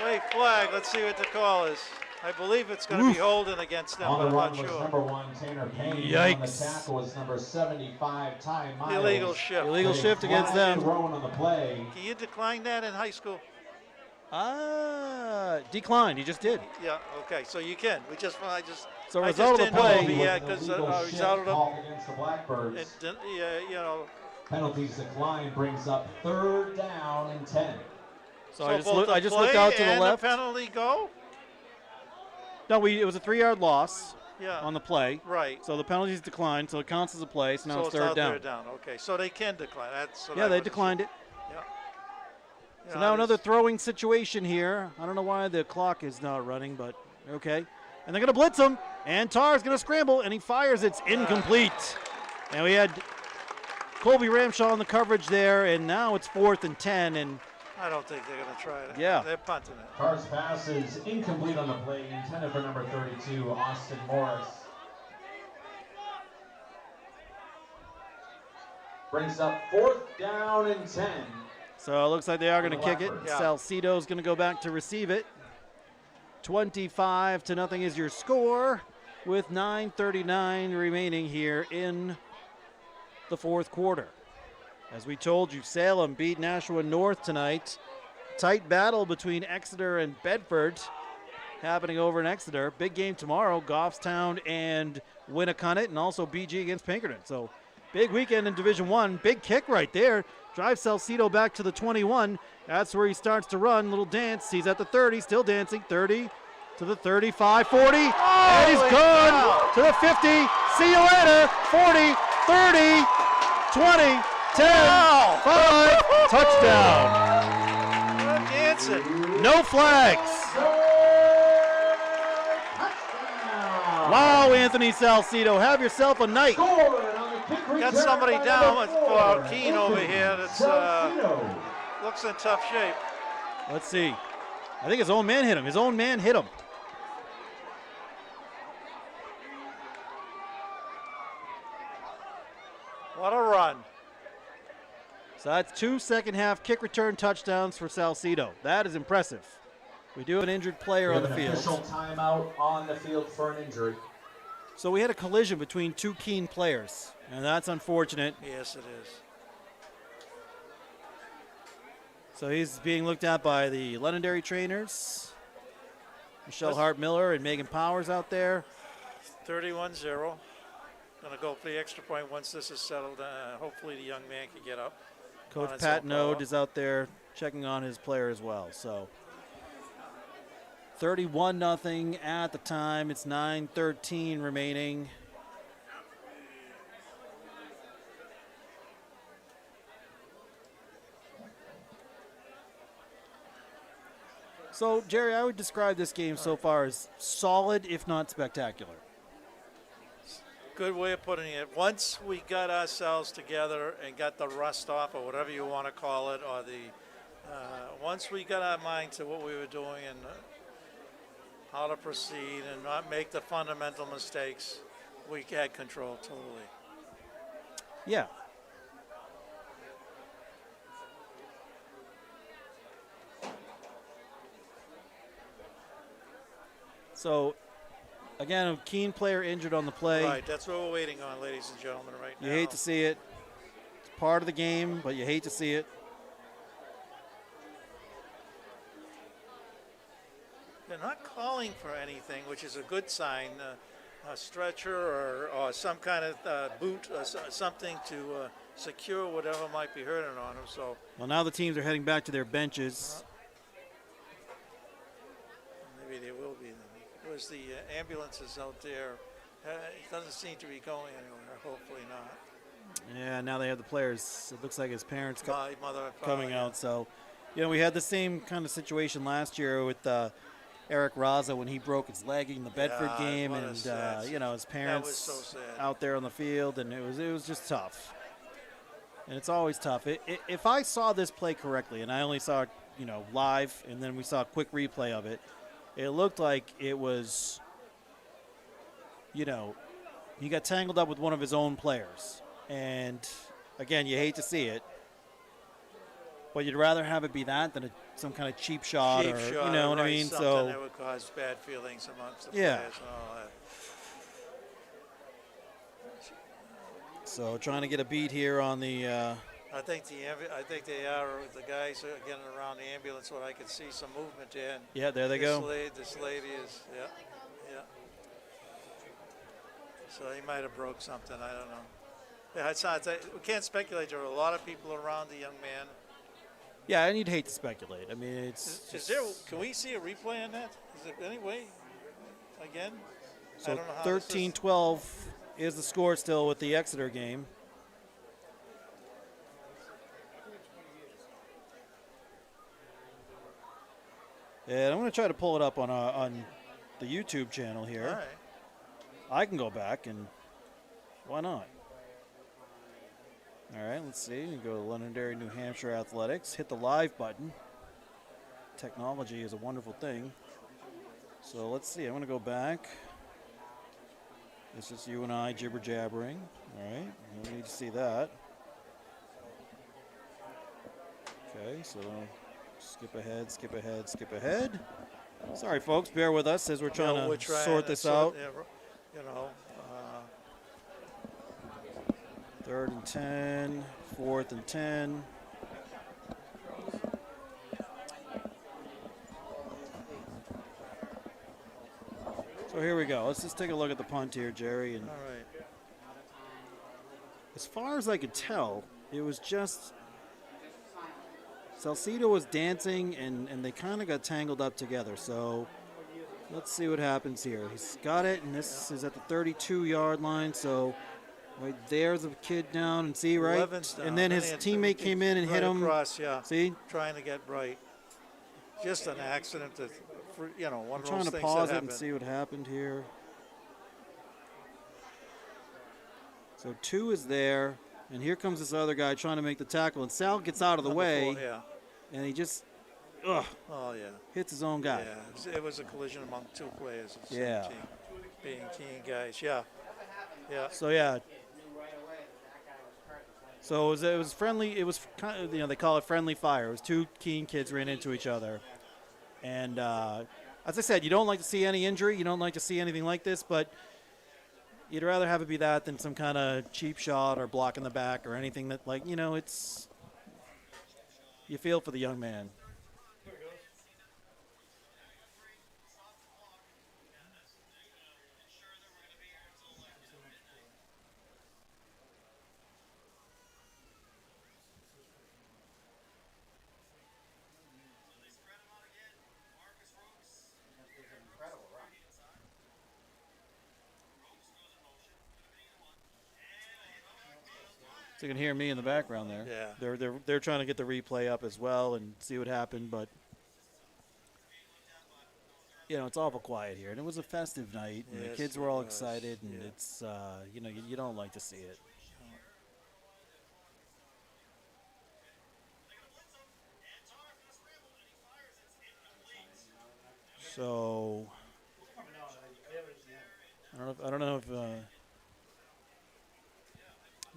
Late flag. Let's see what the call is. I believe it's going to be holding against them, On but the I'm run not was sure. number 1, Tanner Payne. Yikes. On the tackle was number 75, Ty Miles. Illegal shift. Illegal shift against them. Rowan on the play. Can you decline that in high school? Declined. He just did. Yeah. Okay. So you can. I just. So I result just of the didn't know play. if he had An because illegal he's shift out of the. called against the Blackbirds. It didn't, yeah, you know. Penalties decline brings up 3rd down and 10. So both I the just looked play out to the and left. The penalty go. No, it was a 3-yard loss Yeah. on the play. Right. So the penalties declined, so it counts as a play. So now it's now third down. Third down. Okay. So they can decline. That's. Yeah, they declined it. Yeah. So Yeah, now it another is. throwing situation here. I don't know why the clock is not running, but okay. And they're going to blitz him. And Tarr's going to scramble, and he fires. It's incomplete. And we had Colby Ramshaw on the coverage there, and now it's 4th and 10. And I don't think they're going to try it. Yeah. They're punting it. Carr's pass is incomplete on the play, intended for number 32, Austin Morris. Brings up 4th down and 10. so it looks like they are going to kick it. Yeah. Salcido's going to go back to receive it. 25-0 is your score with 9:39 remaining here in the 4th quarter. As we told you, Salem beat Nashua North tonight. Tight battle between Exeter and Bedford happening over in Exeter. Big game tomorrow, Goffstown and Winnicott, and also BG against Pinkerton. So big weekend in Division I. Big kick right there. Drives Salcido back to the 21. That's where he starts to run. Little dance. He's at the 30, still dancing. 30 to the 35, 40. And he's gone to the 50. See you later. 40, 30, 20, 10, 5. Touchdown. Good dancing. No flags. Wow, Anthony Salcido. Have yourself a night. Got somebody down for Keene over here that's looks in tough shape. Let's see. I think his own man hit him. His own man hit him. What a run. So that's 2 second-half kick return touchdowns for Salcido. That is impressive. We do have an injured player on the field. Official timeout on the field for an injury. So we had a collision between 2 Keene players, and that's unfortunate. Yes, it is. So he's being looked at by the Londonderry trainers. Michelle Hart-Miller and Megan Powers out there. 31-0. Going to go for the extra point once this is settled. Hopefully the young man can get up. Coach on his Pat own Node power. is out there checking on his player as well. So 31-0 at the time. It's 9:13 remaining. So, Jerry, I would describe this game so far as solid, if not spectacular. Good way of putting it. Once we got ourselves together and got the rust off, or whatever you want to call it, or once we got our mind to what we were doing and how to proceed and not make the fundamental mistakes, we had control totally. Yeah. So, again, a Keene player injured on the play. Right, that's what we're waiting on, ladies and gentlemen, right now. You hate to see it. It's part of the game, but you hate to see it. They're not calling for anything, which is a good sign. A stretcher or some kind of boot, or something to secure whatever might be hurting on them. So Well, now the teams are heading back to their benches. maybe they will be. was the ambulances out there. It doesn't seem to be going anywhere. Hopefully not. Yeah, now they have the players. It looks like his parents My mother and father, coming yeah. out. So, we had the same kind of situation last year with Eric Raza when he broke his leg in the Bedford Yeah, game, what a and sad- his parents so sad. out there on the field, and it was just tough. And it's always tough. If I saw this play correctly, and I only saw it, live, and then we saw a quick replay of it, it looked like it was, he got tangled up with one of his own players. And, again, you hate to see it. But you'd rather have it be that than some kind of cheap shot Cheap or, shot, you know what I right, mean? something So, that would cause bad feelings amongst the Yeah. players and all that. so trying to get a beat here on the, I think they are the guys are getting around the ambulance when I can see some movement in. yeah, there they go. This lady is, yeah. So he might have broke something. I don't know. Yeah, it's not. We can't speculate. There are a lot of people around the young man. Yeah, and you'd hate to speculate. I mean, Is there? Can we see a replay on that? Is it anyway? Again? I So don't know how this is. 13-12 is the score still with the Exeter game. And I'm going to try to pull it up on the YouTube channel here. All right. I can go back, and why not? All right, let's see. You go to Londonderry, New Hampshire Athletics. Hit the live button. Technology is a wonderful thing. So let's see. I'm going to go back. It's just you and I jibber-jabbering. All right, you don't need to see that. Okay, so skip ahead, skip ahead, skip ahead. Sorry, folks, bear with us as we're trying to sort this out. Yeah, you know, 3rd and 10, 4th and 10. So here we go. Let's just take a look at the punt here, Jerry. And all right. as far as I could tell, it was just Salcido was dancing, and they kind of got tangled up together. So let's see what happens here. He's got it, and this is at the 32-yard line. So right there's a kid down, and see, right? 11's down. And then Then his he had teammate to- came in and right hit him. across, yeah. See? Trying to get right. Just an accident that, one I'm of trying those to things pause that it and happen. see what happened here. So 2 is there, and here comes this other guy trying to make the tackle, and Sal gets out of the Number way, 4, yeah. and he just Oh, yeah. hits his own guy. Yeah, it was a collision among two players. of the same Yeah. team, being Keene guys. Yeah. Yeah. So yeah. So it was friendly. It was kind of, they call it friendly fire. It was 2 Keene kids ran into each other, and as I said, you don't like to see any injury. You don't like to see anything like this, but you'd rather have it be that than some kind of cheap shot or block in the back or anything that, it's. You feel for the young man. So you can hear me in the background there. Yeah. They're trying to get the replay up as well and see what happened, but it's awful quiet here, and it was a festive night, and the Yes, kids were all it was. excited, and Yeah. it's you don't like to see it. So I don't know if you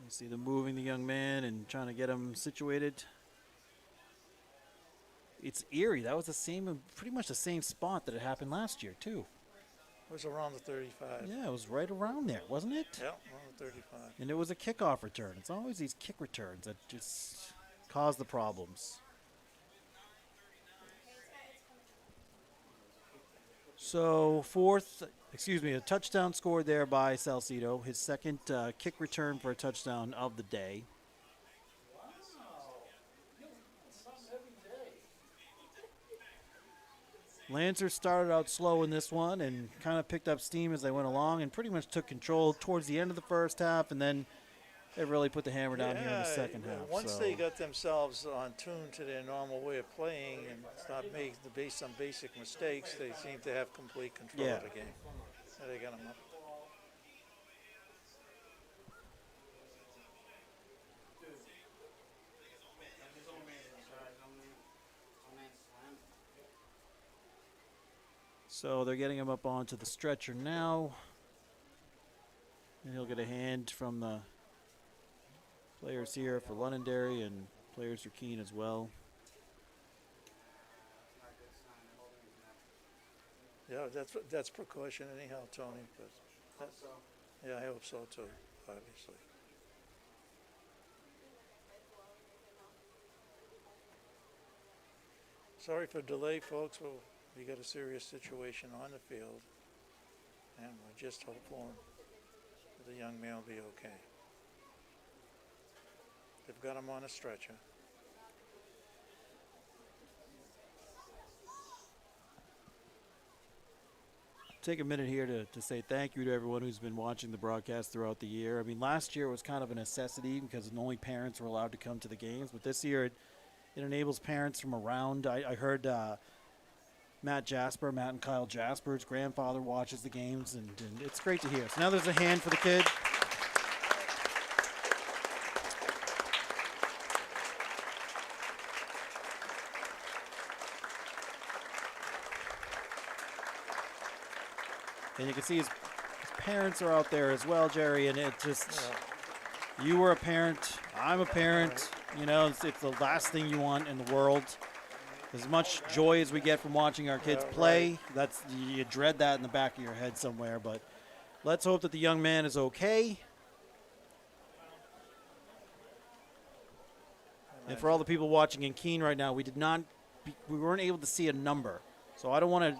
see them moving the young man and trying to get him situated. It's eerie. That was pretty much the same spot that it happened last year too. It was around the 35. Yeah, it was right around there, wasn't it? Yeah, around the 35. And it was a kickoff return. It's always these kick returns that just cause the problems. So a touchdown scored there by Salcido. His second kick return for a touchdown of the day. Lancers started out slow in this one and kind of picked up steam as they went along and pretty much took control towards the end of the first half, and then they really put the hammer down here in the second half. Once so. they got themselves on tune to their normal way of playing and stopped making based on basic mistakes, they seem to have complete control of the game. And they got them up. So they're getting him up onto the stretcher now. And he'll get a hand from the players here for Londonderry and players for Keene as well. Yeah, that's precaution anyhow, Tony. But yeah, I hope so too, obviously. Sorry for delay, folks. Well, we got a serious situation on the field, and we're just hopeful that the young man will be okay. They've got him on a stretcher. Take a minute here to say thank you to everyone who's been watching the broadcast throughout the year. I mean, last year was kind of a necessity because only parents were allowed to come to the games, but this year it enables parents from around. I heard Matt and Kyle Jasper's grandfather watches the games, and it's great to hear. So now there's a hand for the kid. And you can see his parents are out there as well, Jerry, and it just, you were a parent, I'm a parent, you know, it's the last thing you want in the world. As much joy as we get from watching our kids play, that's, you dread that in the back of your head somewhere, but let's hope that the young man is okay. And for all the people watching in Keene right now, we weren't able to see a number. So I don't want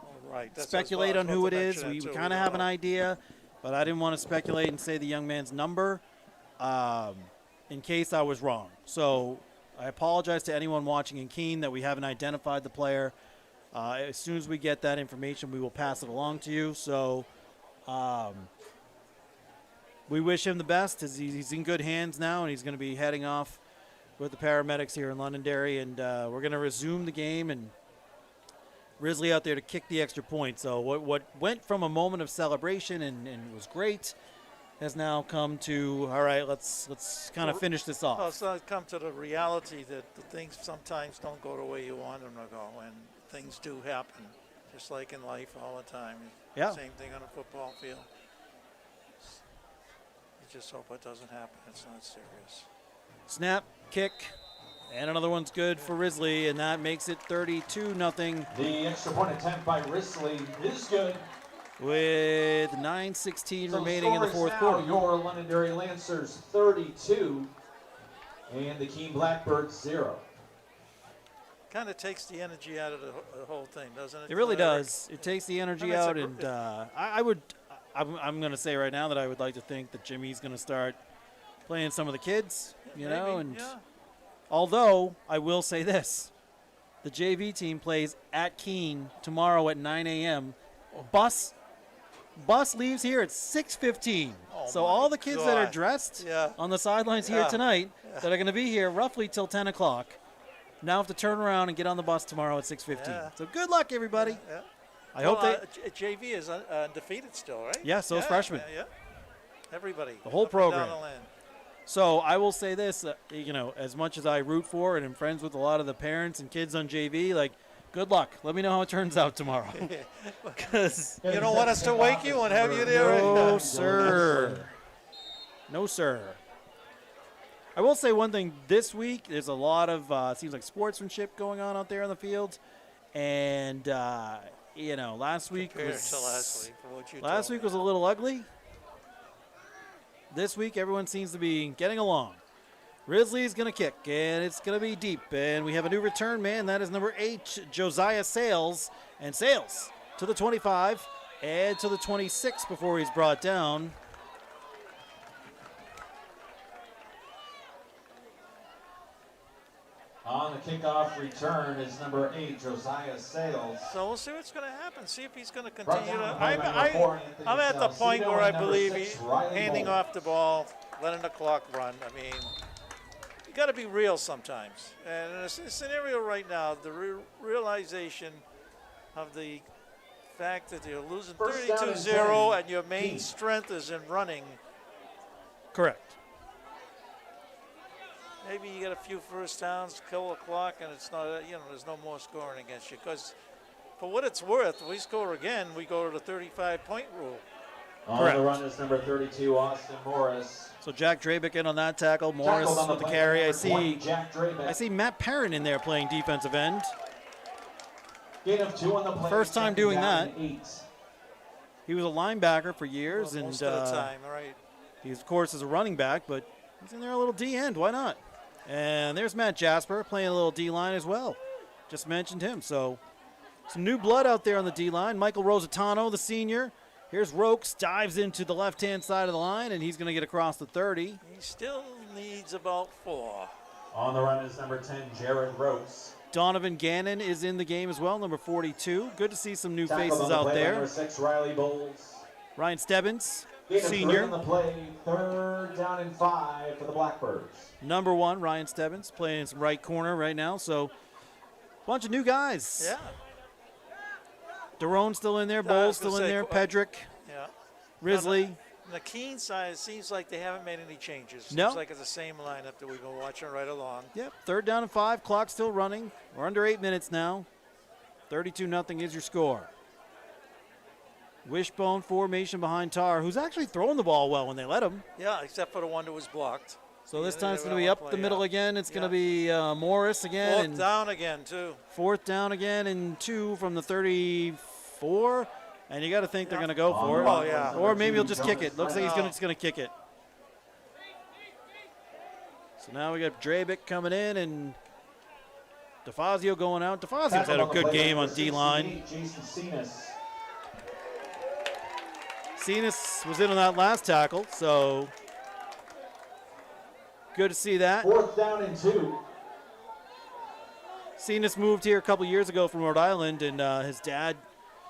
to speculate on who it is. We kind of have an idea, but I didn't want to speculate and say the young man's number in case I was wrong. So I apologize to anyone watching in Keene that we haven't identified the player. As soon as we get that information, we will pass it along to you. So we wish him the best. He's in good hands now, and he's going to be heading off with the paramedics here in Londonderry, and we're going to resume the game, and Risley out there to kick the extra point. So what went from a moment of celebration and was great has now come to, all right, let's kind of finish this off. Well, it's come to the reality that the things sometimes don't go the way you want them to go, and things do happen, just like in life all the time. Yeah. Same thing on a football field. You just hope it doesn't happen. It's not serious. Snap, kick, and another one's good for Risley, and that makes it 32-0. The extra point attempt by Risley is good. With 9:16 So remaining in the fourth now quarter. Your Londonderry Lancers 32 and the Keene Blackbirds 0. Kind of takes the energy out of the whole thing, doesn't it? It really Eric? does. It takes the energy it's a out, gr- and I'm going to say right now that I would like to think that Jimmy's going to start playing some of the kids, you know, Maybe, and yeah. although I will say this, the JV team plays at Keene tomorrow at 9 a.m. Bus leaves here at 6:15. Oh so my all the kids that are God. dressed Yeah. on the sidelines here Yeah. tonight that are going to be here roughly till 10 o'clock now have to turn around and get on the bus tomorrow at 6:15. Yeah. So good luck, everybody. Yeah. I hope they. JV is undefeated still, right? Yeah, so is freshmen. Yeah. Everybody. The whole up and down program. the land. So I will say this, you know, as much as I root for and am friends with a lot of the parents and kids on JV, like, good luck. Let me know how it turns out tomorrow. Because You don't want us to wake you and have you there? no, sir. No, sir. I will say one thing. This week, there's a lot of, seems like sportsmanship going on out there on the field. And, you know, last week Compared was to last week, for what you last told week me. was a little ugly. This week, everyone seems to be getting along. Risley's going to kick, and it's going to be deep. And we have a new return man. That is number 8, Josiah Sales. And Sales to the 25 and to the 26 before he's brought down. On the kickoff return is number 8, Josiah Sales. So we'll see what's going to happen. See if he's going to Brought continue down to. by number 4, Anthony I'm at the point Salcido, where I and number believe 6, he Riley handing Bowles. off the ball, letting the clock run. I mean, you got to be real sometimes. And in a scenario right now, the realization of the fact that you're losing First down and 32-0 10. and your main Keene. strength is in running. Correct. Maybe you get a few first downs, kill the clock, and it's not, there's no more scoring against you. Because for what it's worth, we score again, we go to the 35-point rule. On Correct. the run is number 32, Austin Morris. So Jack Drabick in on that tackle. Morris Tackled on with the play carry. by I number 20, see. Jack Drabick. I see Matt Perrin in there playing defensive end. Gain of 2 on the play. First time second doing down that. and 8. He was a linebacker for years, Well, and most of the time, right? he, of course, is a running back, but he's in there a little D end. Why not? And there's Matt Jasper playing a little D line as well. Just mentioned him. So some new blood out there on the D line. Michael Rosatano, the senior. Here's Rokes, dives into the left-hand side of the line, and he's going to get across the 30. He still needs about 4. On the run is number 10, Jared Rose. Donovan Gannon is in the game as well, number 42. Good to see some new Tackled faces on the out play by there. number 6, Riley Bowles. Ryan Stebbins, Gain of 3 on senior. the play, 3rd down and 5 for the Blackbirds. Number 1, Ryan Stebbins, playing some right corner right now. So, bunch of new guys. Yeah, Daron still in there, I was Bowles gonna still in say, there, Pedrick, yeah. Risley. On the Keene side, it seems like they haven't made any changes. No. Seems like it's the same lineup that we've been watching right along. Yep, 3rd down and 5, clock still running. We're under 8 minutes now. 32-0 is your score. Wishbone formation behind Tar, who's actually throwing the ball well when they let him. Yeah, except for the one that was blocked. So this Yeah, time it's they going to be don't up play, the middle yeah. again. It's going Yeah. to be Morris again. 4th and down again, too. 4th down again and 2 from the 34. And you got to think they're going to go for it. Oh, yeah. Or maybe he'll just kick it. Looks like he's just going to kick it. So now we got Drabick coming in and DeFazio going out. DeFazio's had a good game on D-line. Jason Cenas. Cenas was in on that last tackle, so good to see that. 4th down and 2. Cenas moved here a couple years ago from Rhode Island, and his dad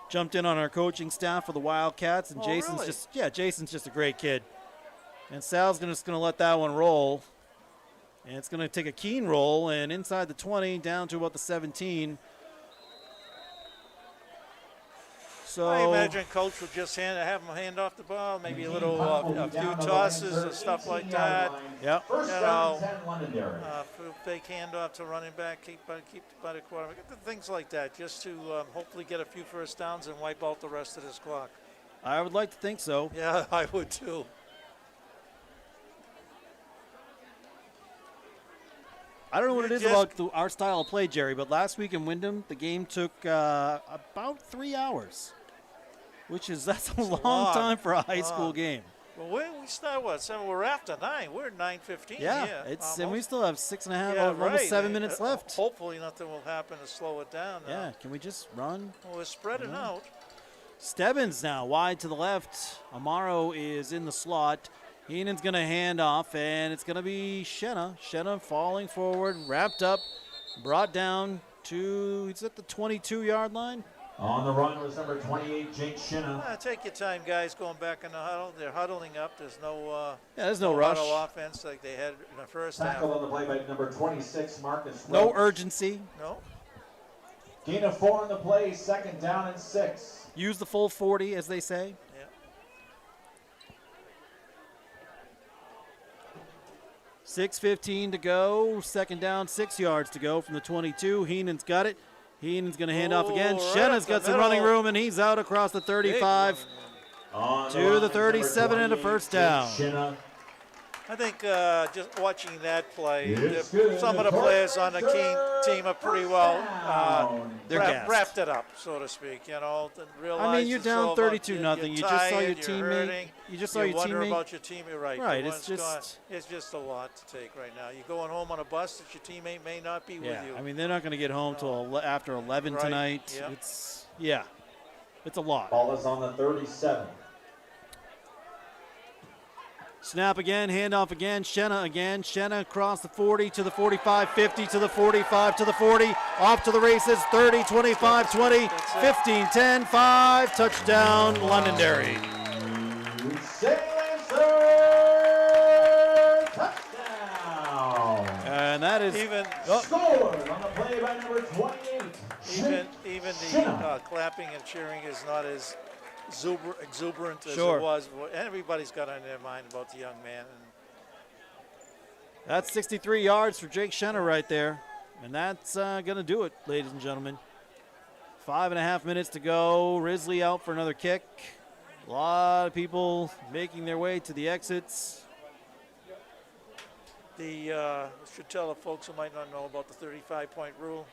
jumped in on our coaching staff for the Wildcats. And Oh, Jason's really? Jason's just a great kid. And Sal's just gonna let that one roll, and it's gonna take a Keene roll and inside the 20 down to about the 17. So I imagine Coach would just have him hand off the ball, maybe a little, a few tosses or stuff like that. Yep. First You down know, and 10, Londonderry. Fake handoff to running back, keep by the quarterback, things like that, just to hopefully get a few first downs and wipe out the rest of this clock. I would like to think so. Yeah, I would too. I don't know what You it is just- about our style of play, Jerry, but last week in Wyndham, the game took about 3 hours, that's a long long. time for a high school Long. game. Well, we start what? 7. We're after 9. We're at 9:15. Yeah, here, and we almost. still have 6.5, Yeah, almost right. 7 minutes left. Hopefully, nothing will happen to slow it down. Now. Yeah, can we just run? Well, we're spreading out. Stebbins now wide to the left. Amaro is in the slot. Heenan's going to hand off, and it's going to be Shenna. Shenna falling forward, wrapped up, brought down to, he's at the 22-yard line. On the run was number 28, Jake Shinna. Take your time, guys, going back in the huddle. They're huddling up. There's no There's no rush. huddle offense like they had in the first Tackled half. on the play by number 26, Marcus No Rhodes. urgency. No. Gain of 4 on the play, 2nd down and 6. Use the full 40, as they say. Yeah. 6:15 to go. 2nd down, 6 yards to go from the 22. Heenan's got it. Heenan's going to hand off again. Right Shenna's up got the some running middle. room, and he's out across the 35. On To run the is number 37 and a 28, first Jake down. Shinna. I think just watching that play, It's good. some of the players on the Keene team are pretty well They're gassed. wrapped it up, so to speak. You know, and realize I mean, you're it's down all about 32-0. you're You just saw your tired, you're teammate. hurting, You just saw you your wonder teammate. about your team. You're right. Right, The it's one's gone. just- It's just a lot to take right now. You're going home on a bus that your teammate may not be Yeah, with you. I mean, they're not going to get home till after 11 Right, tonight. yeah. It's a lot. Ball is on the 37. Snap again, handoff again, Shenna again. Shenna across the 40 to the 45, 50 to the 45 to the 40. Off to the races, 30, 25, 20, 15, 10, 5. Touchdown, Londonderry. Touchdown. And that is Scored on the play by number 28. Even the clapping and cheering is not as exuberant as it was. Everybody's got on their mind about the young man. And that's 63 yards for Jake Shenna right there. And that's going to do it, ladies and gentlemen. 5.5 minutes to go. Risley out for another kick. A lot of people making their way to the exits. Should tell the folks who might not know about the 35-point rule.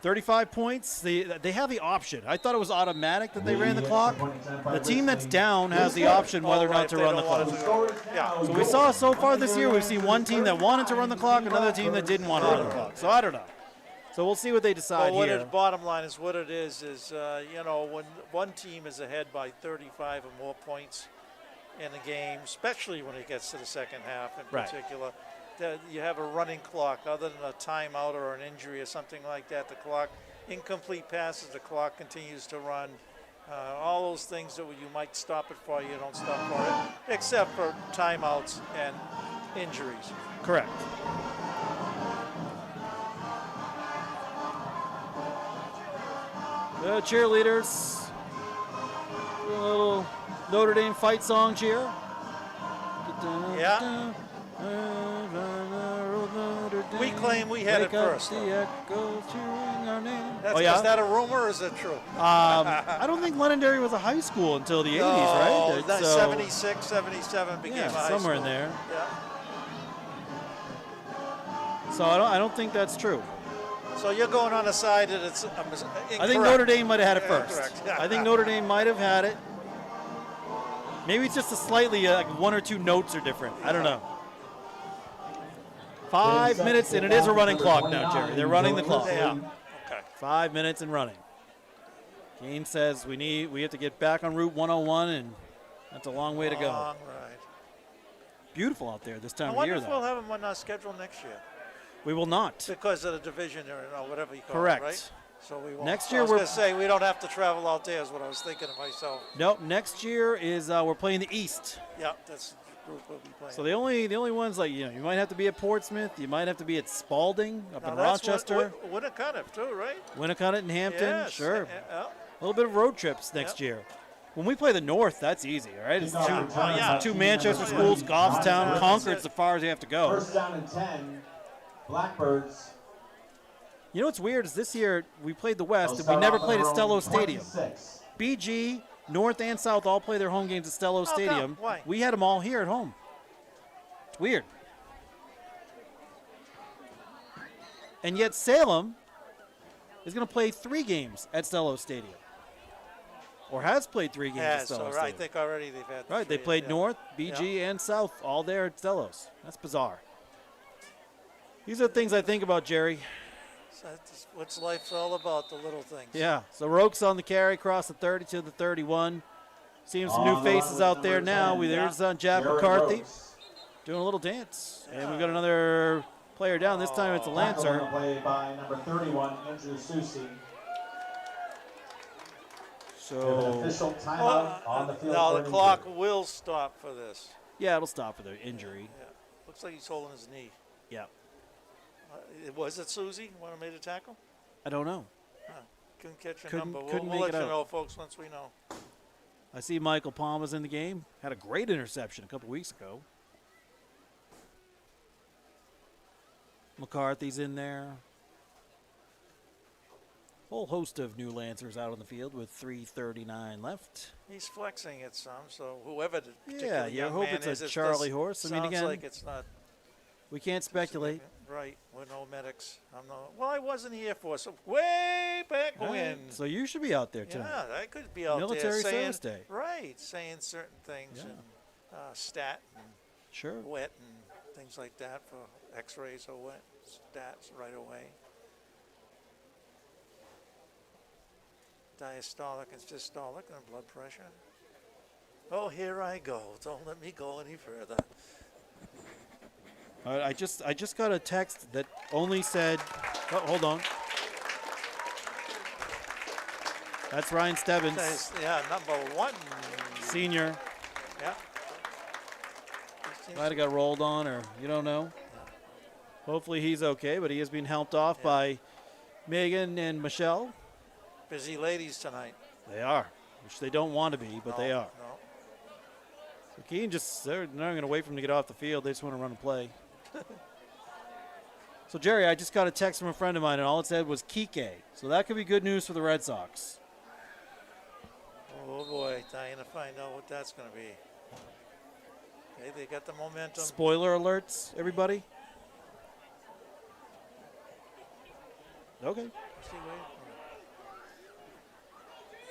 35 points. They have the option. I thought it was automatic that they ran the clock. The team that's down has the option whether or not to run the clock. Yeah. So we saw so far this year, we've seen one team that wanted to run the clock, another team that didn't want to run the clock. So I don't know. So we'll see what they decide Well, here. bottom line is what it is when one team is ahead by 35 or more points in a game, especially when it gets to the second half in particular, that you have a running clock. Other than a timeout or an injury or something like that, the clock, incomplete passes, the clock continues to run. All those things that you might stop it for, you don't stop for it, except for timeouts and injuries. Correct. The cheerleaders, doing a little Notre Dame fight song cheer. Yeah. We claim we had it first. Is that a rumor or is it true? I don't think Londonderry was a high school until the 80s, right? 76, 77 became a high school. somewhere in there. Yeah. So I don't think that's true. So you're going on the side that it's incorrect. I think Notre Dame might have had it first. Incorrect. I think Notre Dame might have had it. Maybe it's just a slightly, like one or two notes are different. I don't know. 5 minutes, and it is a running clock now, Jerry. They're running the clock. Yeah. Okay. 5 minutes and running. Keene says we have to get back on Route 101, and that's a long way to go. Long ride. Beautiful out there this time I of wonder year, if though. we'll have them on our schedule next year. We will not. Because of the division or whatever you call Correct. it, right? So we won't. Next year I was going to say we don't have to travel out there is what I was thinking of myself. Nope. Next year is we're playing the East. Yeah, that's the group we'll be playing. So the only ones you might have to be at Portsmouth. You might have to be at Spalding up in Rochester. Winnicott too, right? Winnicott in Hampton. Yes. Sure. A little bit of road trips next year. When we play the North, that's easy, all right? It's two Manchester schools, Goffstown, Concord's as far as you have to go. First down and 10, Blackbirds. You know what's weird is this year we played the West and we never played at Stello Stadium. 26. BG, North and South all play their home games at Stello Stadium. Why? We had them all here at home. It's weird. And yet Salem is going to play 3 games at Stello Stadium. Or has played 3 games at Stello Stadium. I think already they've had Right, they played North, BG, and South all there at Stellos. That's bizarre. These are things I think about, Jerry. So that's what's life all about, the little things. Yeah, so Roke's on the carry across the 30 to the 31. Seeing some new faces out there now. There's Jack McCarthy doing a little dance. And we've got another player down. This time it's a Lancer. Play by number 31, Andrew Susi. So Official timeout on the field. Now for the clock injury. will stop for this. yeah, it'll stop for the injury. Yeah. Looks like he's holding his knee. Yeah, Was it Susie? One who made a tackle? I don't know. Couldn't catch a Couldn't- number. couldn't We'll make let it you out. know, folks, once we know. I see Michael Palma's in the game. Had a great interception a couple weeks ago. McCarthy's in there. Whole host of new Lancers out on the field with 3:39 left. He's flexing it some, so whoever the Yeah, particular you young hope man it's is, a if Charlie this horse. I mean, sounds again, like it's not we can't speculate. right. We're no medics. Well, I was in the Air Force way back when. So you should be out there tonight. Yeah, I could be out Military there saying, Service Day. right, saying certain things and stat and Sure. wet and things like that for X-rays or wet stats right away. Diastolic and systolic and blood pressure. Oh, here I go. Don't let me go any further. All right, I just got a text that only said, oh, hold on. That's Ryan Stebbins, Yeah, number 1. senior. Yeah. Might have got rolled on, or you don't know. Hopefully he's okay, but he is being helped off by Megan and Michelle. Busy ladies tonight. They are, which they don't want to be, but they are. No. So Keene they're not going to wait for him to get off the field. They just want to run and play. So, Jerry, I just got a text from a friend of mine, and all it said was Kike. So that could be good news for the Red Sox. Oh, boy. Dying to find out what that's going to be. Okay, they got the momentum. Spoiler alerts, everybody. Okay.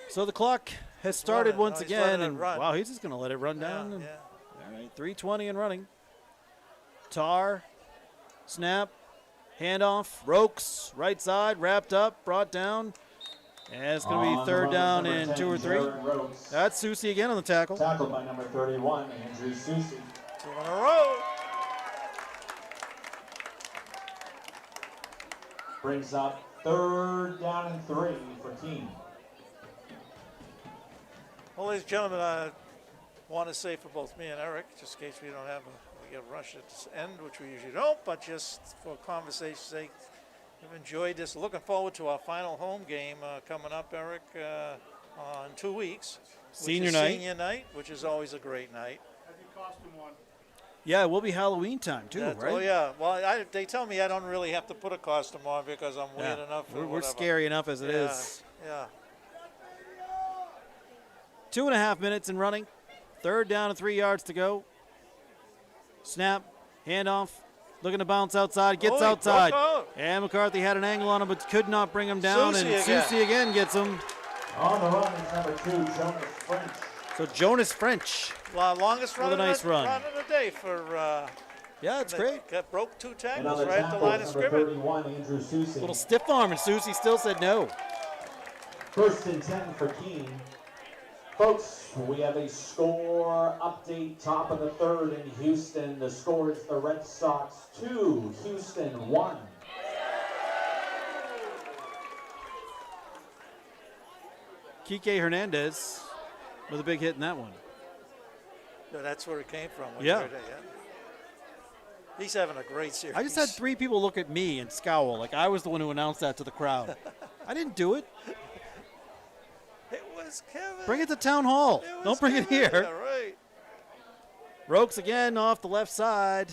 So the clock has started once again, and wow, he's just going to let it run down. And, all right, 3:20 and running. Tar, snap, handoff, Rokes, right side, wrapped up, brought down. And it's going to be third down and 2 or 3. That's Susie again on the tackle. Tackled by number 31, Andrew Susie. 2 in a row. Brings up third down and 3 for Keene. Well, ladies and gentlemen, I want to say for both me and Eric, just in case we don't have we get a rush at the end, which we usually don't, but just for conversation's sake, we've enjoyed this. Looking forward to our final home game coming up, Eric, on 2 weeks. Senior night. Senior night, which is always a great night. Have your costume on. Yeah, it will be Halloween time too, right? Oh yeah. Well, they tell me I don't really have to put a costume on because I'm weird enough. We're scary enough as it is. Yeah. 2.5 minutes in running. Third down and 3 yards to go. Snap, handoff, looking to bounce outside, gets outside. And McCarthy had an angle on him but could not bring him down. Susie again gets him. On the run is number 2, Jonas French. So Jonas French. Longest run, with a nice run of the day for. Yeah, it's great. Broke 2 And tackles on the right at the tackle, line of number scrimmage. 31, Andrew Susie. Little stiff arm, and Susie still said no. First and 10 for Keene. Folks, we have a score update, top of the third in Houston. The score is the Red Sox 2, Houston 1. Kike Hernandez with a big hit in that one. Yeah, that's where it came from. Yeah. He's having a great series. I just had 3 people look at me and scowl like I was the one who announced that to the crowd. I didn't do it. It was Kevin. Bring it to town hall. Don't bring it here. Yeah, right. Rokes again off the left side.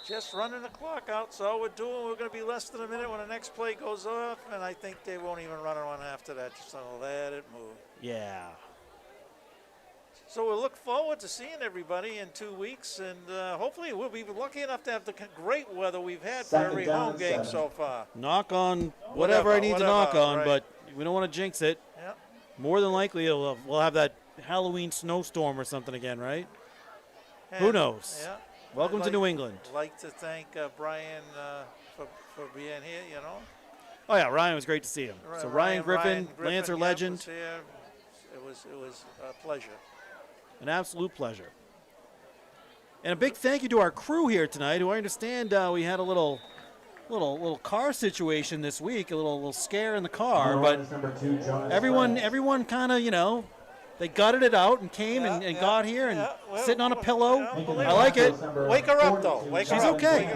Just running the clock out. So all we're doing, we're going to be less than a minute when the next play goes off, and I think they won't even run one after that. Just gonna let it move. Yeah. So we'll look forward to seeing everybody in 2 weeks, and hopefully we'll be lucky enough to have the great weather we've had for every home game so far. Knock on whatever I need to knock on, right. but we don't want to jinx it. Yeah. More than likely, we'll have that Halloween snowstorm or something again, right? And, Who knows? Yeah. Welcome to New England. I'd like to thank Brian for being here, you know. Oh, yeah, Ryan was great to see him. So Ryan Griffin, Lancer yeah, legend. was here. It was a pleasure. An absolute pleasure. And a big thank you to our crew here tonight, who I understand we had a little car situation this week, a little scare in the car, but everyone kind of, they gutted it out and came and got here and sitting on a pillow. I like it. Wake her up, though. She's okay.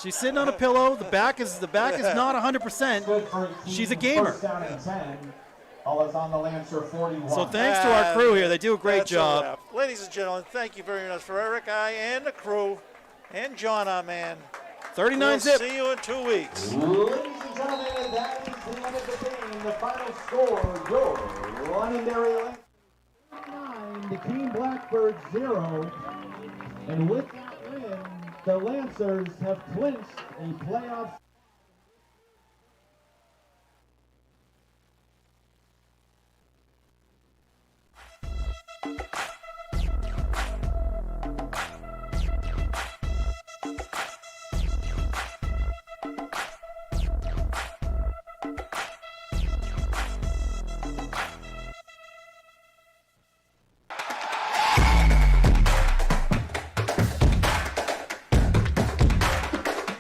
She's sitting on a pillow. The back is not 100%. She's a gamer. All is on the Lancer 41. So thanks to our crew here. They do a great job. Ladies and gentlemen, thank you very much for Eric, and the crew, and John, our man. 39 zip. See you in 2 weeks. Ladies and gentlemen, that is the end of the game. The final score, your Londonderry 9, the Keene Blackbirds 0. And with that win, the Lancers have clinched a playoff